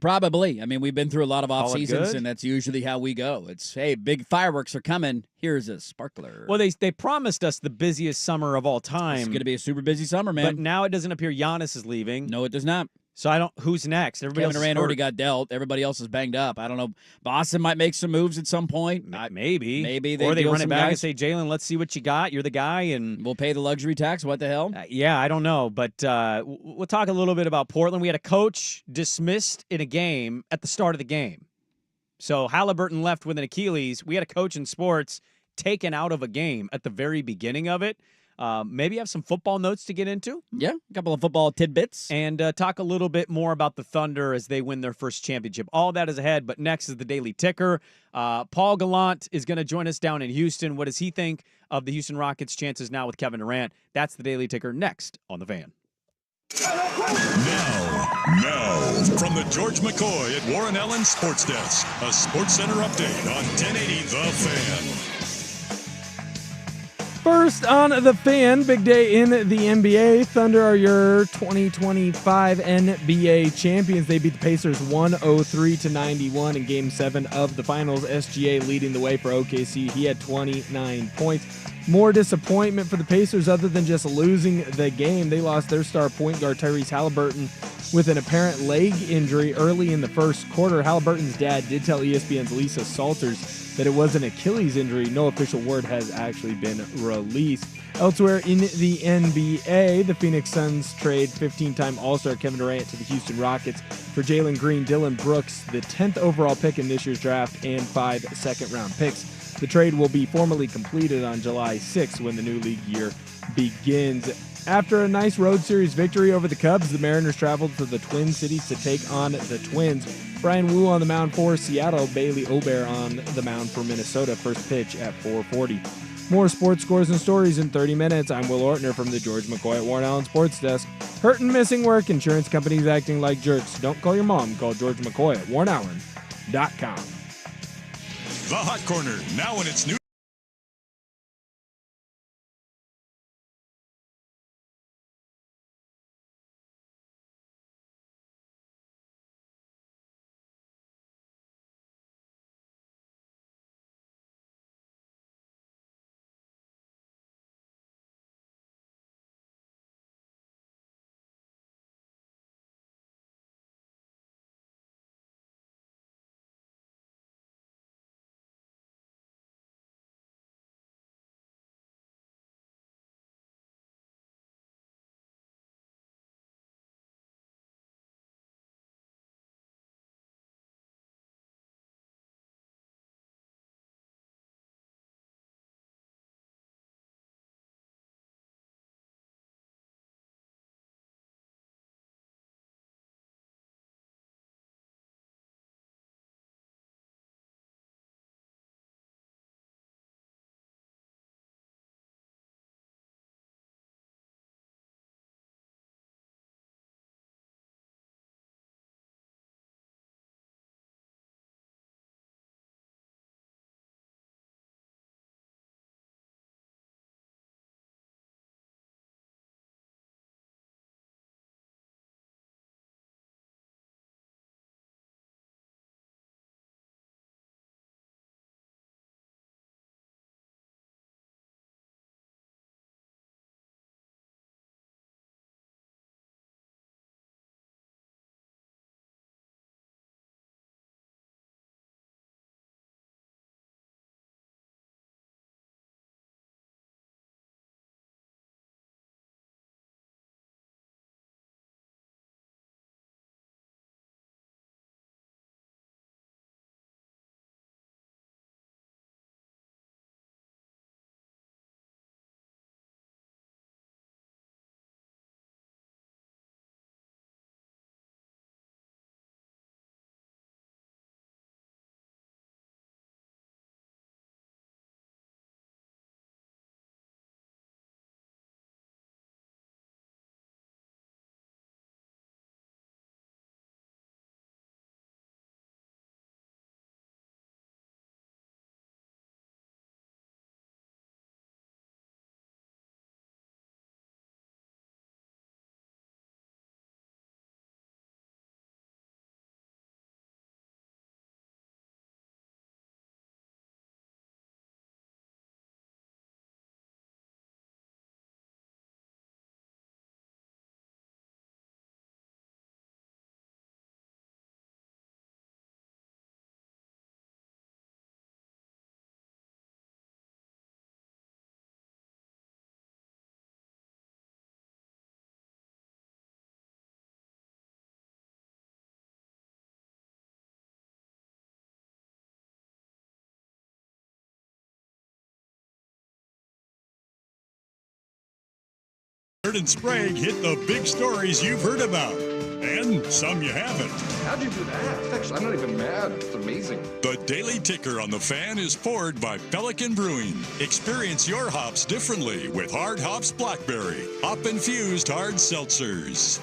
probably? I mean, we've been through a lot of off call it seasons, good? and that's usually how we go. It's, hey, big fireworks are coming. Here's a sparkler. Well, they promised us the busiest summer of all time. It's going to be a super busy summer, man. But now it doesn't appear Giannis is leaving. No, it does not. So who's next? Everybody Kevin else Durant is already hurt. got dealt. Everybody else is banged up. I don't know. Boston might make some moves at some point. Maybe. They or they deal run it some back and guys. say, Jalen, let's see what you got. You're the guy, and We'll pay the luxury tax. What the hell? yeah, I don't know, but we'll talk a little bit about Portland. We had a coach dismissed in a game at the start of the game. So Hallebertton left with an Achilles. We had a coach in sports taken out of a game at the very beginning of it. Maybe have some football notes to get into. Yeah, a couple of football tidbits. And talk a little bit more about the Thunder as they win their first championship. All that is ahead, but next is the Daily Ticker. Paul Gallant is going to join us down in Houston. What does he think of the Houston Rockets' chances now with Kevin Durant? That's the Daily Ticker next on The Fan. Now, from the George McCoy at Warren Allen Sports Desk, a Sports Center update on 1080 The Fan. First on The Fan, big day in the NBA. Thunder are your 2025 NBA champions. They beat the Pacers 103-91 in Game 7 of the Finals. SGA leading the way for OKC. He had 29 points. More disappointment for the Pacers other than just losing the game. They lost their star point guard Tyrese Halliburton with an apparent leg injury early in the first quarter. Halliburton's dad did tell ESPN's Lisa Salters that it was an Achilles injury. No official word has actually been released. Elsewhere in the NBA, the Phoenix Suns trade 15-time All-Star Kevin Durant to the Houston Rockets for Jalen Green, Dylan Brooks, the 10th overall pick in this year's draft, and 5 second-round picks. The trade will be formally completed on July 6th when the new league year begins. After a nice road series victory over the Cubs, the Mariners traveled to the Twin Cities to take on the Twins. Brian Wu on the mound for Seattle, Bailey Ober on the mound for Minnesota. First pitch at 4:40. More sports scores and stories in 30 minutes. I'm Will Ortner from the George McCoy at Warren Allen Sports Desk. Hurt and missing work, insurance companies acting like jerks. Don't call your mom. Call George McCoy at WarrenAllen.com. The Hot Corner, now in its new and Sprague hit the big stories you've heard about, and some you haven't. How'd you do that? Actually, I'm not even mad. It's amazing. The Daily Ticker on the Fan is poured by Pelican Brewing. Experience your hops differently with Hard Hops Blackberry, hop-infused hard seltzers.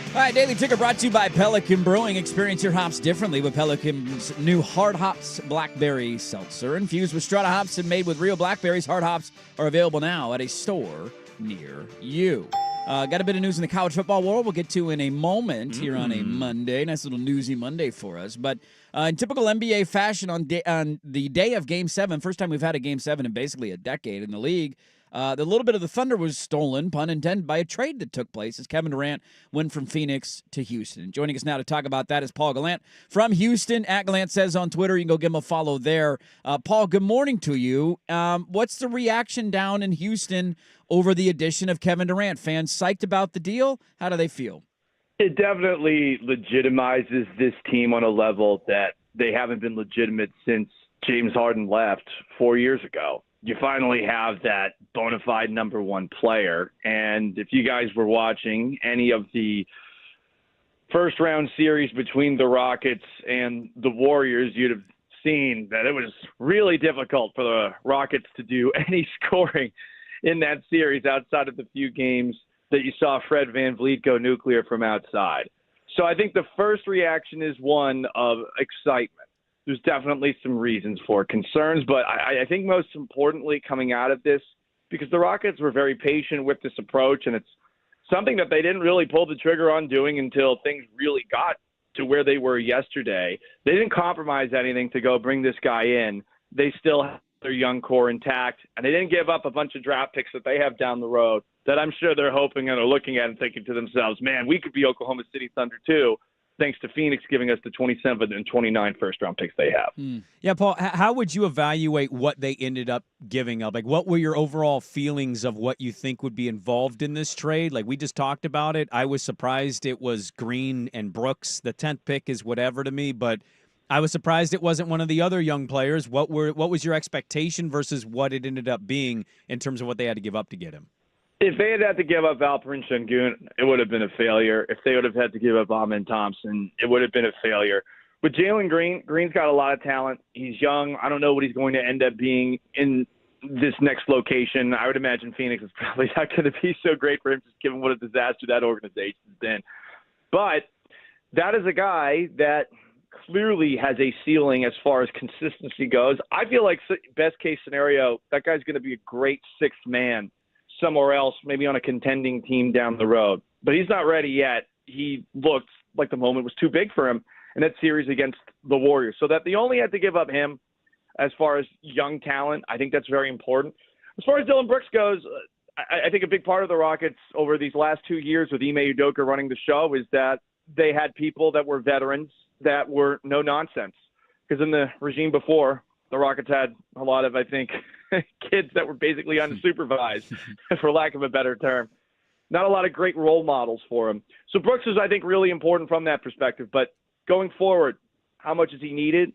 All right, Daily Ticker brought to you by Pelican Brewing. Experience your hops differently with Pelican's new Hard Hops Blackberry Seltzer. Infused with strata hops and made with real blackberries, Hard Hops are available now at a store near you. Got a bit of news in the college football world we'll get to in a moment here on a Monday. Nice little newsy Monday for us. But in typical NBA fashion, on the day of Game 7, first time we've had a Game 7 in basically a decade in the league, The little bit of the thunder was stolen, pun intended, by a trade that took place as Kevin Durant went from Phoenix to Houston. Joining us now to talk about that is Paul Gallant from Houston. At Gallant Says on Twitter. You can go give him a follow there. Paul, good morning to you. What's the reaction down in Houston over the addition of Kevin Durant? Fans psyched about the deal? How do they feel? It definitely legitimizes this team on a level that they haven't been legitimate since James Harden left 4 years ago. You finally have that bona fide number one player. And if you guys were watching any of the first round series between the Rockets and the Warriors, you'd have seen that it was really difficult for the Rockets to do any scoring in that series outside of the few games that you saw Fred VanVleet go nuclear from outside. So I think the first reaction is one of excitement. There's definitely some reasons for concerns, but I think most importantly coming out of this, because the Rockets were very patient with this approach, and it's something that they didn't really pull the trigger on doing until things really got to where they were yesterday. They didn't compromise anything to go bring this guy in. They still have their young core intact, and they didn't give up a bunch of draft picks that they have down the road that I'm sure they're hoping and are looking at and thinking to themselves, man, we could be Oklahoma City Thunder too, thanks to Phoenix giving us the 27th and 29th first-round picks they have. Yeah, Paul, how would you evaluate what they ended up giving up? Like, what were your overall feelings of what you think would be involved in this trade? Like, we just talked about it. I was surprised it was Green and Brooks. The 10th pick is whatever to me, but I was surprised it wasn't one of the other young players. What was your expectation versus what it ended up being in terms of what they had to give up to get him? If they had to give up Alperen Sengun, it would have been a failure. If they would have had to give up Amen Thompson, it would have been a failure. With Jalen Green, Green's got a lot of talent. He's young. I don't know what he's going to end up being in this next location. I would imagine Phoenix is probably not going to be so great for him, just given what a disaster that organization's been. But that is a guy that clearly has a ceiling as far as consistency goes. I feel like best case scenario, that guy's going to be a great sixth man somewhere else, maybe on a contending team down the road. But he's not ready yet. He looked like the moment was too big for him in that series against the Warriors. So that they only had to give up him as far as young talent, I think that's very important. As far as Dylan Brooks goes, I think a big part of the Rockets over these last 2 years with Ime Udoka running the show is that they had people that were veterans that were no nonsense. Because in the regime before, the Rockets had a lot of, I think, kids that were basically unsupervised, for lack of a better term. Not a lot of great role models for him. So Brooks is, I think, really important from that perspective. But going forward, how much is he needed?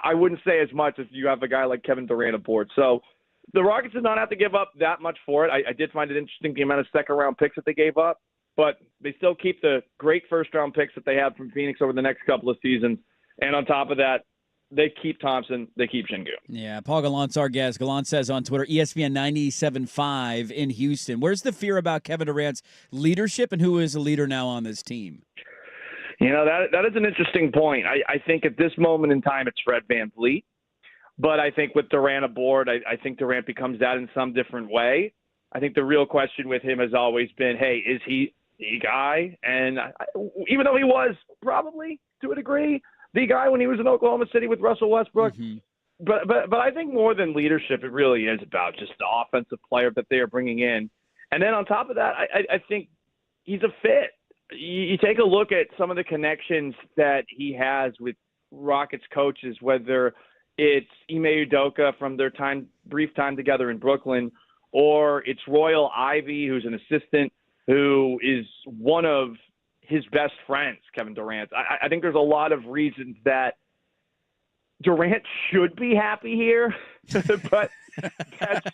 I wouldn't say as much as you have a guy like Kevin Durant aboard. So the Rockets did not have to give up that much for it. I did find it interesting the amount of second-round picks that they gave up. But they still keep the great first-round picks that they have from Phoenix over the next couple of seasons. And on top of that, they keep Thompson, they keep Sengun. Yeah, Paul Gallant's our guest. Gallant Says on Twitter, ESPN 97.5 in Houston. Where's the fear about Kevin Durant's leadership, and who is a leader now on this team? You know, that is an interesting point. I think at this moment in time, it's Fred VanVleet. But I think with Durant aboard, I think Durant becomes that in some different way. I think the real question with him has always been, hey, is he the guy? And even though he was probably, to a degree, the guy when he was in Oklahoma City with Russell Westbrook. Mm-hmm. But I think more than leadership, it really is about just the offensive player that they are bringing in. And then on top of that, I think he's a fit. You take a look at some of the connections that he has with Rockets coaches, whether it's Ime Udoka from their brief time together in Brooklyn, or it's Royal Ivey, who's an assistant, who is one of his best friends, Kevin Durant. I think there's a lot of reasons that Durant should be happy here, but that's,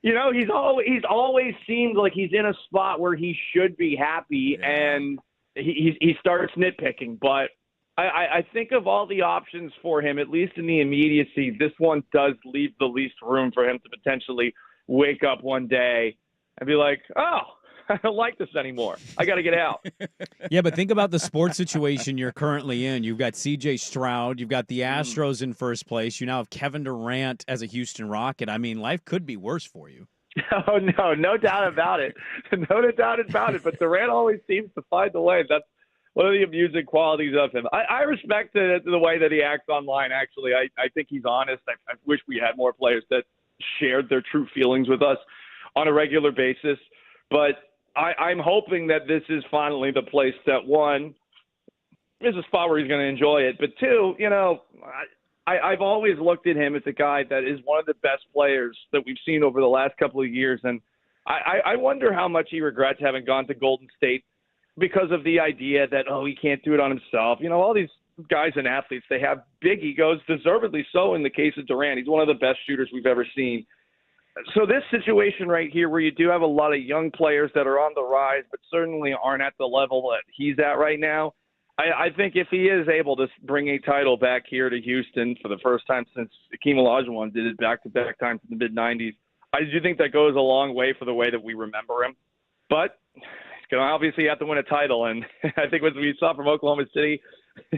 you know, he's always seemed like he's in a spot where he should be happy, and he starts nitpicking. But I think of all the options for him, at least in the immediacy, this one does leave the least room for him to potentially wake up one day and be like, oh, I don't like this anymore. I got to get out. Yeah, but think about the sports situation you're currently in. You've got C.J. Stroud. You've got the Astros in first place. You now have Kevin Durant as a Houston Rocket. I mean, life could be worse for you. Oh, no doubt about it. No doubt about it. But Durant always seems to find the way. That's one of the amusing qualities of him. I respect the way that he acts online, actually. I think he's honest. I wish we had more players that shared their true feelings with us. on a regular basis. But I'm hoping that this is finally the place that, one, is a spot where he's going to enjoy it. But two, I've always looked at him as a guy that is one of the best players that we've seen over the last couple of years. And I wonder how much he regrets having gone to Golden State because of the idea that, he can't do it on himself. All these guys and athletes, they have big egos, deservedly so in the case of Durant. He's one of the best shooters we've ever seen. So this situation right here where you do have a lot of young players that are on the rise but certainly aren't at the level that he's at right now, I think if he is able to bring a title back here to Houston for the first time since Hakeem Olajuwon did it back-to-back times in the mid-'90s, I do think that goes a long way for the way that we remember him. But he's going to obviously have to win a title, and I think what we saw from Oklahoma City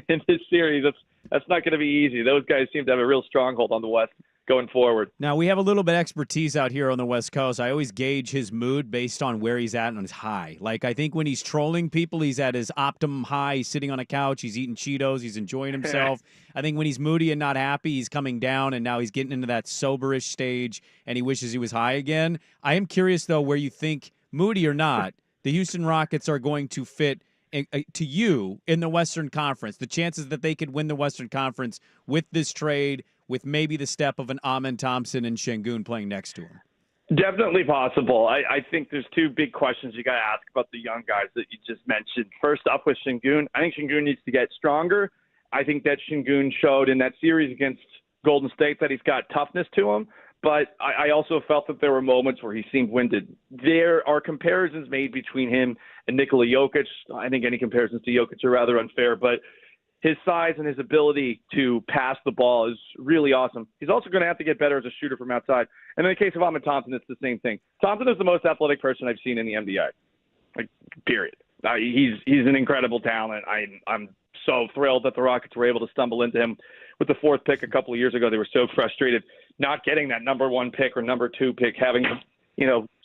in this series, that's not going to be easy. Those guys seem to have a real stronghold on the West going forward. Now, we have a little bit of expertise out here on the West Coast. I always gauge his mood based on where he's at on his high. Like, I think when he's trolling people, he's at his optimum high. He's sitting on a couch. He's eating Cheetos. He's enjoying himself. I think when he's moody and not happy, he's coming down, and now he's getting into that soberish stage, and he wishes he was high again. I am curious, though, where you think, moody or not, the Houston Rockets are going to fit to you in the Western Conference, the chances that they could win the Western Conference with this trade, with maybe the step of an Amen Thompson and Şengün playing next to him? Definitely possible. I think there's two big questions you got to ask about the young guys that you just mentioned. First up with Şengün. I think Şengün needs to get stronger. I think that Şengün showed in that series against Golden State that he's got toughness to him. But I also felt that there were moments where he seemed winded. There are comparisons made between him and Nikola Jokic. I think any comparisons to Jokic are rather unfair, but his size and his ability to pass the ball is really awesome. He's also going to have to get better as a shooter from outside. And in the case of Amen Thompson, it's the same thing. Thompson is the most athletic person I've seen in the NBA, period. He's an incredible talent. I'm so thrilled that the Rockets were able to stumble into him with the fourth pick a couple of years ago. They were so frustrated not getting that number one pick or number two pick, having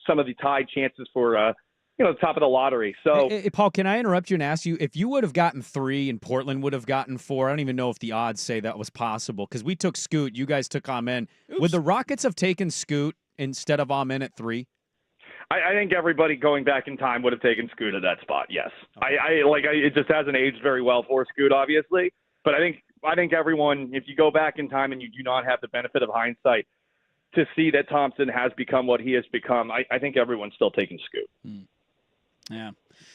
some of the tied chances for the top of the lottery. So, hey, Paul, can I interrupt you and ask you, if you would have gotten 3 and Portland would have gotten 4, I don't even know if the odds say that was possible, because we took Scoot, you guys took Amen. Oops. Would the Rockets have taken Scoot instead of Amen at 3? I think everybody going back in time would have taken Scoot at that spot, yes. Okay. It just hasn't aged very well for Scoot, obviously. But I think everyone, if you go back in time and you do not have the benefit of hindsight to see that Thompson has become what he has become, I think everyone's still taking Scoot. Yeah.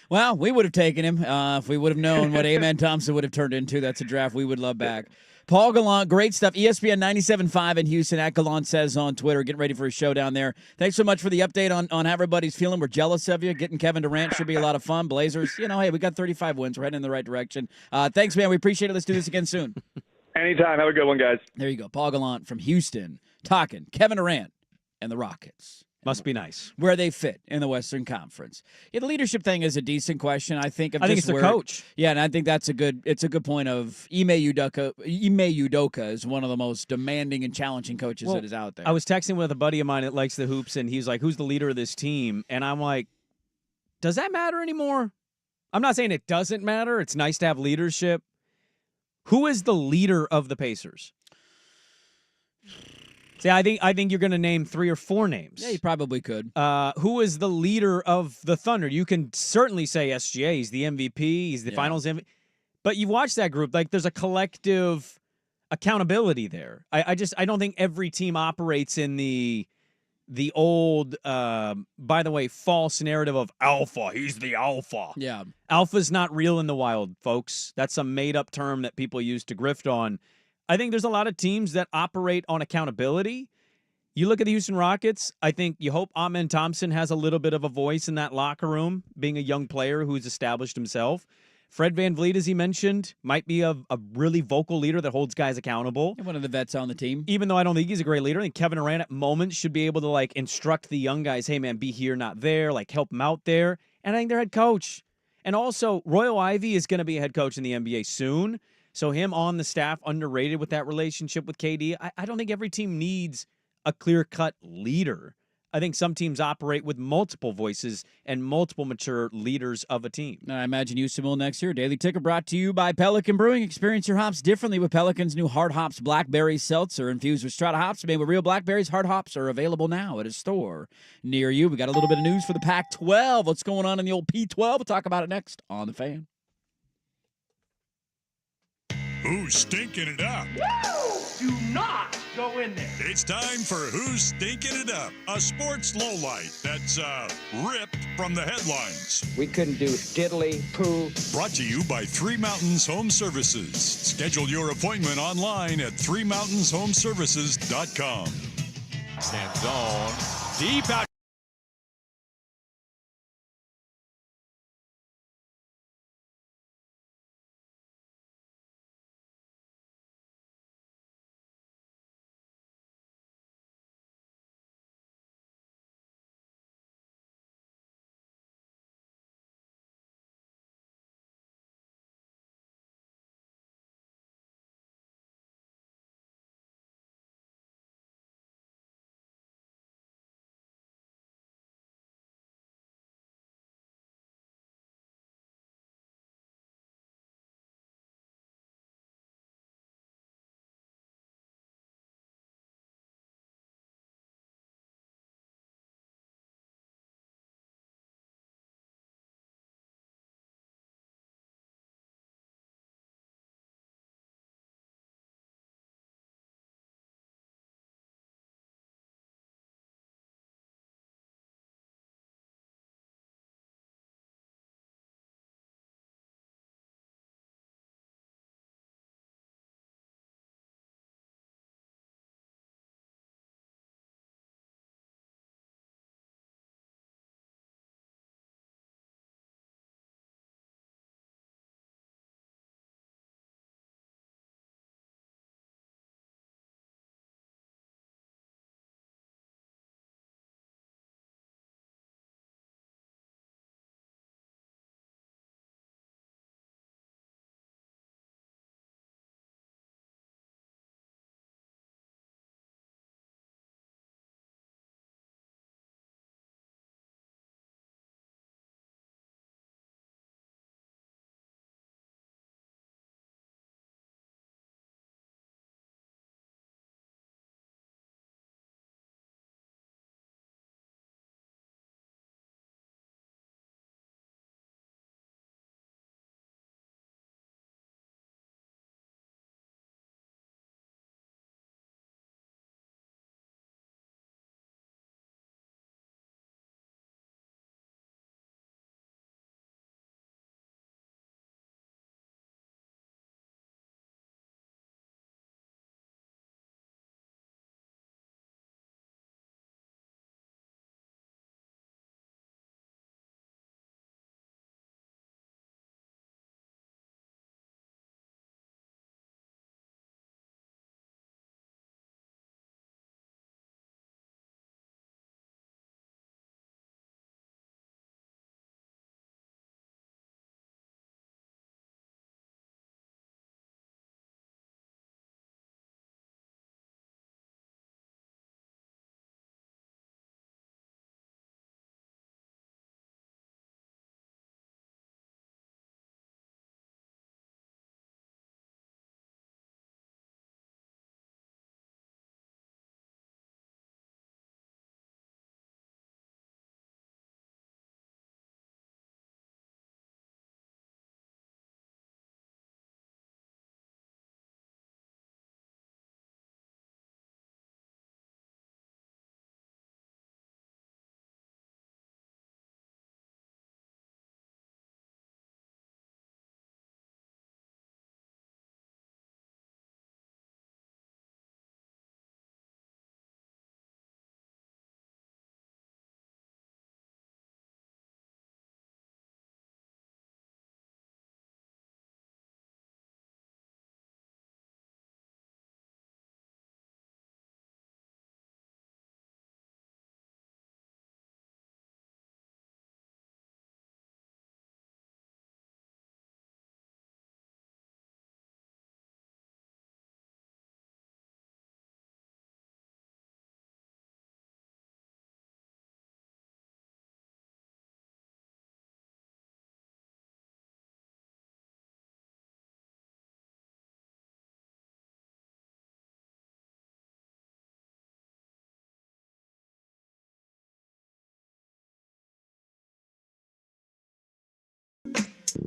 Well, we would have taken him if we would have known what Amen Thompson would have turned into. That's a draft we would love back. Paul Gallant, great stuff. ESPN 97.5 in Houston, at Gallant Says on Twitter. Getting ready for a show down there. Thanks so much for the update on how everybody's feeling. We're jealous of you. Getting Kevin Durant should be a lot of fun. Blazers, hey, we got 35 wins. We're heading in the right direction. Thanks, man. We appreciate it. Let's do this again soon. Anytime. Have a good one, guys. There you go. Paul Gallant from Houston talking Kevin Durant and the Rockets. Must be nice. Where they fit in the Western Conference. Yeah, the leadership thing is a decent question. I think it's the coach. Yeah, and I think it's a good point of Ime Udoka is one of the most demanding and challenging coaches that is out there. I was texting with a buddy of mine that likes the hoops, and he's like, who's the leader of this team? And I'm like, does that matter anymore? I'm not saying it doesn't matter. It's nice to have leadership. Who is the leader of the Pacers? See, I think you're going to name 3 or 4 names. Yeah, you probably could. Who is the leader of the Thunder? You can certainly say SGA. He's the MVP. He's the Finals MVP. But you watch that group, like there's a collective accountability there. I don't think every team operates in the old, by the way, false narrative of alpha. He's the alpha. Yeah. Alpha's not real in the wild, folks. That's a made-up term that people use to grift on. I think there's a lot of teams that operate on accountability. You look at the Houston Rockets, I think you hope Amen Thompson has a little bit of a voice in that locker room, being a young player who's established himself. Fred VanVleet, as he mentioned, might be a really vocal leader that holds guys accountable. And one of the vets on the team. Even though I don't think he's a great leader, I think Kevin Durant at moments should be able to instruct the young guys, hey man, be here, not there, help them out there. And I think their head coach. And also, Royal Ivey is going to be a head coach in the NBA soon. So him on the staff, underrated with that relationship with KD. I don't think every team needs a clear-cut leader. I think some teams operate with multiple voices and multiple mature leaders of a team. I imagine Houston will next year. Daily Ticker brought to you by Pelican Brewing. Experience your hops differently with Pelican's new Hard Hops Blackberry Seltzer infused with Strata hops made with real blackberries. Hard hops are available now at a store near you. We got a little bit of news for the Pac-12. What's going on in the old P-12? We'll talk about it next on The Fan. Who's stinking it up? Do not go in there. It's time for Who's Stinking It Up, a sports lowlight that's ripped from the headlines. We couldn't do diddly poo. Brought to you by Three Mountains Home Services. Schedule your appointment online at threemountainshomservices.com. Stand zone. Deep out.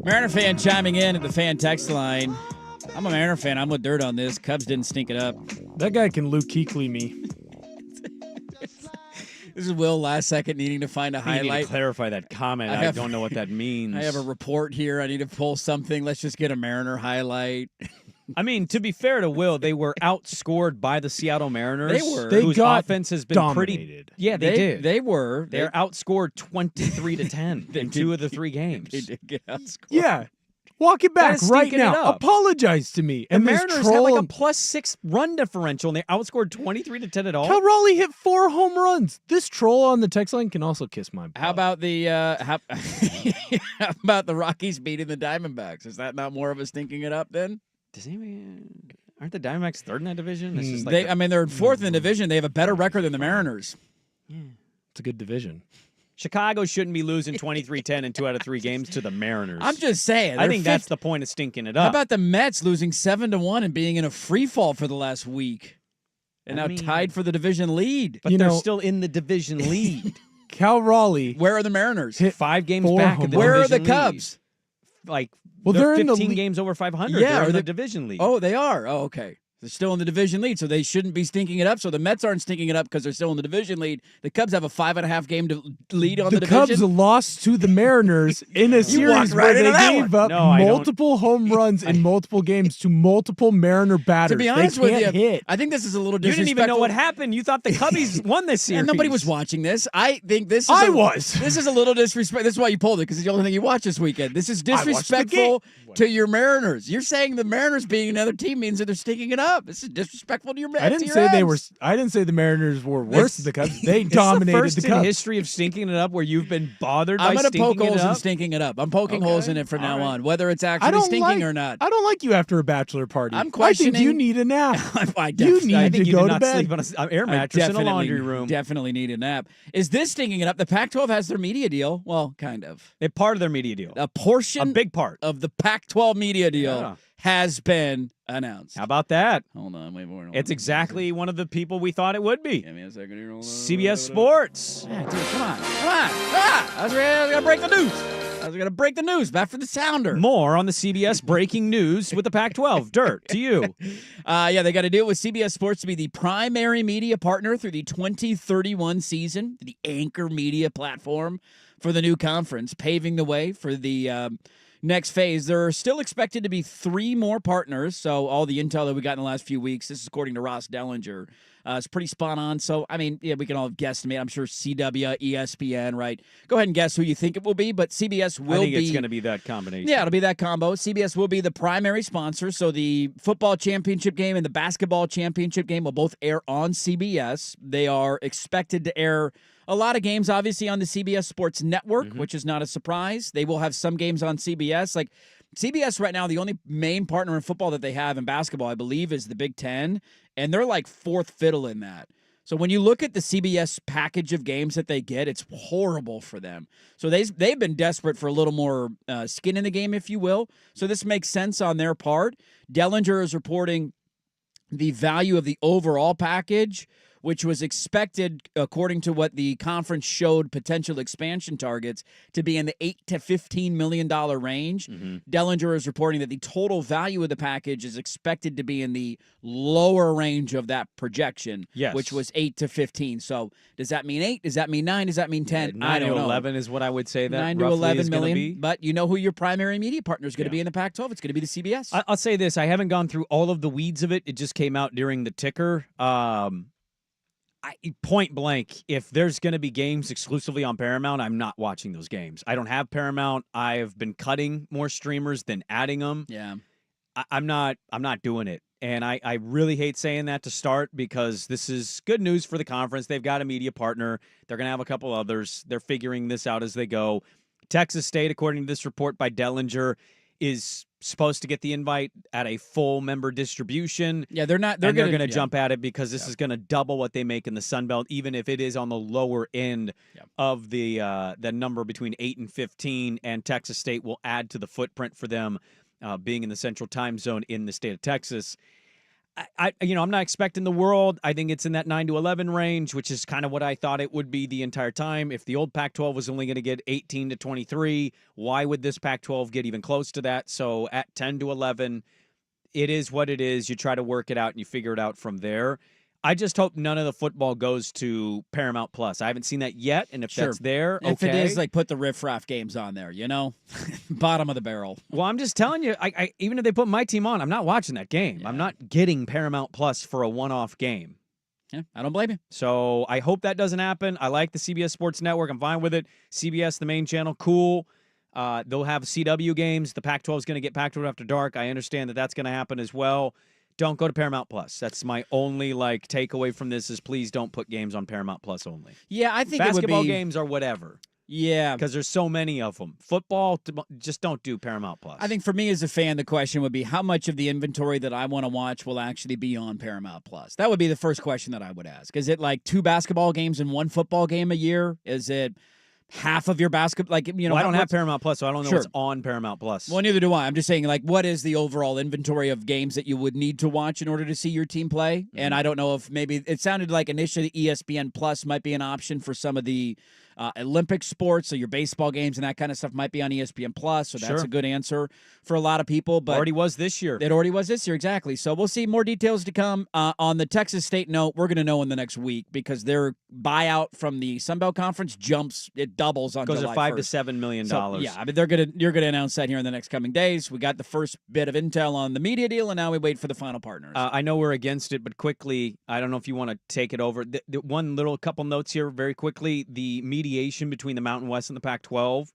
Mariner fan chiming in at the fan text line. I'm a Mariner fan. I'm with Dirt on this. Cubs didn't stink it up. That guy can Luke Kuechly me. This is Will last second needing to find a You need highlight. to clarify that comment. I don't know what that means. I have a report here. I need to pull something. Let's just get a Mariner highlight. I mean, to be fair to Will, they were outscored by the Seattle Mariners. They were. They whose got offense has been dominated. pretty. Yeah, they did. They were. They're outscored 23-10 in 2 of the 3 games. They did get outscored. Yeah. Walk it back That is right stinking it now. up. Apologize to me. The And this Mariners troll had like a and- +6 run differential, and they outscored 23-10 at all. Cal Raleigh hit 4 home runs. This troll on the text line can also kiss my butt. How about the how about the Rockies beating the Diamondbacks? Is that not more of a stinking it up then? Does anybody? Aren't the Diamondbacks third in that division? It's just like They, I mean, they're fourth in the division. They have a better record than the Mariners. It's a good division. Chicago shouldn't be losing 23-10 in 2 out of 3 games to the Mariners. I'm just saying. I think they're that's fifth. the point of stinking it How up. about the Mets losing 7-1 and being in a free fall for the last week, and I now mean- tied for the division lead? But You they're know- still in the division lead. Cal Raleigh. Where are the Mariners? Hit 5 games 4 back home of the Where are division the Cubs? lead. Like, Well, they're they're in the 15 lead- games over 500. Yeah, They're are in they- the division lead. Oh, they are. Oh, okay. They're still in the division lead, so they shouldn't be stinking it up. So the Mets aren't stinking it up because they're still in the division lead. The Cubs have a 5.5 game lead on the Cubs division. lost to the Mariners in a walked series right where they into that gave one. up No, I don't. multiple home runs in multiple games to multiple Mariner batters. To be honest they with can't you, hit. I think this is a little You disrespectful. didn't even know what happened. You thought the Cubbies won this series. And nobody was watching this. I think this is I a, was. This is a little disrespect. This is why you pulled it, because it's the only thing you watched this weekend. This is watched the disrespectful to your Mariners. You're saying the Mariners being another team means that they're stinking it up. This is disrespectful to your I didn't say they were. I didn't say the Mariners were worse than the Cubs. They It's dominated the first the in Cubs. history of stinking it up where you've been bothered I'm by going to poke stinking holes it in up. stinking it up. I'm poking holes in it from now on, whether it's I actually don't stinking like, or not. I don't like you after a bachelor party. I'm I questioning. think you need a nap. I You need I to think you go did to not bed. sleep on an air I mattress in a laundry room. Definitely need a nap. Is this stinking it up? The Pac-12 has their media deal. Well, kind of. They're part of their media deal. A portion A big part. of the Pac-12 media deal Yeah. has been announced. How about that? Hold on, wait more. It's exactly one of the people we thought it would be. Give me a second here. Hold on. CBS Sports. Yeah, dude, come on. Ah, I was going to break the news. I was going to break the news. Back for the sounder. More on the CBS breaking news with the Pac-12. Dirt, to you. Yeah, they got to deal with CBS Sports to be the primary media partner through the 2031 season, the anchor media platform for the new conference, paving the way for the next phase. There are still expected to be 3 more partners, so all the intel that we got in the last few weeks, this is according to Ross Dellinger, is pretty spot on. So, I mean, yeah, we can all guesstimate. I'm sure CW, ESPN, right? Go ahead and guess who you think it will be, but CBS will I think be... it's going to be that combination. Yeah, it'll be that combo. CBS will be the primary sponsor, so the football championship game and the basketball championship game will both air on CBS. They are expected to air a lot of games, obviously, on the CBS Sports Network, which is not a surprise. They will have some games on CBS. Like, CBS right now, the only main partner in football that they have in basketball, I believe, is the Big Ten, and they're like 4th fiddle in that. So when you look at the CBS package of games that they get, it's horrible for them. So they've been desperate for a little more skin in the game, if you will. So this makes sense on their part. Dellinger is reporting the value of the overall package, which was expected, according to what the conference showed potential expansion targets, to be in the $8 to $15 million range. Dellinger is reporting that the total value of the package is expected to be in the lower range of that projection, Yes. which was 8 to 15. So does that mean 8? Does that mean 9? Does that mean 10? 9 I don't to know. 11 is what I would say that 9 to roughly 11 is gonna million. be. But you know who your primary media partner is going to be in the Pac-12? It's going to be the CBS. I'll say this. I haven't gone through all of the weeds of it. It just came out during the ticker. Point blank, if there's going to be games exclusively on Paramount, I'm not watching those games. I don't have Paramount. I have been cutting more streamers than adding them. Yeah. I'm not doing it. And I really hate saying that to start because this is good news for the conference. They've got a media partner. They're going to have a couple others. They're figuring this out as they go. Texas State, according to this report by Dellinger, is supposed to get the invite at a full member distribution. Yeah, they're not. They're going to jump at it because this is going to double what they make in the Sun Belt, even if it is on the lower end of the number between 8 and 15. And Texas State will add to the footprint for them being in the Central Time Zone in the state of Texas. I'm not expecting the world. I think it's in that 9 to 11 range, which is kind of what I thought it would be the entire time. If the old Pac-12 was only going to get 18 to 23, why would this Pac-12 get even close to that? So at 10 to 11, it is what it is. You try to work it out and you figure it out from there. I just hope none of the football goes to Paramount Plus. I haven't seen that yet, and if that's there, okay. If it is, like, put the riffraff games on there, bottom of the barrel. Well, I'm just telling you, I even if they put my team on, I'm not watching that game. I'm not getting Paramount Plus for a one-off game. Yeah, I don't blame you. So I hope that doesn't happen. I like the CBS Sports Network. I'm fine with it. CBS, the main channel, cool. They'll have CW games. The Pac-12 is going to get Pac-12 After Dark. I understand that that's going to happen as well. Don't go to Paramount Plus. That's my only takeaway from this is please don't put games on Paramount Plus only. Yeah, I think basketball it would be... games are whatever. Yeah. Because there's so many of them. Football, just don't do Paramount Plus. I think for me as a fan, the question would be how much of the inventory that I want to watch will actually be on Paramount Plus? That would be the first question that I would ask. Is it like 2 basketball games and 1 football game a year? Is it half of your basketball? Well, I don't have Paramount Plus, so I don't know what's on Paramount Plus. Well, neither do I. I'm just saying, what is the overall inventory of games that you would need to watch in order to see your team play? Mm-hmm. And I don't know if maybe it sounded like initially ESPN Plus might be an option for some of the Olympic sports, so your baseball games and that kind of stuff might be on ESPN Plus, so that's a good answer for a lot of people. But already was this year. It already was this year, exactly. So we'll see more details to come. On the Texas State note, we're going to know in the next week because their buyout from the Sun Belt Conference it doubles on July 1st. Goes to $5 to $7 million. So, yeah, I mean you're gonna announce that here in the next coming days. We got the first bit of intel on the media deal, and now we wait for the final partners. I know we're against it, but quickly, I don't know if you want to take it over. The one little couple notes here, very quickly. The mediation between the Mountain West and the Pac-12.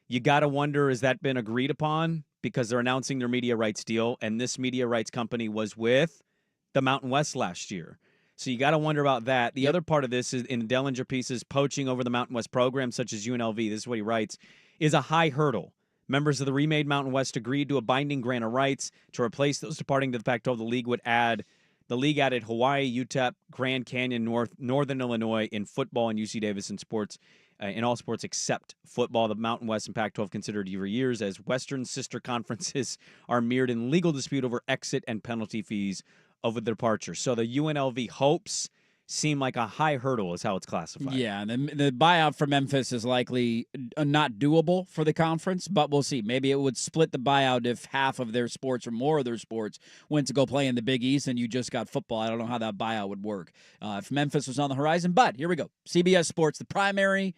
You got to wonder, has that been agreed upon? Because they're announcing their media rights deal, and this media rights company was with the Mountain West last year. So you got to wonder about that. The other part of this is in Dellinger pieces, poaching over the Mountain West program, such as UNLV, this is what he writes, is a high hurdle. Members of the remade Mountain West agreed to a binding grant of rights to replace those departing to the Pac-12. The league added Hawaii, UTEP, Grand Canyon, Northern Illinois in football and UC Davis in sports, in all sports except football. The Mountain West and Pac-12 considered for years as Western sister conferences are mirrored in legal dispute over exit and penalty fees of the departure. So the UNLV hopes seem like a high hurdle is how it's classified. Yeah, and the buyout for Memphis is likely not doable for the conference, but we'll see. Maybe it would split the buyout if half of their sports or more of their sports went to go play in the Big East and you just got football. I don't know how that buyout would work if Memphis was on the horizon, but here we go. CBS Sports, the primary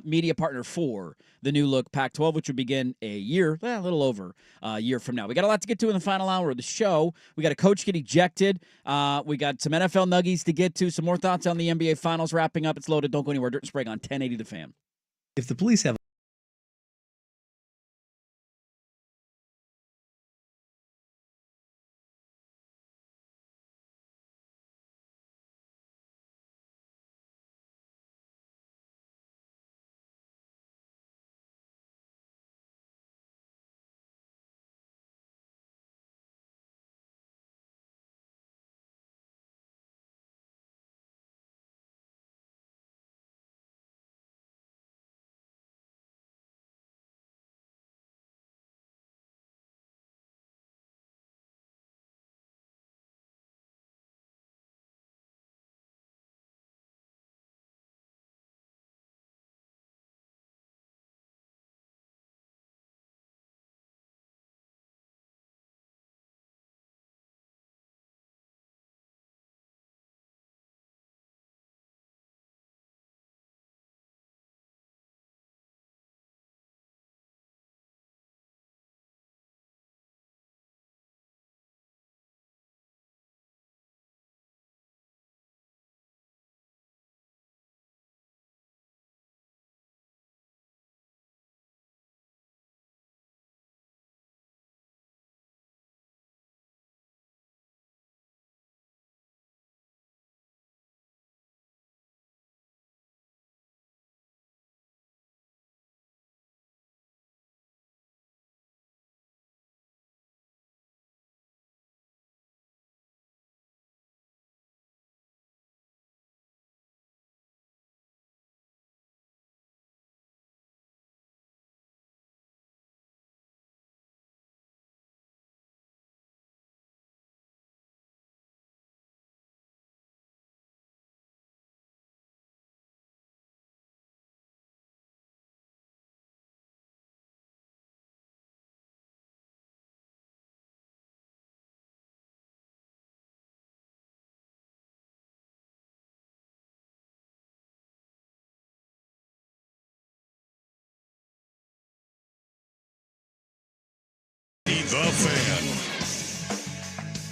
media partner for the new look Pac-12, which would begin a little over a year from now. We got a lot to get to in the final hour of the show. We got a coach get ejected. We got some NFL nuggies to get to. Some more thoughts on the NBA Finals wrapping up. It's loaded. Don't go anywhere. Durant and Sprague on 1080 The Fan. If the police have The Fan.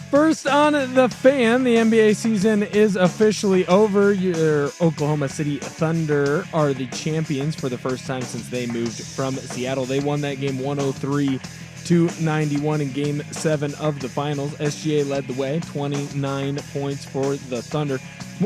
First on The Fan, the NBA season is officially over. Your Oklahoma City Thunder are the champions for the first time since they moved from Seattle. They won that game 103-91 in Game 7 of the finals. SGA led the way, 29 points for the Thunder.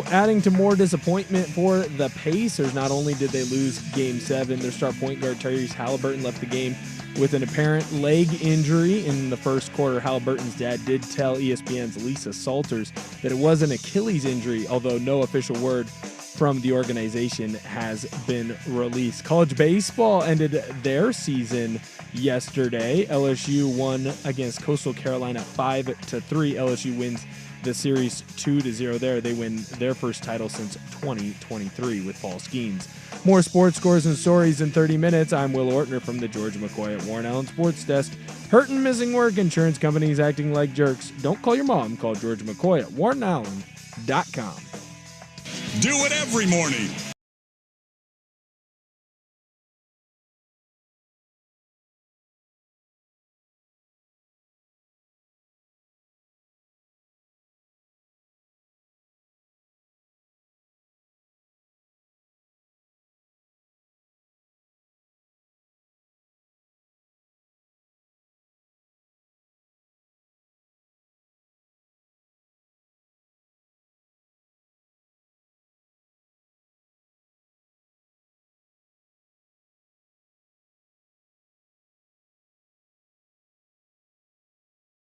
Adding to more disappointment for the Pacers, not only did they lose Game 7, their star point guard Tyrese Hallebertton left the game with an apparent leg injury in the first quarter. Halliburton's dad did tell ESPN's Lisa Salters that it was an Achilles injury, although no official word from the organization has been released. College baseball ended their season yesterday. LSU won against Coastal Carolina 5-3. LSU wins the series 2-0 there. They win their first title since 2023 with Paul Skeens. More sports scores and stories in 30 minutes. I'm Will Ortner from the George McCoy at Warren Allen Sports Desk. Hurting missing work, insurance companies acting like jerks. Don't call your mom. Call George McCoy at warrenallen.com. Do it every morning.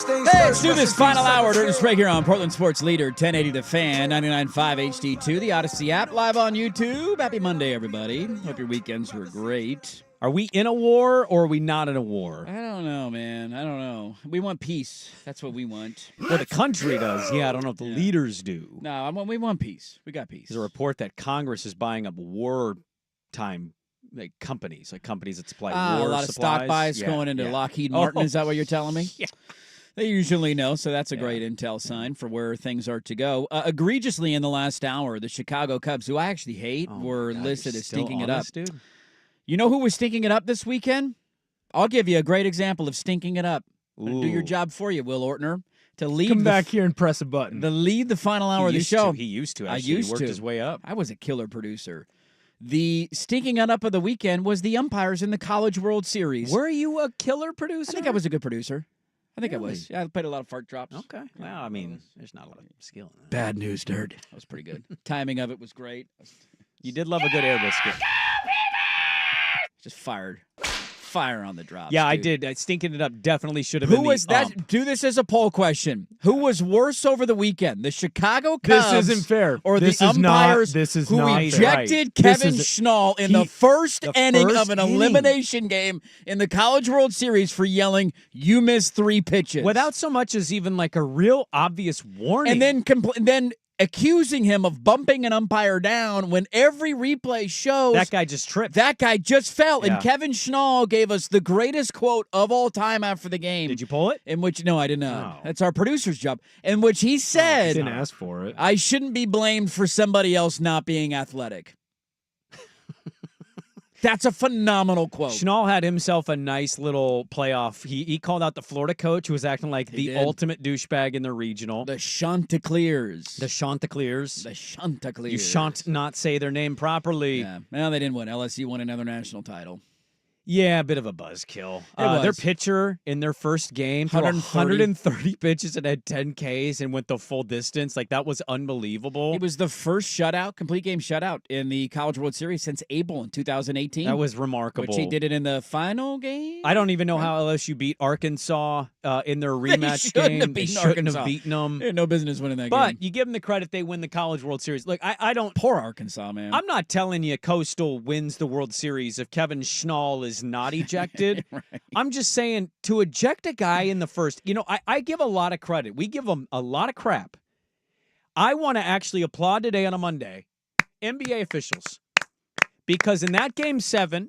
Hey, let's do this final hour during Sprague here on Portland Sports Leader, 1080 The Fan, 99.5 HD2, the Odyssey app, live on YouTube. Happy Monday, everybody. Hope your weekends were great. Are we in a war or are we not in a war? I don't know, man. I don't know. We want peace. That's what we want. Well, the country does. Yeah, I don't know if the leaders do. No, we want peace. We got peace. There's a report that Congress is buying up wartime companies that supply war a lot supplies. of stock buys going into Lockheed Martin. Is that what you're telling me? Yeah. They usually know, so that's a great intel sign for where things are to go. Egregiously in the last hour, the Chicago Cubs, who I actually hate, were listed as stinking it up. Dude? You know who was stinking it up this weekend? I'll give you a great example of stinking it up. I'm gonna do your job for you, Will Ortner. To lead Come back here and press a button. To lead the final hour of the show. He used to, actually. I used he worked to. his way up. I was a killer producer. The stinking it up of the weekend was the umpires in the College World Series. Were you a killer producer? I think I was a good producer. I think I was. Yeah, I played a lot of fart drops. Okay. Well, I mean, there's not a lot of skill in that. Bad news, nerd. That was pretty good. Timing of it was great. You did love a good air biscuit. Just fired. Fire on the drops. Yeah, dude. I did. Stinking it up definitely should have been Who was that? Do this as a poll question. Who was worse over the weekend? The Chicago Cubs. This isn't fair. Or this the is umpires who ejected Kevin Schnall in the first inning of an elimination game in the College World Series for yelling, "You missed 3 pitches." Without so much as even like a real obvious warning. And then accusing him of bumping an umpire down when every replay shows that guy just tripped. That guy just fell. Yeah. And Kevin Schnall gave us the greatest quote of all time after the game. Did you pull it? No, I did not. That's our producer's job. In which he said, didn't ask for it. I shouldn't be blamed for somebody else not being athletic. That's a phenomenal quote. Schnall had himself a nice little playoff. He called out the Florida coach who was acting like the ultimate douchebag in the regional. The Chanticleers. The Chanticleers. The Chanticleers. You shan't not say their name properly. Yeah. Well, they didn't win. LSU won another national title. Yeah, a bit of a buzzkill. Was. Their pitcher in their first game threw 130 pitches and had 10 Ks and went the full distance. Like, that was unbelievable. It was the first complete game shutout in the College World Series since Abel in 2018. That was remarkable. Which he did it in the final game. I don't even know how LSU beat Arkansas in their rematch game. They shouldn't have beaten them. They had no business winning that game. But you give them the credit, they win the College World Series. Look, I don't... Poor Arkansas, man. I'm not telling you Coastal wins the World Series if Kevin Schnall is not ejected. Right. I'm just saying, to eject a guy in the first, I give a lot of credit. We give him a lot of crap. I want to actually applaud today on a Monday, NBA officials, because in that Game 7,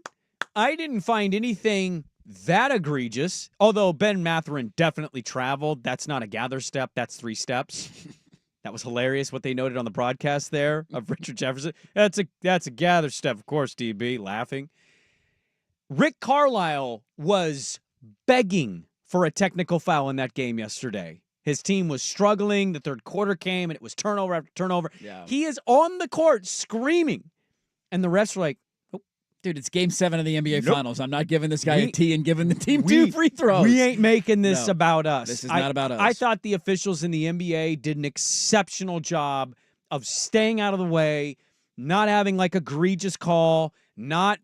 I didn't find anything that egregious, although Ben Mathurin definitely traveled. That's not a gather step. That's 3 steps. That was hilarious what they noted on the broadcast there of Richard Jefferson. That's a gather step, of course, DB, laughing. Rick Carlisle was begging for a technical foul in that game yesterday. His team was struggling. The third quarter came, and it was turnover after turnover. Yeah. He is on the court screaming, and the refs were like, nope. Dude, it's Game 7 of the NBA Nope. Finals. I'm not giving this guy a T and giving the team 2 free throws. We ain't making this No. about us. This is not about us. I thought the officials in the NBA did an exceptional job of staying out of the way, not having like egregious call, not,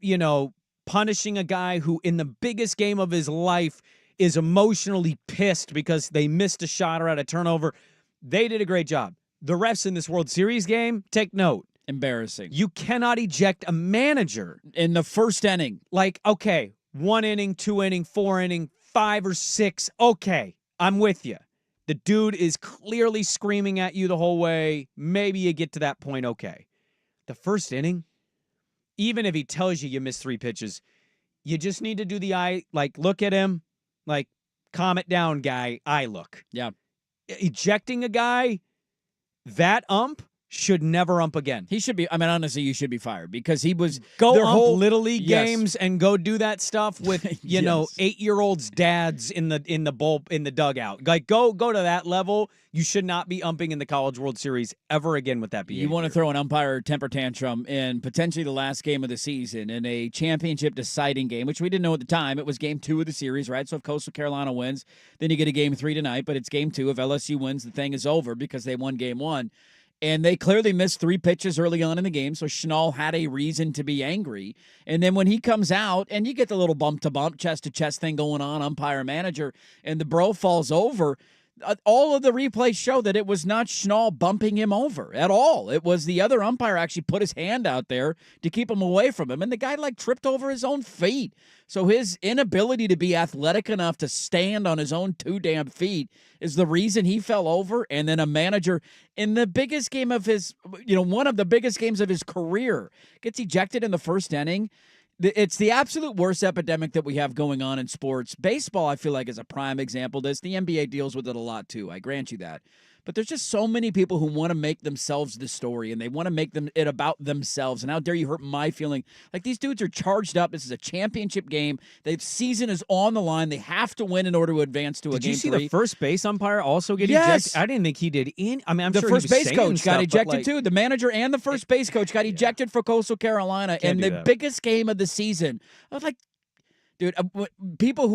punishing a guy who in the biggest game of his life is emotionally pissed because they missed a shot or had a turnover. They did a great job. The refs in this World Series game, take note. Embarrassing. You cannot eject a manager. In the first inning. Like, okay, 1 inning, 2 inning, 4 inning, 5 or 6. Okay, I'm with you. The dude is clearly screaming at you the whole way. Maybe you get to that point, okay. The first inning, even if he tells you missed 3 pitches, you just need to do the eye, like, look at him, like, calm it down, guy, eye look. Yeah. Ejecting a guy, that ump should never ump again. He should be, honestly, you should be fired because he was Go their ump whole Little League Yes. games and go do that stuff with, Yes. 8-year-olds' dads in the dugout. Like, go to that level. You should not be umping in the College World Series ever again with that behavior. You want to throw an umpire temper tantrum in potentially the last game of the season in a championship deciding game, which we didn't know at the time. It was game 2 of the series, right? So if Coastal Carolina wins, then you get a game 3 tonight, but it's game 2. If LSU wins, the thing is over because they won game 1. And they clearly missed 3 pitches early on in the game, so Schnall had a reason to be angry. And then when he comes out, and you get the little bump-to-bump, chest-to-chest thing going on, umpire-manager, and the bro falls over, all of the replays show that it was not Schnall bumping him over at all. It was the other umpire actually put his hand out there to keep him away from him, and the guy, tripped over his own feet. So his inability to be athletic enough to stand on his own 2 damn feet is the reason he fell over. And then a manager in the biggest game of his, one of the biggest games of his career gets ejected in the first inning. It's the absolute worst epidemic that we have going on in sports. Baseball, I feel like, is a prime example of this. The NBA deals with it a lot, too. I grant you that. But there's just so many people who want to make themselves the story, and they want to make it about themselves. And how dare you hurt my feeling? Like, these dudes are charged up. This is a championship game. The season is on the line. They have to win in order to advance to a game 3. Did you see the first base umpire also get Yes. ejected? I didn't think he did. I'm the sure first he was base saying coach got stuff, ejected too. The manager and the first base coach got ejected for Coastal Carolina in do the that. biggest game of the season. I was like, dude, people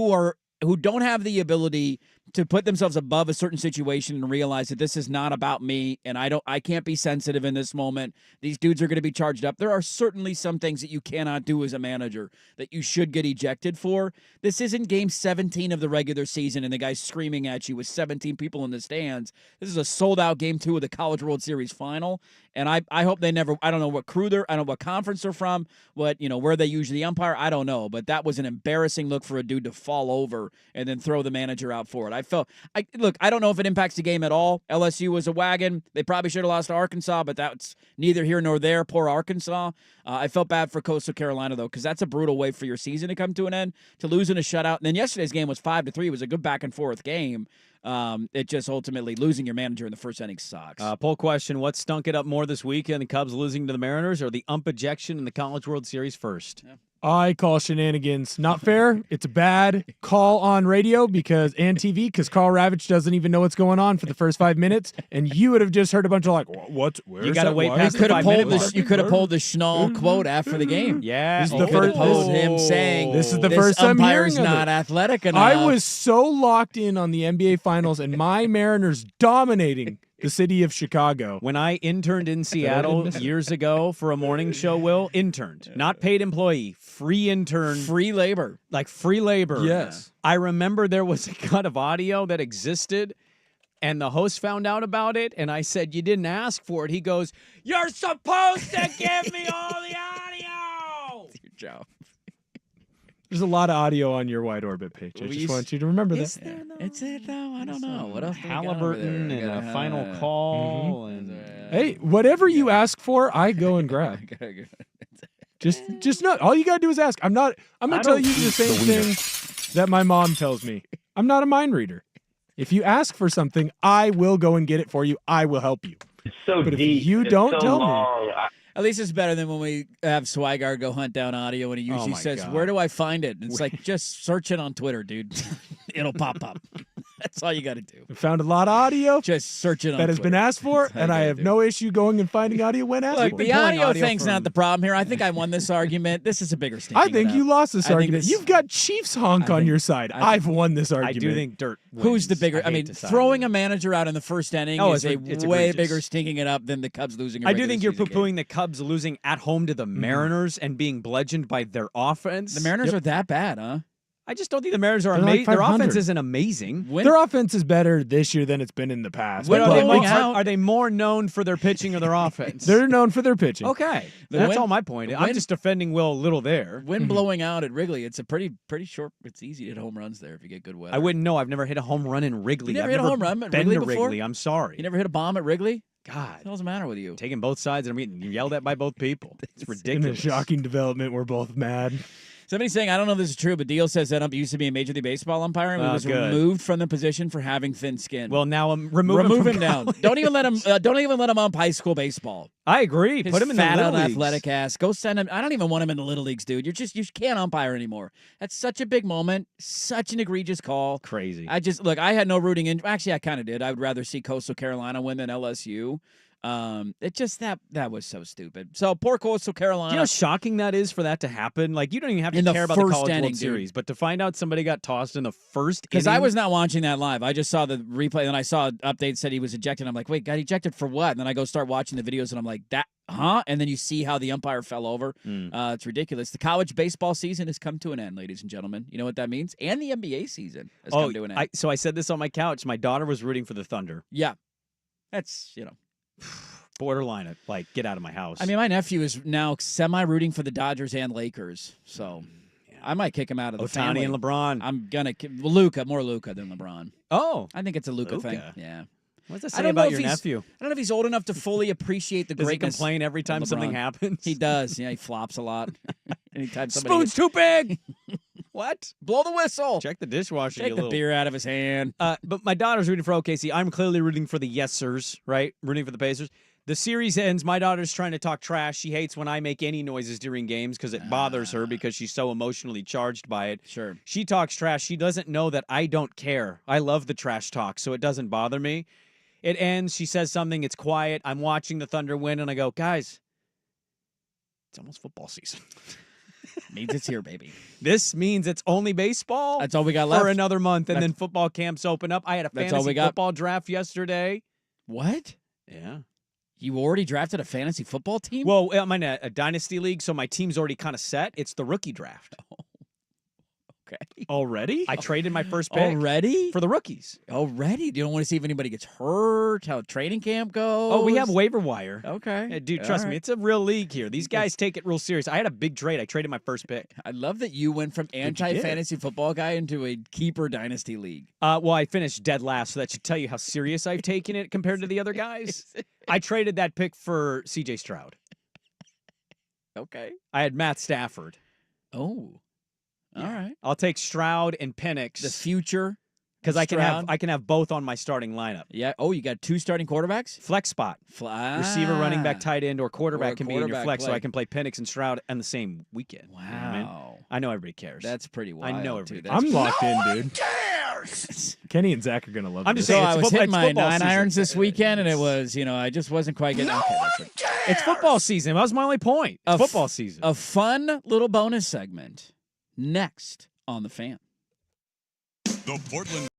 who don't have the ability to put themselves above a certain situation and realize that this is not about me and I can't be sensitive in this moment. These dudes are going to be charged up. There are certainly some things that you cannot do as a manager that you should get ejected for. This isn't game 17 of the regular season and the guy's screaming at you with 17 people in the stands. This is a sold-out game 2 of the College World Series final, and I hope they never, I don't know what crew I don't know what conference they're from, where they usually umpire, I don't know, but that was an embarrassing look for a dude to fall over and then throw the manager out for it. I don't know if it impacts the game at all. LSU was a wagon. They probably should have lost to Arkansas, but that's neither here nor there. Poor Arkansas. I felt bad for Coastal Carolina, though, because that's a brutal way for your season to come to an end, to lose in a shutout. And then yesterday's game was 5-3. It was a good back-and-forth game. It just ultimately losing your manager in the first inning sucks. Poll question, what stunk it up more this weekend, the Cubs losing to the Mariners or the ump ejection in the College World Series first? Yeah. I call shenanigans not fair. It's a bad call on radio and TV because Carl Ravitch doesn't even know what's going on for the first 5 minutes, and you would have just heard a bunch of You got to wait past You could have pulled mark. you could have pulled the Schnall quote after the game. Yeah. This is You the could have first- pulled him saying This is the first time umpire's hearing of not it. athletic enough. I was so locked in on the NBA Finals and my Mariners dominating the city of Chicago. When I interned in Seattle years ago for a morning show, interned, not paid employee, free intern, free labor. like free labor. Yes. I remember there was a cut of audio that existed, and the host found out about it, and I said, you didn't ask for it. He goes, you're supposed to give me all the audio! Your job. There's a lot of audio on your wide orbit page. I just want you to remember that. It's it though. I don't know. What else? do we got over Halliburton there? and a final call. And Hey, whatever you ask for, I go and grab. Just not. All you gotta do is ask. I'm gonna tell you the same thing that my mom tells me. I'm not a mind reader. If you ask for something, I will go and get it for you. I will help you. so But if deep. you it's don't so tell me- long. At least it's better than when we have Swigard go hunt down audio and he usually my says, God. "Where do I find it?" And it's like, just search it on Twitter, dude. It'll pop up. That's all you got to do. We found a lot of audio Just search it on that has been Twitter. asked for, That's all and you I gotta have do. no issue going and finding audio when asked Look, for. the pulling audio audio thing's from- not the problem here. I think I won this argument. This is a bigger stinking I think it you up. lost this I think argument. this- You've got Chiefs honk I on think- your side. I think- I've won this I argument. do think Dirt Who's the wins. bigger? I hate mean, to side throwing with a manager out in the first inning Oh, is it's way egregious. bigger stinking it up than the Cubs losing. A I do regular think you're season game. poo-pooing the Cubs losing at home to the Mariners and being bludgeoned by their offense. The Mariners are that bad, huh? I just don't think the Mariners are They're like amazing. Their 500. offense isn't amazing. When, Their offense is better this year than it's been in the past. When But are are they they, blowing more, out? are they more known for their pitching or their offense? They're known for their pitching. okay. The That's win- all my point. the I'm win- just defending Will a little there. when blowing out at Wrigley, it's a pretty short. It's easy to hit home runs there if you get good weather. I wouldn't know. I've never hit a home run in Wrigley. You never I've hit a never home run at been Wrigley to before? Wrigley. I'm sorry. You never hit a bomb at Wrigley? God. What's the matter with you? Taking both sides and I'm getting yelled at by both people. It's In a ridiculous. shocking development, we're both mad. Somebody's saying, I don't know if this is true, but Deal says that ump used to be a Major League Baseball umpire and he Oh, was good. removed from the position for having thin skin. Well, now I'm removing remove him down. Don't even let him. Don't even let him ump high school baseball. I agree. His Put him in fat, the little leagues. unathletic ass. Go send him. I don't even want him in the little leagues, dude. You can't umpire anymore. That's such a big moment. Such an egregious call. Crazy. I just look. I had no rooting in. Actually, I kind of did. I would rather see Coastal Carolina win than LSU. It just that was so stupid. So poor Coastal Carolina. Do you know how shocking that is for that to happen? Like, you don't even have to In the care about the first College inning, World dude. Series, but to find out somebody got tossed in the first Because inning. I was not watching that live. I just saw the replay, and I saw an update said he was ejected. I'm like, wait, got ejected for what? And then I go start watching the videos, and I'm like, that, huh? And then you see how the umpire fell over. It's ridiculous. The college baseball season has come to an end, ladies and gentlemen. You know what that means? And the NBA season has come to an end. So I said this on my couch. My daughter was rooting for the Thunder. Yeah. That's, Borderline, like, get out of my house. I mean, my nephew is now semi-rooting for the Dodgers and Lakers, so I might kick him out of the family. Ohtani and LeBron. I'm going to more Luka than LeBron. Oh. I think it's a Luka thing. Luka. Yeah. What does that I say don't know about if your he's- nephew? I don't know if he's old enough to fully appreciate the Does he greatness. complain every time of something LeBron. happens? He does. Yeah, he flops a lot. Anytime somebody Spoon's too big. What? blow the whistle. Check the dishwasher. Take you the little... beer out of his hand. But my daughter's rooting for OKC. I'm clearly rooting for the yes sirs, right? Rooting for the Pacers. The series ends. My daughter's trying to talk trash. She hates when I make any noises during games because it bothers her because she's so emotionally charged by it. Sure. She talks trash. She doesn't know that I don't care. I love the trash talk, so it doesn't bother me. It ends. She says something. It's quiet. I'm watching the Thunder win, and I go, guys, it's almost football season. Means it's here, baby. This means it's only baseball. That's all we got left. For another month, and That's- then football camps open up. I had a That's all we fantasy got. football draft yesterday. What? Yeah. You already drafted a fantasy football team? Well, I'm in a dynasty league, so my team's already kind of set. It's the rookie draft. Okay. Already? I traded my first pick Already? for the rookies. Already? You don't want to see if anybody gets hurt, how training camp goes? Oh, we have waiver wire. Okay. Yeah, dude, trust me, it's a real league here. These guys take it real serious. I had a big trade. I traded my first pick. I love that you went from anti-fantasy football guy into a keeper dynasty league. Well, I finished dead last, so that should tell you how serious I've taken it compared to the other guys. I traded that pick for C.J. Stroud. Okay. I had Matt Stafford. Oh. All right. I'll take Stroud and Penix. The future. Because I Stroud. can have both on my starting lineup. Yeah. Oh, you got two starting quarterbacks? Flex spot. Receiver, running back, tight end, or quarterback can be in your quarterback flex, so play. I can play Penix and Stroud on the same weekend. Wow. You know what I mean? I know everybody cares. That's pretty wild. I know too. everybody. That's I'm locked in, dude. Cares? Kenny and Zach are going to love I'm this. just saying, So I it's was football- hitting it's my football 9 season. irons this weekend, and it was, I just wasn't quite getting. Okay, that's it. It's football season. That was my only point. It's football season. A fun little bonus segment next on the Fan. The Portland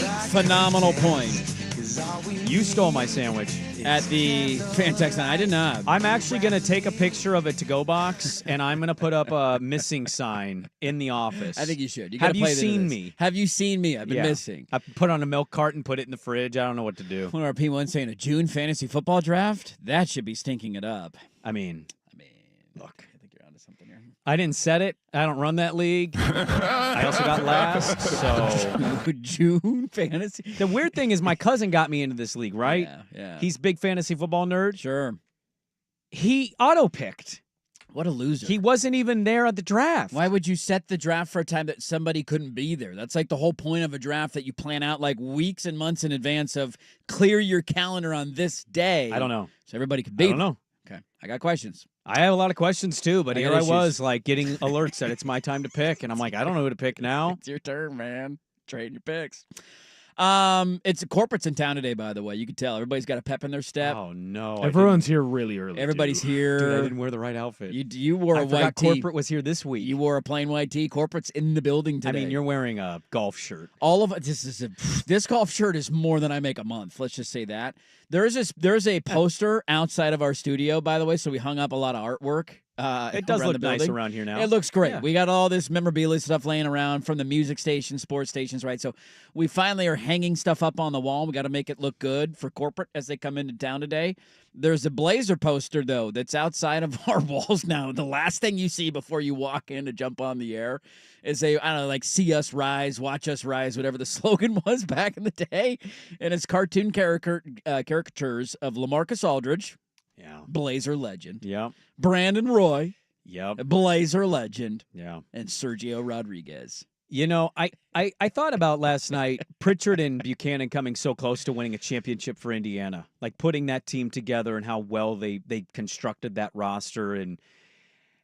a phenomenal point You stole my sandwich. at the fan text line. I did not. I'm actually going to take a picture of a to-go box, and I'm going to put up a missing sign in the office. I think you should. Have you seen me? Have you seen me? I've been Yeah. missing. I put on a milk carton, put it in the fridge. I don't know what to do. One of our P1 saying a June fantasy football draft? That should be stinking it up. I mean, Look. I think you're onto something here. I didn't set it. I don't run that league. I also got last, so... June fantasy? The weird thing is my cousin got me into this league, right? Yeah. He's a big fantasy football nerd. Sure. He auto-picked. What a loser. He wasn't even there at the draft. Why would you set the draft for a time that somebody couldn't be there? That's like the whole point of a draft that you plan out like weeks and months in advance of clear your calendar on this day. I don't know. So everybody could be I don't know. Okay. I got questions. I have a lot of questions too, but I here got I issues. was like getting alerts that it's my time to pick, and I'm like, I don't know who to pick now. It's your turn, man. Trading your picks. It's corporate's in town today, by the way. You can tell everybody's got a pep in their step. Oh no! Everyone's here really early. Everybody's dude. here. Dude, I didn't wear the right outfit. You wore I a forgot white tee. corporate was here this week. You wore a plain white tee. Corporate's in the building today. I mean, you're wearing a golf shirt. all of this golf shirt is more than I make a month. Let's just say that. There's a poster outside of our studio, by the way. So we hung up a lot of artwork. It does around look the nice building. around here now. It looks great. Yeah. We got all this memorabilia stuff laying around from the music stations, sports stations, right? So we finally are hanging stuff up on the wall. We got to make it look good for corporate as they come into town today. There's a Blazer poster, though, that's outside of our walls now. The last thing you see before you walk in to jump on the air is I don't know, like, see us rise, watch us rise, whatever the slogan was back in the day. And it's cartoon caricatures of LaMarcus Aldridge, Yeah. Blazer legend, Yep. Brandon Roy, Yep. Blazer legend, Yeah. and Sergio Rodriguez. You know, I thought about last night Pritchard and Buchanan coming so close to winning a championship for Indiana, like putting that team together and how well they constructed that roster and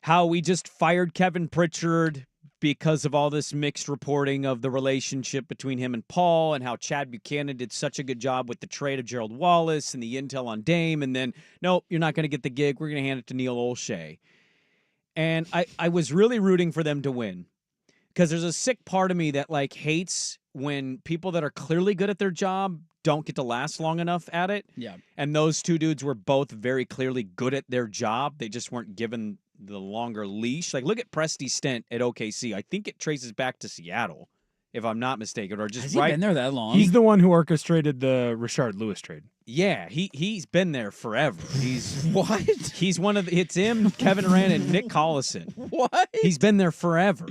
how we just fired Kevin Pritchard because of all this mixed reporting of the relationship between him and Paul and how Chad Buchanan did such a good job with the trade of Gerald Wallace and the intel on Dame. And then, nope, you're not going to get the gig. We're going to hand it to Neil Olshey. And I was really rooting for them to win. Because there's a sick part of me that like hates when people that are clearly good at their job don't get to last long enough at it. Yeah. And those two dudes were both very clearly good at their job. They just weren't given the longer leash. Like, look at Presti's stint at OKC. I think it traces back to Seattle, if I'm not mistaken, or just Has he right. been there that long? He's the one who orchestrated the Rashard Lewis trade. Yeah, he's been there forever. He's what? He's one of the, it's him, Kevin Durant, and Nick Collison. What? He's been there forever.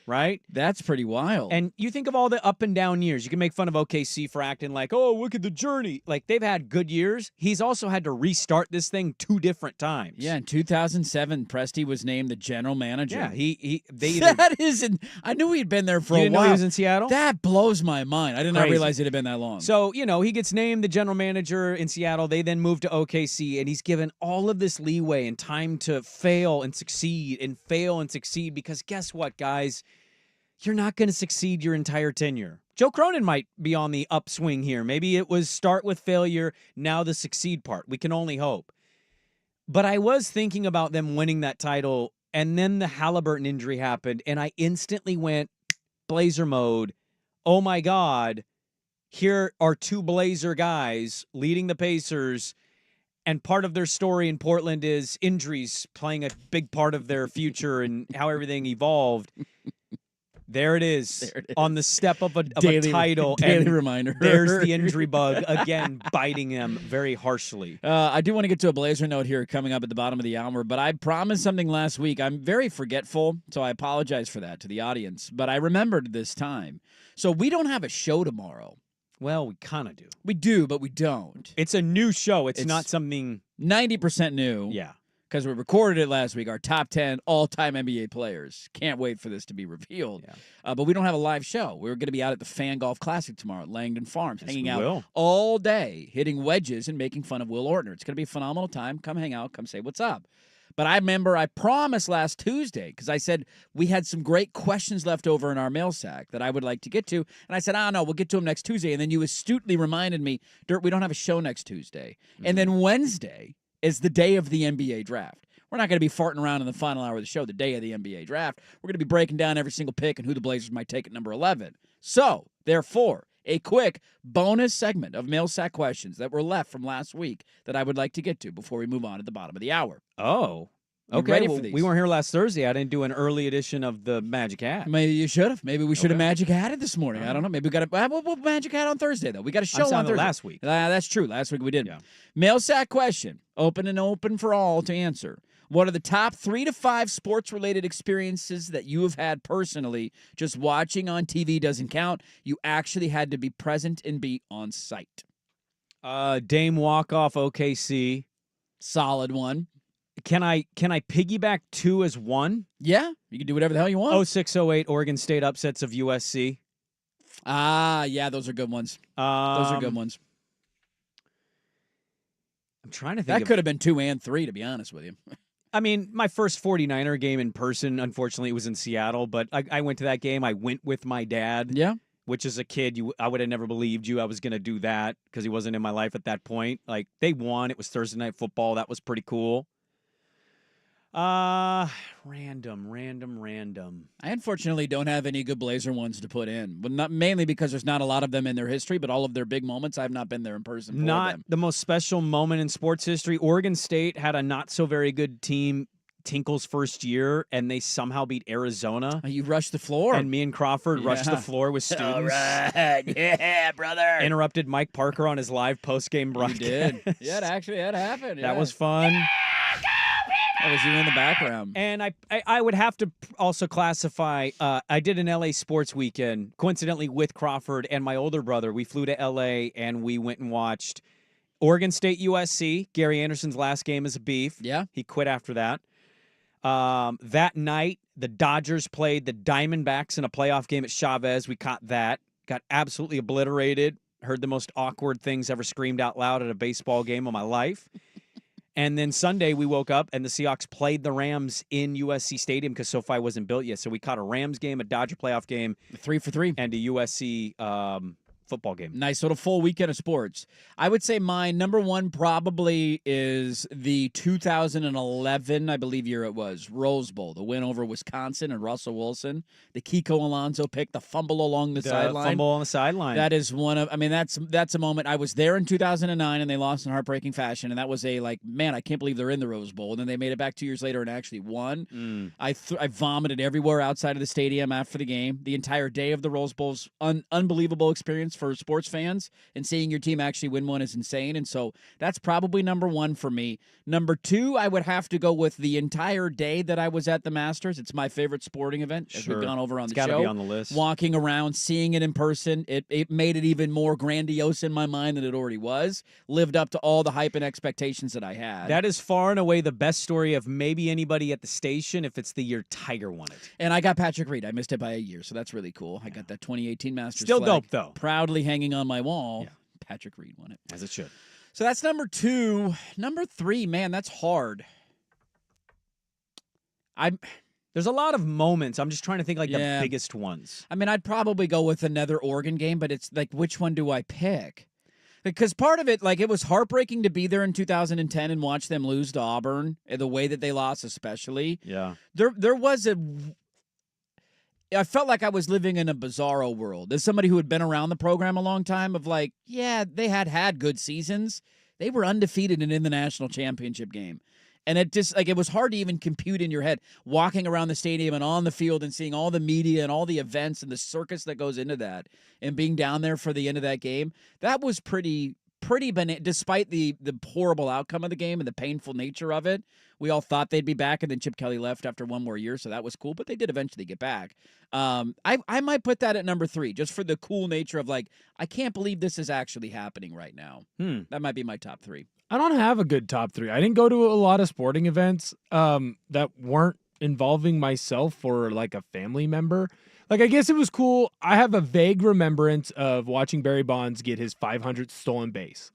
Right? That's pretty wild. And you think of all the up and down years. You can make fun of OKC for acting like, oh, look at the journey. Like, they've had good years. He's also had to restart this thing 2 different times. Yeah, in 2007, Presti was named the general manager. Yeah, they either, That isn't. I knew he'd been there for you a didn't while. know he was in Seattle? That blows my mind. I did not Crazy. realize it had been that long. So, you know, he gets named the general manager in Seattle. They then move to OKC, and he's given all of this leeway and time to fail and succeed because guess what, guys? You're not going to succeed your entire tenure. Joe Cronin might be on the upswing here. Maybe it was start with failure, now the succeed part. We can only hope. But I was thinking about them winning that title, and then the Hallebertton injury happened, and I instantly went Blazer mode. Oh, my God. Here are 2 Blazer guys leading the Pacers, and part of their story in Portland is injuries playing a big part of their future and how everything evolved. There it is on the step of a title. Daily and reminder. There's the injury bug again biting them very harshly. I do want to get to a Blazer note here coming up at the bottom of the hour, but I promised something last week. I'm very forgetful, so I apologize for that to the audience, but I remembered this time. So we don't have a show tomorrow. Well, we kind of do. We do, but we don't. It's a new show. It's not something 90% new. Yeah. Because we recorded it last week, our top 10 all-time NBA players. Can't wait for this to be revealed. Yeah. But we don't have a live show. We're going to be out at the Fan Golf Classic tomorrow at Langdon Farms, hanging out will. all day, hitting wedges and making fun of Will Ortner. It's going to be a phenomenal time. Come hang out. Come say what's up. But I remember I promised last Tuesday, because I said we had some great questions left over in our mail sack that I would like to get to. And I said, no, we'll get to them next Tuesday. And then you astutely reminded me, Dirt, we don't have a show next Tuesday. Mm-hmm. And then Wednesday is the day of the NBA draft. We're not going to be farting around in the final hour of the show, the day of the NBA draft. We're going to be breaking down every single pick and who the Blazers might take at number 11. So, therefore, a quick bonus segment of mail sack questions that were left from last week that I would like to get to before we move on to the bottom of the hour. Oh. You Okay, ready well, for these? we weren't here last Thursday. I didn't do an early edition of the Magic Hat. Maybe you should have. Maybe we should have Okay. Magic Hatted this morning. I don't know. Maybe we got to. We'll Magic Hat on Thursday, though. We got a show I'm on Thursday. last week. That's true. Last week we did. Yeah. Mail sack question. Open for all to answer. What are the top 3 to 5 sports-related experiences that you have had personally? Just watching on TV doesn't count. You actually had to be present and be on site. Dame walk-off OKC. Solid one. Can I piggyback 2 as 1? Yeah, you can do whatever the hell you want. 06-08 Oregon State upsets of USC. Yeah, those are good ones. Those are good ones. I'm trying to think. That could have been 2 and 3, to be honest with you. I mean, my first 49er game in person, unfortunately, it was in Seattle, but I went to that game. I went with my dad. Yeah. Which as a kid, I would have never believed I was going to do that because he wasn't in my life at that point. Like, they won. It was Thursday Night Football. That was pretty cool. Random. I unfortunately don't have any good Blazer ones to put in. But not mainly because there's not a lot of them in their history, but all of their big moments, I've not been there in person for Not them. the most special moment in sports history. Oregon State had a not so very good team Tinkle's first year, and they somehow beat Arizona. You rushed the floor. And me and Crawford rushed the floor with students. All right. Yeah, brother. Interrupted Mike Parker on his live post-game broadcast. You did. Yeah, that happened. That was fun. That was you in the background. And I would have to also classify, I did an LA sports weekend, coincidentally with Crawford and my older brother. We flew to LA and we went and watched Oregon State USC, Gary Anderson's last game as a Beef. Yeah. He quit after that. That night, the Dodgers played the Diamondbacks in a playoff game at Chavez. We caught that. Got absolutely obliterated. Heard the most awkward things ever screamed out loud at a baseball game of my life. And then Sunday, we woke up, and the Seahawks played the Rams in USC Stadium because SoFi wasn't built yet. So we caught a Rams game, a Dodger playoff game. 3 for 3. And a USC football game. Nice little full weekend of sports. I would say my number one probably is the 2011, I believe year it was, Rose Bowl, the win over Wisconsin and Russell Wilson, the Kiko Alonso pick, the fumble along the sideline. Fumble on the sideline. That is one of, I mean, that's a moment. I was there in 2009 and they lost in heartbreaking fashion, and that was a man, I can't believe they're in the Rose Bowl. And then they made it back 2 years later and actually won. I vomited everywhere outside of the stadium after the game. The entire day of the Rose Bowl's unbelievable experience for sports fans, and seeing your team actually win one is insane. And so that's probably number one for me. Number two, I would have to go with the entire day that I was at the Masters. It's my favorite sporting event, as we've gone over on the show. It's got to be on the list. Walking around, seeing it in person, it made it even more grandiose in my mind than it already was. Lived up to all the hype and expectations that I had. That is far and away the best story of maybe anybody at the station if it's the year Tiger won it. And I got Patrick Reed. I missed it by a year, so that's really cool. I got that 2018 Masters Still flag dope, though. proudly hanging on my wall. Yeah. Patrick Reed won it. As it should. So that's number two. Number three, man, that's hard. There's a lot of moments. I'm just trying to think the Yeah. biggest ones. I mean, I'd probably go with another Oregon game, but it's like, which one do I pick? Because part of it, it was heartbreaking to be there in 2010 and watch them lose to Auburn, the way that they lost especially. Yeah. There was I felt like I was living in a bizarro world. As somebody who had been around the program a long time of yeah, they had good seasons. They were undefeated and in the national championship game. And it just, it was hard to even compute in your head, walking around the stadium and on the field and seeing all the media and all the events and the circus that goes into that and being down there for the end of that game. That was pretty despite the horrible outcome of the game and the painful nature of it. We all thought they'd be back, and then Chip Kelly left after one more year, so that was cool, but they did eventually get back. I might put that at number three, just for the cool nature of I can't believe this is actually happening right now. That might be my top three. I don't have a good top three. I didn't go to a lot of sporting events that weren't involving myself or a family member. I guess it was cool. I have a vague remembrance of watching Barry Bonds get his 500th stolen base.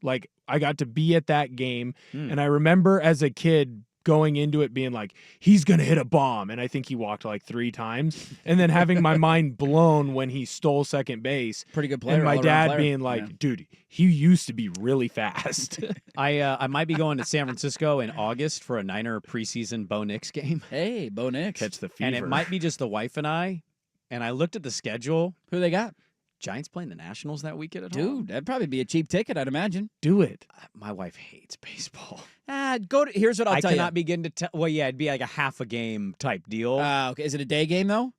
I got to be at that game, and I remember as a kid going into it being he's going to hit a bomb, and I think he walked 3 times, and then having my mind blown when he stole second base. Pretty good player. And my dad being yeah. dude, he used to be really fast. I might be going to San Francisco in August for a Niner preseason Bo Nix game. Hey, Bo Nix. Catch the fever. And it might be just the wife and I looked at the schedule. Who they got? Giants playing the Nationals that weekend at home? Dude, that'd probably be a cheap ticket, I'd imagine. Do it. My wife hates baseball. Here's what I'll tell you. I cannot begin to tell. Well, yeah, it'd be like a half a game type deal. Okay. Is it a day game, though?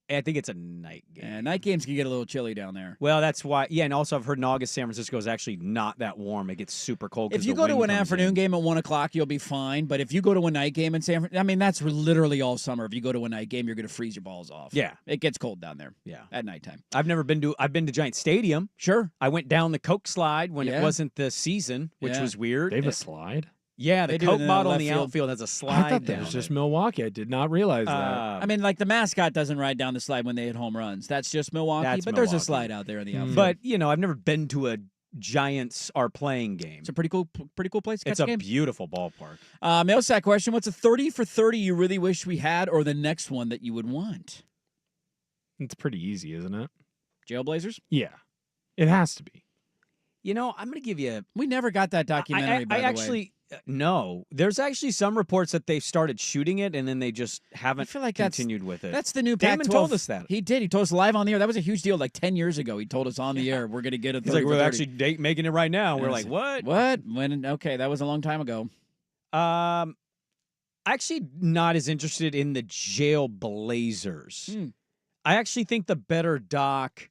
I think it's a night game. Yeah, night games can get a little chilly down there. Well, that's why. Yeah, and also I've heard in August, San Francisco is actually not that warm. It gets super cold. If you go to an afternoon game at 1 o'clock, you'll be fine. But if you go to a night game in San Francisco, I mean, that's literally all summer. If you go to a night game, you're going to freeze your balls off. Yeah. It gets cold down there. Yeah. At nighttime. I've been to Giant Stadium. Sure. I went down the Coke slide when it wasn't the season, which was weird. They have a slide? Yeah, the Coke bottle in the field. outfield has a slide. I thought that was just Milwaukee. I did not realize that. I mean, like the mascot doesn't ride down the slide when they hit home runs. That's just Milwaukee. But there's a slide out there in the outfield. But, I've never been to a Giants are playing game. It's a pretty cool place to catch It's a game. beautiful ballpark. Mail sack question. What's a 30 for 30 you really wish we had or the next one that you would want? It's pretty easy, isn't it? Jailblazers? Yeah. It has to be. I'm going to give you... We never got that documentary, by the way. No. There's actually some reports that they've started shooting it, and then they just haven't continued with it. That's the new Damon Pac-12. told us that. He did. He told us live on the air. That was a huge deal like 10 years ago. He told us on the air, we're going to get a 30 He's like, for we're 30. actually making it right now. We're like, what? What? Okay, that was a long time ago. Actually not as interested in the Jailblazers. I actually think the better doc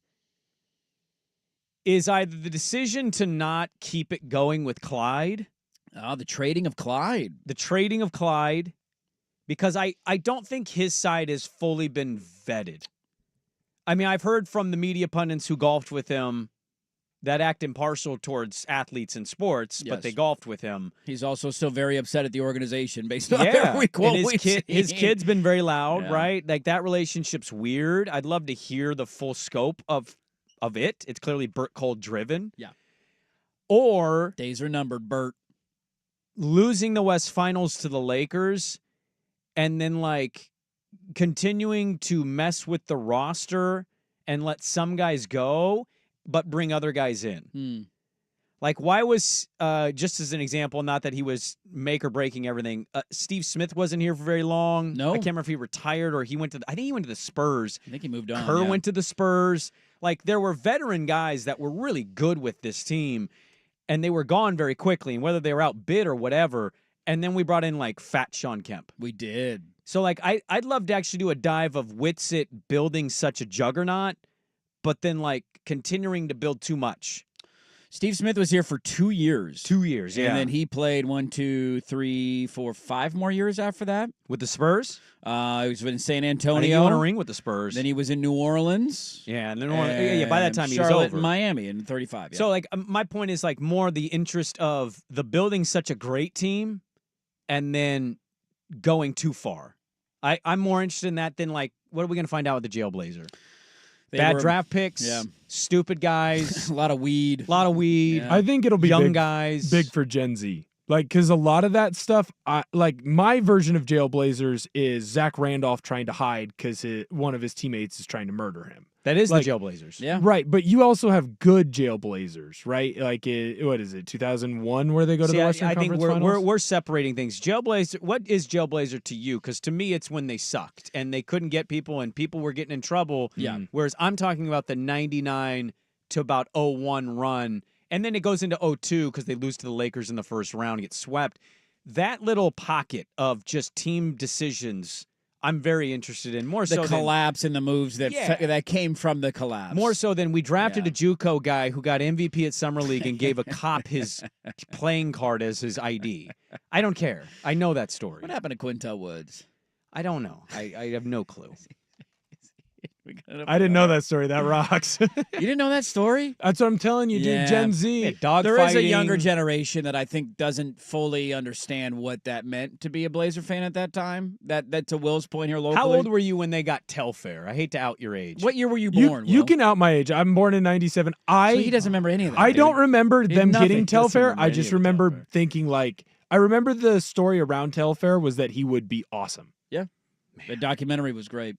is either the decision to not keep it going with Clyde. The trading of Clyde. The trading of Clyde, because I don't think his side has fully been vetted. I mean, I've heard from the media pundits who golfed with him that act impartial towards athletes in sports, but they golfed with him. He's also still very upset at the organization based on every quote we've seen. His kid's been very loud, right? Like, that relationship's weird. I'd love to hear the full scope of it. It's clearly Bert Cole driven. Yeah. Or days are numbered, Bert. Losing the West Finals to the Lakers and then continuing to mess with the roster and let some guys go, but bring other guys in. Like, why was, just as an example, not that he was make or breaking everything, Steve Smith wasn't here for very long. No. I can't remember if he retired or he went to, I think he went to the Spurs. I think he moved on. Kerr went to the Spurs. Like, there were veteran guys that were really good with this team, and they were gone very quickly, and whether they were outbid or whatever. And then we brought in, fat Sean Kemp. We did. So, I'd love to actually do a dive of Whitsitt building such a juggernaut, but then, continuing to build too much. Steve Smith was here for 2 years. 2 years, yeah. And then he played 1, 2, 3, 4, 5 more years after that. With the Spurs? He was in San I Antonio. think he won a ring with the Spurs. Then he was in New Orleans. Yeah, and then by that time he was Charlotte over. and Miami in 35. Yeah. So, my point is, more the interest of the building such a great team and then going too far. I'm more interested in that than, what are we going to find out with the Jailblazer? Bad draft picks, stupid guys. A lot of weed. Yeah. I think it'll be young big, guys. big for Gen Z. Because a lot of that stuff, my version of Jailblazers is Zach Randolph trying to hide because one of his teammates is trying to murder him. That is the Jailblazers. Yeah. Right, but you also have good Jailblazers, right? What is it, 2001 where they go to the Western Conference think Finals? we're separating things. Jailblazer, what is Jailblazer to you? Because to me, it's when they sucked and they couldn't get people and people were getting in trouble. Yeah. Whereas I'm talking about the 99 to about 01 run, and then it goes into 02 because they lose to the Lakers in the first round and get swept. That little pocket of just team decisions, I'm very interested in. More so the collapse and the moves that that came from the collapse. More so than we drafted a JUCO guy who got MVP at Summer League and gave a cop his playing card as his ID. I don't care. I know that story. What happened to Quintel Woods? I don't know. I have no clue. I didn't know that story. That rocks. You didn't know that story? That's what I'm telling you, dude. Gen Z. There is a younger generation that I think doesn't fully understand what that meant to be a Blazer fan at that time. That to Will's point here locally. How old were you when they got Telfair? I hate to out your age. What year were you born, You Will? can out my age. I'm born in 97. So he doesn't remember any of that. I don't remember them Nothing. getting Doesn't Telfair. remember I any just of remember Telfair. thinking I remember the story around Telfair was that he would be awesome. Yeah. The documentary was great.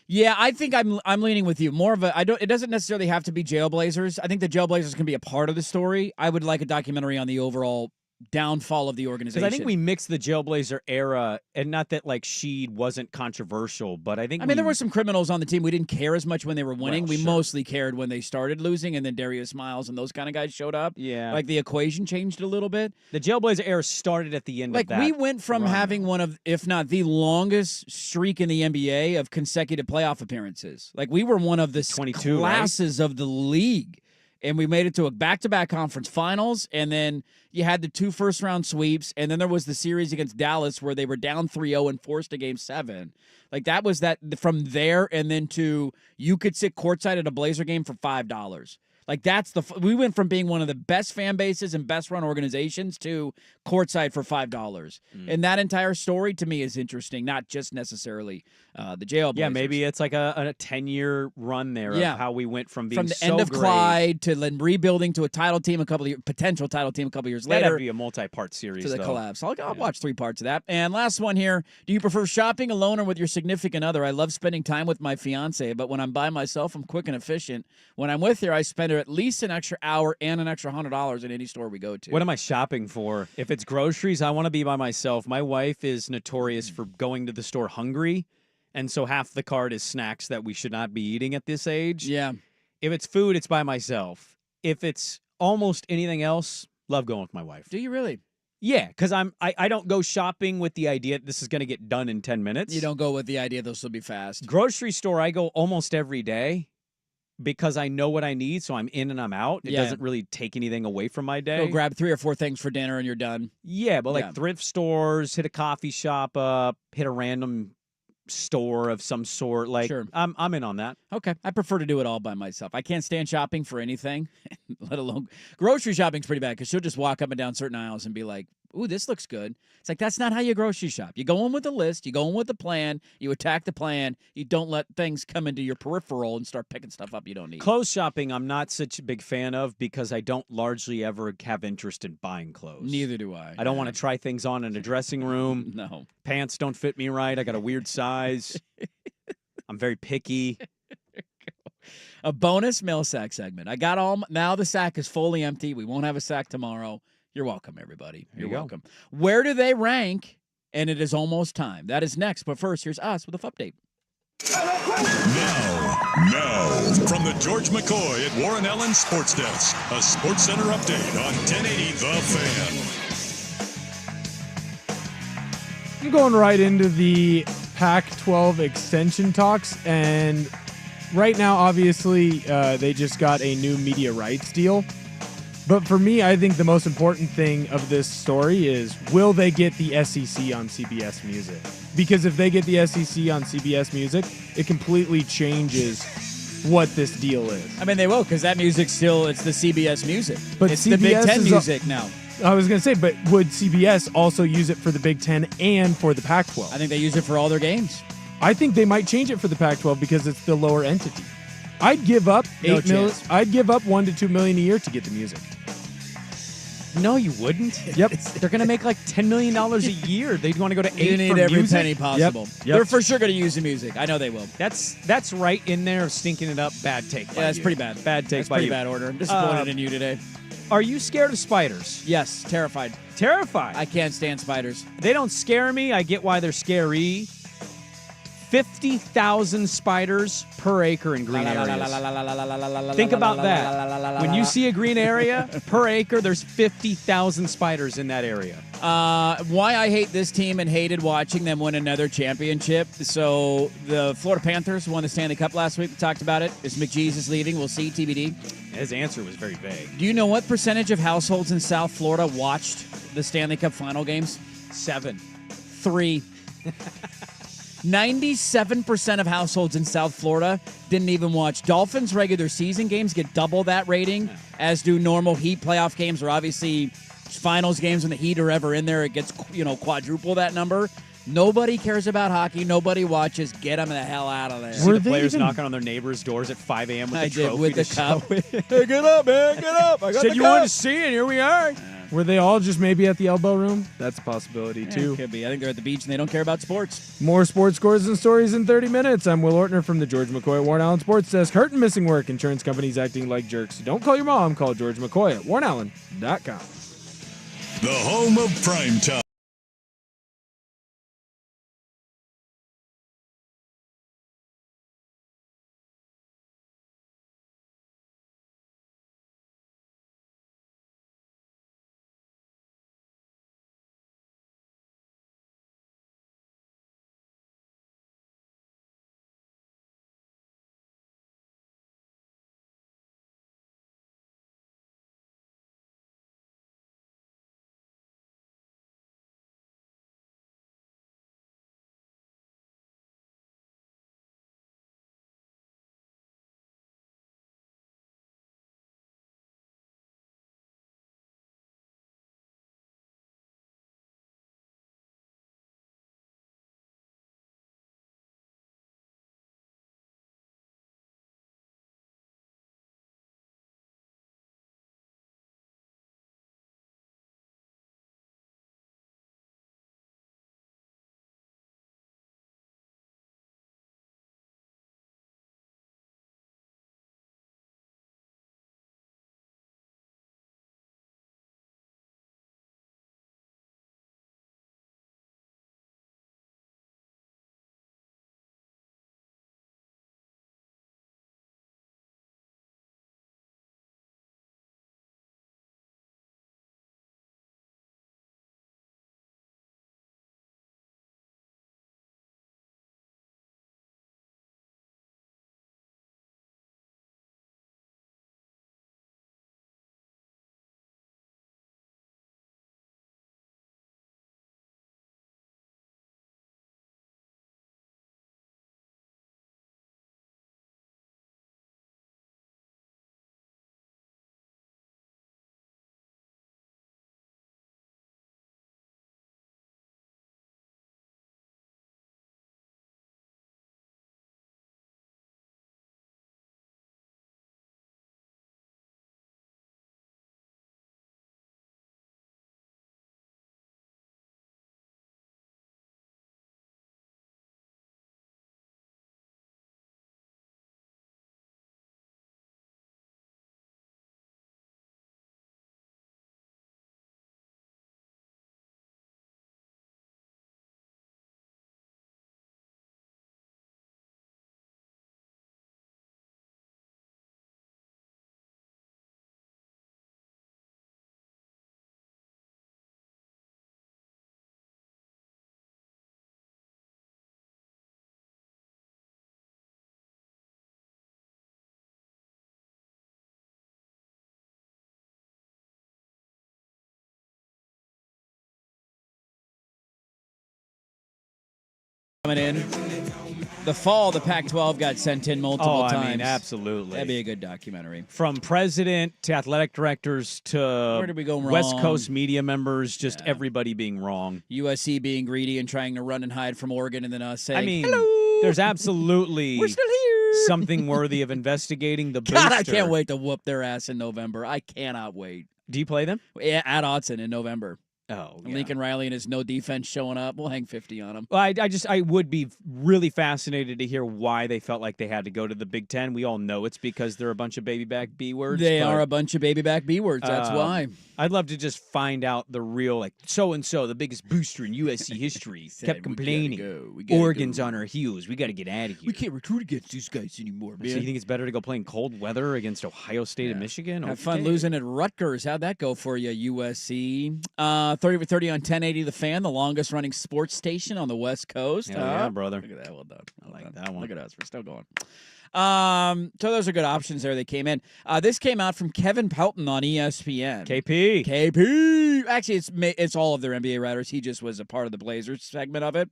Yeah, I think I'm leaning with you. More of a it doesn't necessarily have to be Jailblazers. I think the Jailblazers can be a part of the story. I would like a documentary on the overall downfall of the organization. Because I think we mixed the Jailblazer era, and not that like Sheed wasn't controversial, but I think there were some criminals on the team. We didn't care as much when they were winning. Well, we sure. mostly cared when they started losing, and then Darius Miles and those kind of guys showed up. Yeah. Like the equation changed a little bit. The Jailblazer era started at the end Like of that. we went from run. having one of, if not the longest streak in the NBA of consecutive playoff appearances. Like we were one of the 22, classes of the league. And we made it to a back-to-back conference finals, and then you had the 2 first-round sweeps, and then there was the series against Dallas where they were down 3-0 and forced a Game 7. Like that was that from there, and then to you could sit courtside at a Blazer game for $5. Like that's we went from being one of the best fan bases and best run organizations to courtside for $5. And that entire story to me is interesting, not just necessarily the Jailblazers. Yeah, maybe it's like a 10-year run there of how we went from being the so end of great. Clyde to then rebuilding to a title team potential title team a couple years That'd later. have to be a multi-part series To the though. collapse. I'll watch 3 parts of that. And last one here. Do you prefer shopping alone or with your significant other? I love spending time with my fiance, but when I'm by myself, I'm quick and efficient. When I'm with her, I spend at least an extra hour and an extra $100 in any store we go to. What am I shopping for? If it's groceries, I want to be by myself. My wife is notorious for going to the store hungry, and so half the cart is snacks that we should not be eating at this age. Yeah. If it's food, it's by myself. If it's almost anything else, love going with my wife. Do you really? Yeah, because I don't go shopping with the idea this is going to get done in 10 minutes. You don't go with the idea this will be fast. Grocery store, I go almost every day because I know what I need, so I'm in and I'm out. It doesn't really take anything away from my day. Go grab 3 or 4 things for dinner and you're done. Yeah, but like thrift stores, hit a coffee shop up, hit a random store of some sort. Like, Sure. I'm in on that. Okay. I prefer to do it all by myself. I can't stand shopping for anything, let alone grocery shopping's pretty bad because she'll just walk up and down certain aisles and be like, ooh, this looks good. It's like, that's not how you grocery shop. You go in with a list, you go in with a plan, you attack the plan, you don't let things come into your peripheral and start picking stuff up you don't need. Clothes shopping, I'm not such a big fan of because I don't largely ever have interest in buying clothes. Neither do I. I don't want to try things on in a dressing room. No. Pants don't fit me right. I got a weird size. I'm very picky. A bonus mail sack segment. I got all, now the sack is fully empty. We won't have a sack tomorrow. You're welcome, everybody. You're welcome. Where do they rank? And it is almost time. That is next. But first, here's us with a update. Now, from the George McCoy at Warren Allen Sports Desk, a Sports Center update on 1080 The Fan. I'm going right into the Pac-12 extension talks, and right now, obviously, they just got a new media rights deal. But for me, I think the most important thing of this story is, will they get the SEC on CBS Music? Because if they get the SEC on CBS Music, it completely changes what this deal is. I mean, they will, because that music's still, it's the CBS music. But it's CBS the Big Ten is music now. I was going to say, but would CBS also use it for the Big Ten and for the Pac-12? I think they use it for all their games. I think they might change it for the Pac-12 because it's the lower entity. I'd give up $8 million. I'd give up $1 to $2 million a year to get the music. No, you wouldn't. Yep. They're going to make like $10 million a year. They'd want to go to 8 You need for every music. penny possible. Yep. They're for sure going to use the music. I know they will. That's right in there of stinking it up. Bad take. Yeah, that's pretty bad. Bad take That's by pretty you. bad order. I'm disappointed in you today. Are you scared of spiders? Yes, terrified. Terrified. I can't stand spiders. They don't scare me. I get why they're scary. 50,000 spiders per acre in green areas. Think about that. When you see a green area per acre, there's 50,000 spiders in that area. Why I hate this team and hated watching them win another championship. So the Florida Panthers won the Stanley Cup last week. We talked about it. Is McJesus leaving? We'll see. TBD. His answer was very vague. Do you know what percentage of households in South Florida watched the Stanley Cup final games? 7. 3. 97% of households in South Florida didn't even watch. Dolphins regular season games get double that rating, as do normal Heat playoff games, or obviously finals games when the Heat are ever in there. It gets, quadruple that number. Nobody cares about hockey. Nobody watches. Get them the hell out of there. See the players knocking on their neighbors' doors at 5 a.m. with the trophy with the to cup. Hey, get up, man. Get up. I got Said the you cup. wanted to see it. Here we are. Were they all just maybe at the elbow room? That's a possibility, too. Could be. I think they're at the beach and they don't care about sports. More sports scores and stories in 30 minutes. I'm Will Ortner from the George McCoy at Warren Allen Sports Desk. Hurt and missing work. Insurance companies acting like jerks. Don't call your mom. Call George McCoy at warrenallen.com. the home of primetime. Coming in. The fall, the Pac-12 got sent in multiple times. I mean, absolutely. That'd be a good documentary. From president to athletic directors to Where did we go wrong? West Coast media members, just everybody being wrong. USC being greedy and trying to run and hide from Oregon, and then us saying, I mean, hello, there's absolutely we're still here. something worthy of investigating. The booster. God, I can't wait to whoop their ass in November. I cannot wait. Do you play them? Yeah, at Autzen in November. Oh, yeah. Lincoln Riley and his no defense showing up. We'll hang 50 on him. Well, I would be really fascinated to hear why they felt like they had to go to the Big Ten. We all know it's because they're a bunch of baby back B words. They are a bunch of baby back B words. That's why. I'd love to just find out the real, like, so-and-so, the biggest booster in USC history, kept complaining. Oregon's on our heels. We got to get out of here. We can't recruit against these guys anymore, man. So you think it's better to go play in cold weather against Ohio State and Michigan? Have fun losing at Rutgers. How'd that go for you, USC? 30 for 30 on 1080 The Fan, the longest running sports station on the West Coast. Yeah, brother. Look at that. Well done. I like that one. Look at us. We're still going. So those are good options there. They came in. This came out from Kevin Pelton on ESPN. KP. Actually, it's all of their NBA writers. He just was a part of the Blazers segment of it.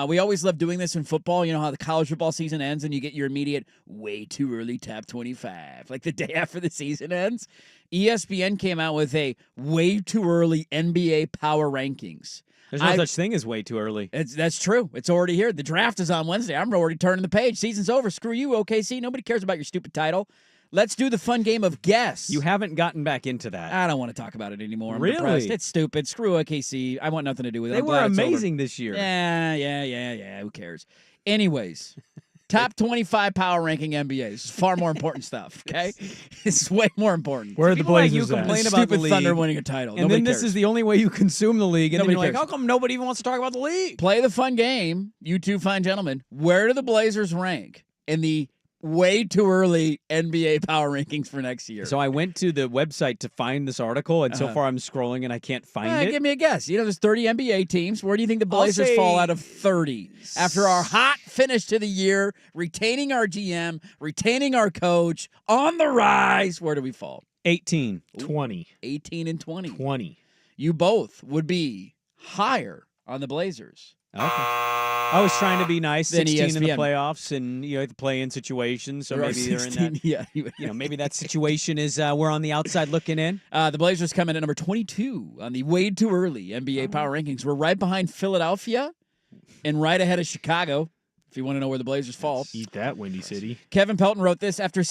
We always love doing this in football. You know how the college football season ends and you get your immediate way too early top 25, like the day after the season ends. ESPN came out with a way too early NBA power rankings. There's no such thing as way too early. That's true. It's already here. The draft is on Wednesday. I'm already turning the page. Season's over. Screw you, OKC. Nobody cares about your stupid title. Let's do the fun game of guess. You haven't gotten back into that. I don't want to talk about it anymore. I'm really? Depressed. It's stupid. Screw OKC. I want nothing to do with it. They were amazing this year. Yeah. Who cares? Anyways, Top 25 power ranking NBA. This is far more important stuff, okay? This is way more important. Where are the People like Blazers you at? complain about Stupid the Thunder league, winning a title. and Nobody then this cares. is the only way you consume the league. And Nobody then you're like, cares. how come nobody even wants to talk about the league? Play the fun game. You two fine gentlemen. Where do the Blazers rank in the way too early NBA power rankings for next year? So I went to the website to find this article, and so far I'm scrolling and I can't find it. Give me a guess. You know, there's 30 NBA teams. Where do you think the Blazers say- fall out of 30? After our hot finish to the year, retaining our GM, retaining our coach, on the rise, where do we fall? 18. 20. 18 and 20. 20. You both would be higher on the Blazers. Okay. I was trying to be nice. Then 16 in the ESPN. playoffs, and the play-in situation. So There are maybe they're in 16, that. Yeah. Maybe that situation is we're on the outside looking in. The Blazers come in at number 22 on the way too early NBA power rankings. We're right behind Philadelphia and right ahead of Chicago, if you want to know where the Blazers fall. Eat that, Windy City. Kevin Pelton wrote this. After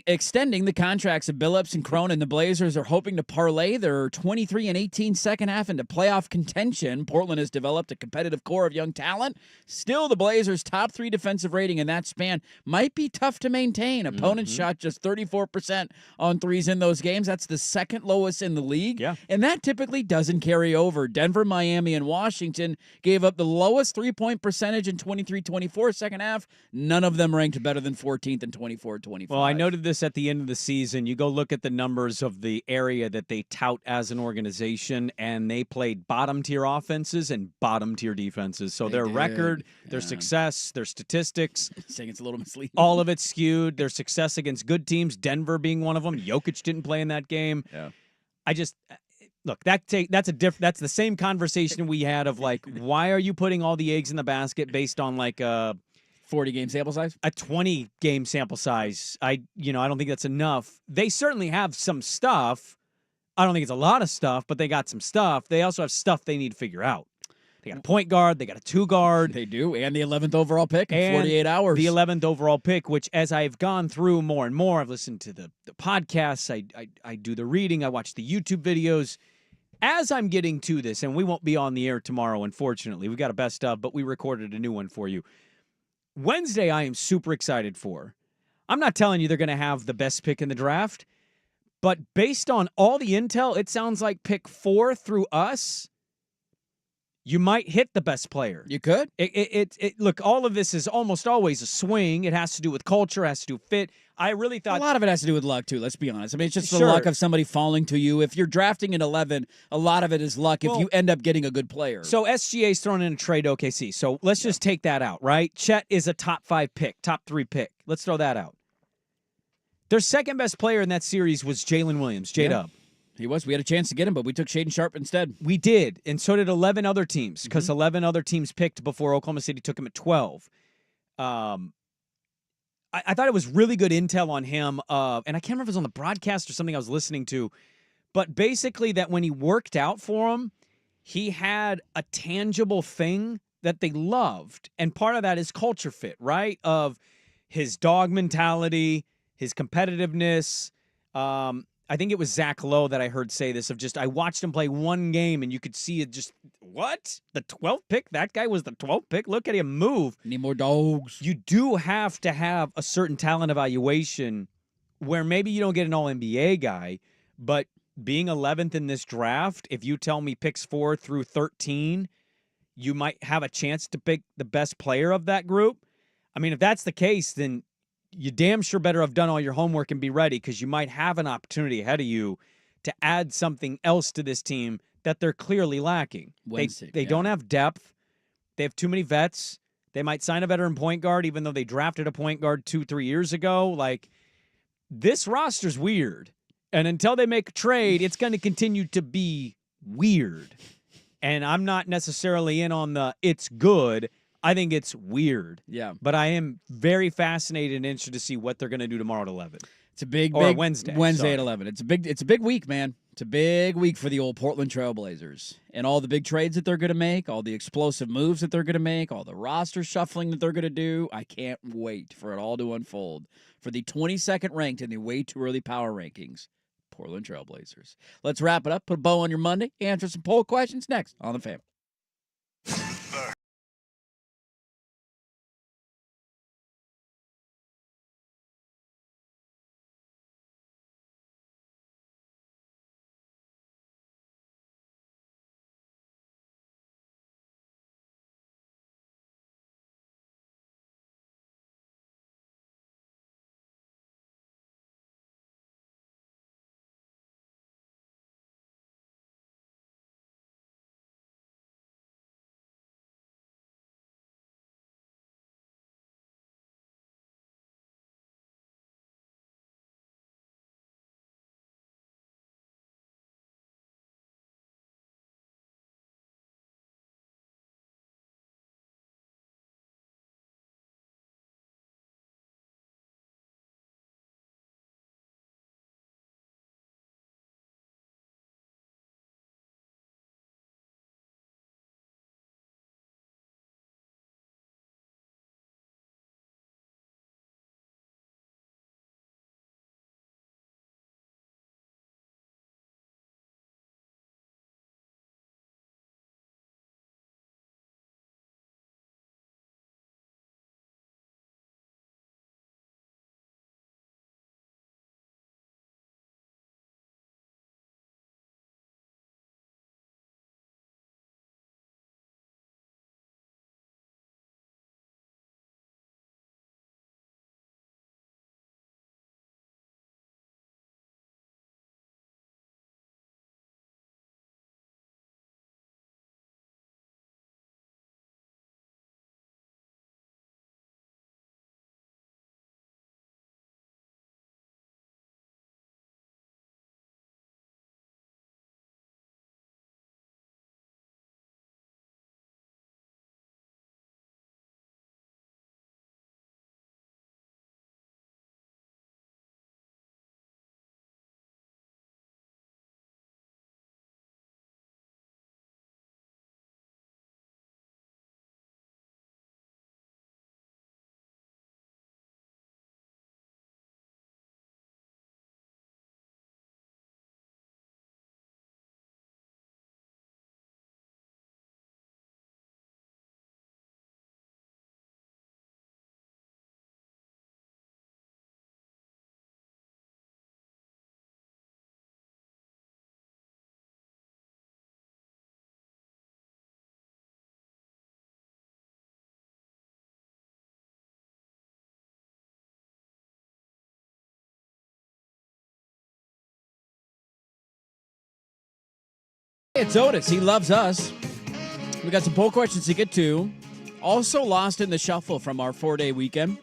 extending the contracts of Billups and Cronin, the Blazers are hoping to parlay their 23 and 18 second half into playoff contention. Portland has developed a competitive core of young talent. Still, the Blazers' top 3 defensive rating in that span might be tough to maintain. Opponents shot just 34% on threes in those games. That's the second lowest in the league. Yeah. And that typically doesn't carry over. Denver, Miami, and Washington gave up the lowest three-point percentage in 23-24 second half. None of them ranked better than 14th and 24-25. Well, I noted this at the end of the season. You go look at the numbers of the area that they tout as an organization, and they played bottom-tier offenses and bottom-tier defenses. So their did, record, their yeah. success, their statistics, saying it's a little misleading. all of it skewed. Their success against good teams, Denver being one of them. Jokic didn't play in that game. Yeah. I just look, that's the same conversation we had of like, why are you putting all the eggs in the basket based on like 40-game sample size? A 20-game sample size. I don't think that's enough. They certainly have some stuff. I don't think it's a lot of stuff, but they got some stuff. They also have stuff they need to figure out. They got a point guard. They got a 2-guard. They do, and the 11th overall pick in And 48 hours. The 11th overall pick, which as I've gone through more and more, I've listened to the podcasts, I do the reading, I watch the YouTube videos. As I'm getting to this, and we won't be on the air tomorrow, unfortunately. We got a best of, but we recorded a new one for you. Wednesday, I am super excited for. I'm not telling you they're going to have the best pick in the draft, but based on all the intel, it sounds like pick 4 through us, you might hit the best player. You could. Look, all of this is almost always a swing. It has to do with culture, has to do with fit. I really thought A lot of it has to do with luck, too. Let's be honest. I mean, it's just the Sure. luck of somebody falling to you. If you're drafting at 11, a lot of it is luck if Well, you end up getting a good player. So SGA's thrown in a trade to OKC. So let's just take that out, right? Chet is a top 5 pick, top 3 pick. Let's throw that out. Their second best player in that series was Jalen Williams, J-Dub. He was. We had a chance to get him, but we took Shaden Sharp instead. We did, and so did 11 other teams, because 11 other teams picked before Oklahoma City took him at 12. I thought it was really good intel on him, and I can't remember if it was on the broadcast or something I was listening to, but basically that when he worked out for him, he had a tangible thing that they loved, and part of that is culture fit, right? Of his dog mentality, his competitiveness. I think it was Zach Lowe that I heard say this, of just, I watched him play one game and you could see it just, what? The 12th pick? That guy was the 12th pick? Look at him move. Need more dogs. You do have to have a certain talent evaluation where maybe you don't get an all-NBA guy, but being 11th in this draft, if you tell me picks 4 through 13, you might have a chance to pick the best player of that group. I mean, if that's the case, then you damn sure better have done all your homework and be ready, because you might have an opportunity ahead of you to add something else to this team that they're clearly lacking. They don't have depth. They have too many vets. They might sign a veteran point guard, even though they drafted a point guard 2-3 years ago. Like, this roster's weird. And until they make a trade, it's going to continue to be weird. And I'm not necessarily in on the it's good. I think it's weird. Yeah. But I am very fascinated and interested to see what they're going to do tomorrow at 11. It's a big Wednesday. Wednesday at 11. It's a big week, man. It's a big week for the old Portland Trailblazers. And all the big trades that they're going to make, all the explosive moves that they're going to make, all the roster shuffling that they're going to do. I can't wait for it all to unfold. For the 22nd ranked in the way too early power rankings, Portland Trailblazers. Let's wrap it up. Put a bow on your Monday. Answer some poll questions next on The Fan. it's Otis. He loves us. We got some poll questions to get to. Also lost in the shuffle from our 4-day weekend.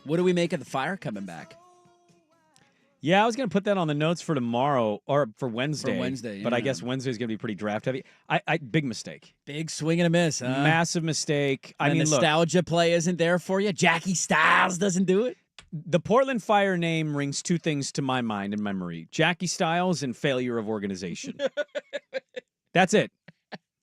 What do we make of the Fire coming back? Yeah, I was going to put that on the notes for tomorrow or for Wednesday. For Wednesday, But I yeah. guess Wednesday's going to be pretty draft heavy. Big mistake. Big swing and a miss, huh? Massive mistake. The nostalgia play isn't there for you. Jackie Styles doesn't do it. The Portland Fire name rings two things to my mind and memory. Jackie Styles and failure of organization. That's it.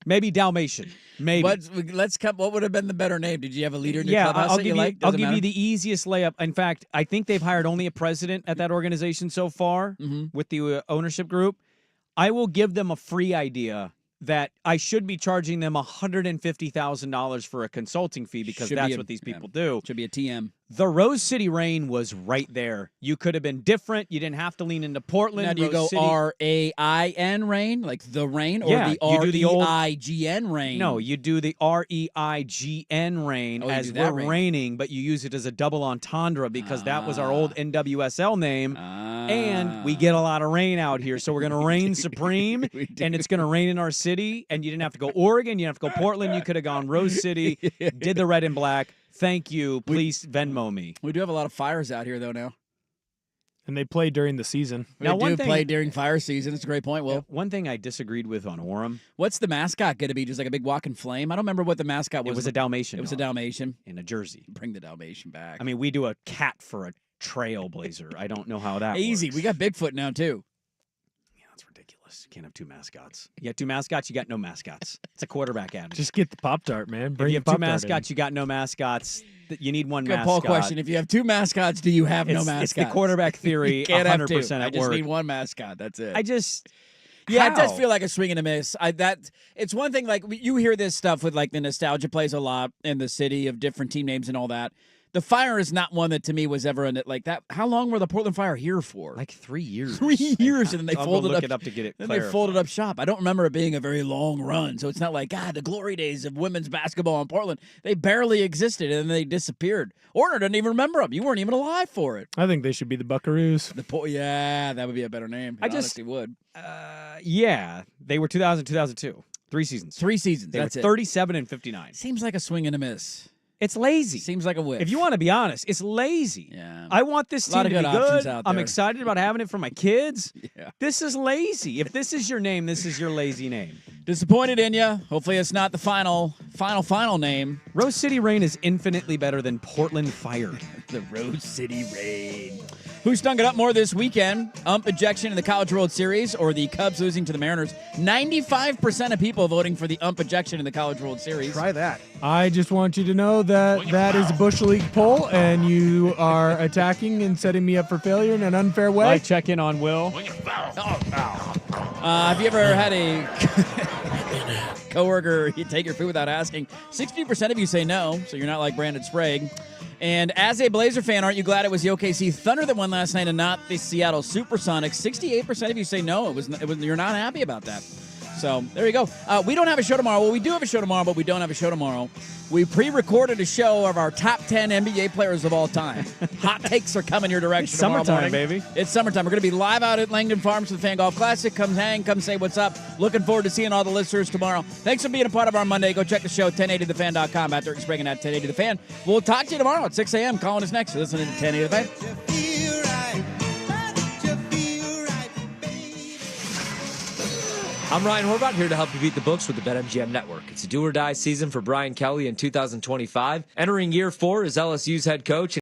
Maybe Dalmatian. Maybe. What would have been the better name? Did you have a leader in your clubhouse I'll that give you like? I'll Doesn't give matter? you the easiest layup. In fact, I think they've hired only a president at that organization so far with the ownership group. I will give them a free idea that I should be charging them $150,000 for a consulting fee because that's what these people do. Should be a TM. The Rose City Rain was right there. You could have been different. You didn't have to lean into Portland. Now, do you Rose go City. RAIN rain, like the rain, or Yeah, the you do the old- REIGN rain? No, you do the REIGN rain Oh, you as do that we're rain. raining, but you use it as a double entendre because that was our old NWSL name. And we get a lot of rain out here, so we're going to reign supreme, and it's going to rain in our city. And you didn't have to go Oregon, you didn't have to go Portland. You could have gone Rose City, did the red and black. Thank you. Please Venmo me. We do have a lot of fires out here, though, now. And they play during the season. Now, We one do thing- play during fire season. It's a great point, Will. One thing I disagreed with on Orem, What's the mascot going to be? Just like a big walking flame? I don't remember what the mascot was. it was a Dalmatian. It was a dog Dalmatian. in a jersey. Bring the Dalmatian back. I mean, we do a cat for a trailblazer. I don't know how that Easy. works. We got Bigfoot now, too. Yeah, that's ridiculous. You can't have two mascots. You got two mascots, you got no mascots. It's a quarterback ad. Just get the Pop-Tart, man. If Bring you have the two Pop-Tart in. mascots, you got no mascots. You need one Good mascot. poll question. If you have two mascots, do you have no mascot? It's the quarterback theory, You can't have 100% two. at I just work. need one mascot. That's it. I just... Yeah, it does How? feel like a swing and a miss. It's one thing, like, you hear this stuff with, like, the nostalgia plays a lot in the city of different team names and all that. The Fire is not one that, to me, was ever in it like that. How long were the Portland Fire here for? Like 3 years. 3 years, and then they I'll go folded look up. it up to get it Then they clarified. folded up shop. I don't remember it being a very long run, so it's not like, God, the glory days of women's basketball in Portland. They barely existed, and then they disappeared. Ortner doesn't even remember them. You weren't even alive for it. I think they should be the Buckaroos. Yeah, that would be a better name. I It just- honestly would. Yeah, they were 2000, 2002. 3 seasons. 3 seasons. They That's were it. 37 and 59. Seems like a swing and a miss. It's lazy. Seems like a whiff. If you want to be honest, it's lazy. Yeah. I want this A lot team of to be good options good. out I'm there. excited about having it for my kids. Yeah. This is lazy. If this is your name, this is your lazy name. Disappointed in you. Hopefully it's not the final name. Rose City Rain is infinitely better than Portland Fire. The Rose City Rain. Who stunk it up more this weekend? Ump ejection in the College World Series or the Cubs losing to the Mariners? 95% of people voting for the ump ejection in the College World Series. Try that. I just want you to know that that is a Bush League poll, and you are attacking and setting me up for failure in an unfair way. Like check in on Will. Have you ever had a coworker you take your food without asking? 60% of you say no, so you're not like Brandon Sprague. And as a Blazer fan, aren't you glad it was the OKC Thunder that won last night and not the Seattle Supersonics? 68% of you say no. It was you're not happy about that. So there you go. We don't have a show tomorrow. Well, we do have a show tomorrow, but we don't have a show tomorrow. We pre-recorded a show of our top 10 NBA players of all time. Hot takes are coming your direction. It's tomorrow summertime, morning. baby. It's summertime. We're going to be live out at Langdon Farms for the Fan Golf Classic. Come hang, come say what's up. Looking forward to seeing all the listeners tomorrow. Thanks for being a part of our Monday. Go check the show, 1080thefan.com. After Sprague at 1080 The Fan. We'll talk to you tomorrow at 6 a.m. Calling us next. You're listening to 1080 The Fan. I'm Ryan Horvath, here to help you beat the books with the BetMGM Network. It's a do-or-die season for Brian Kelly in 2025. Entering year 4 as LSU's head coach.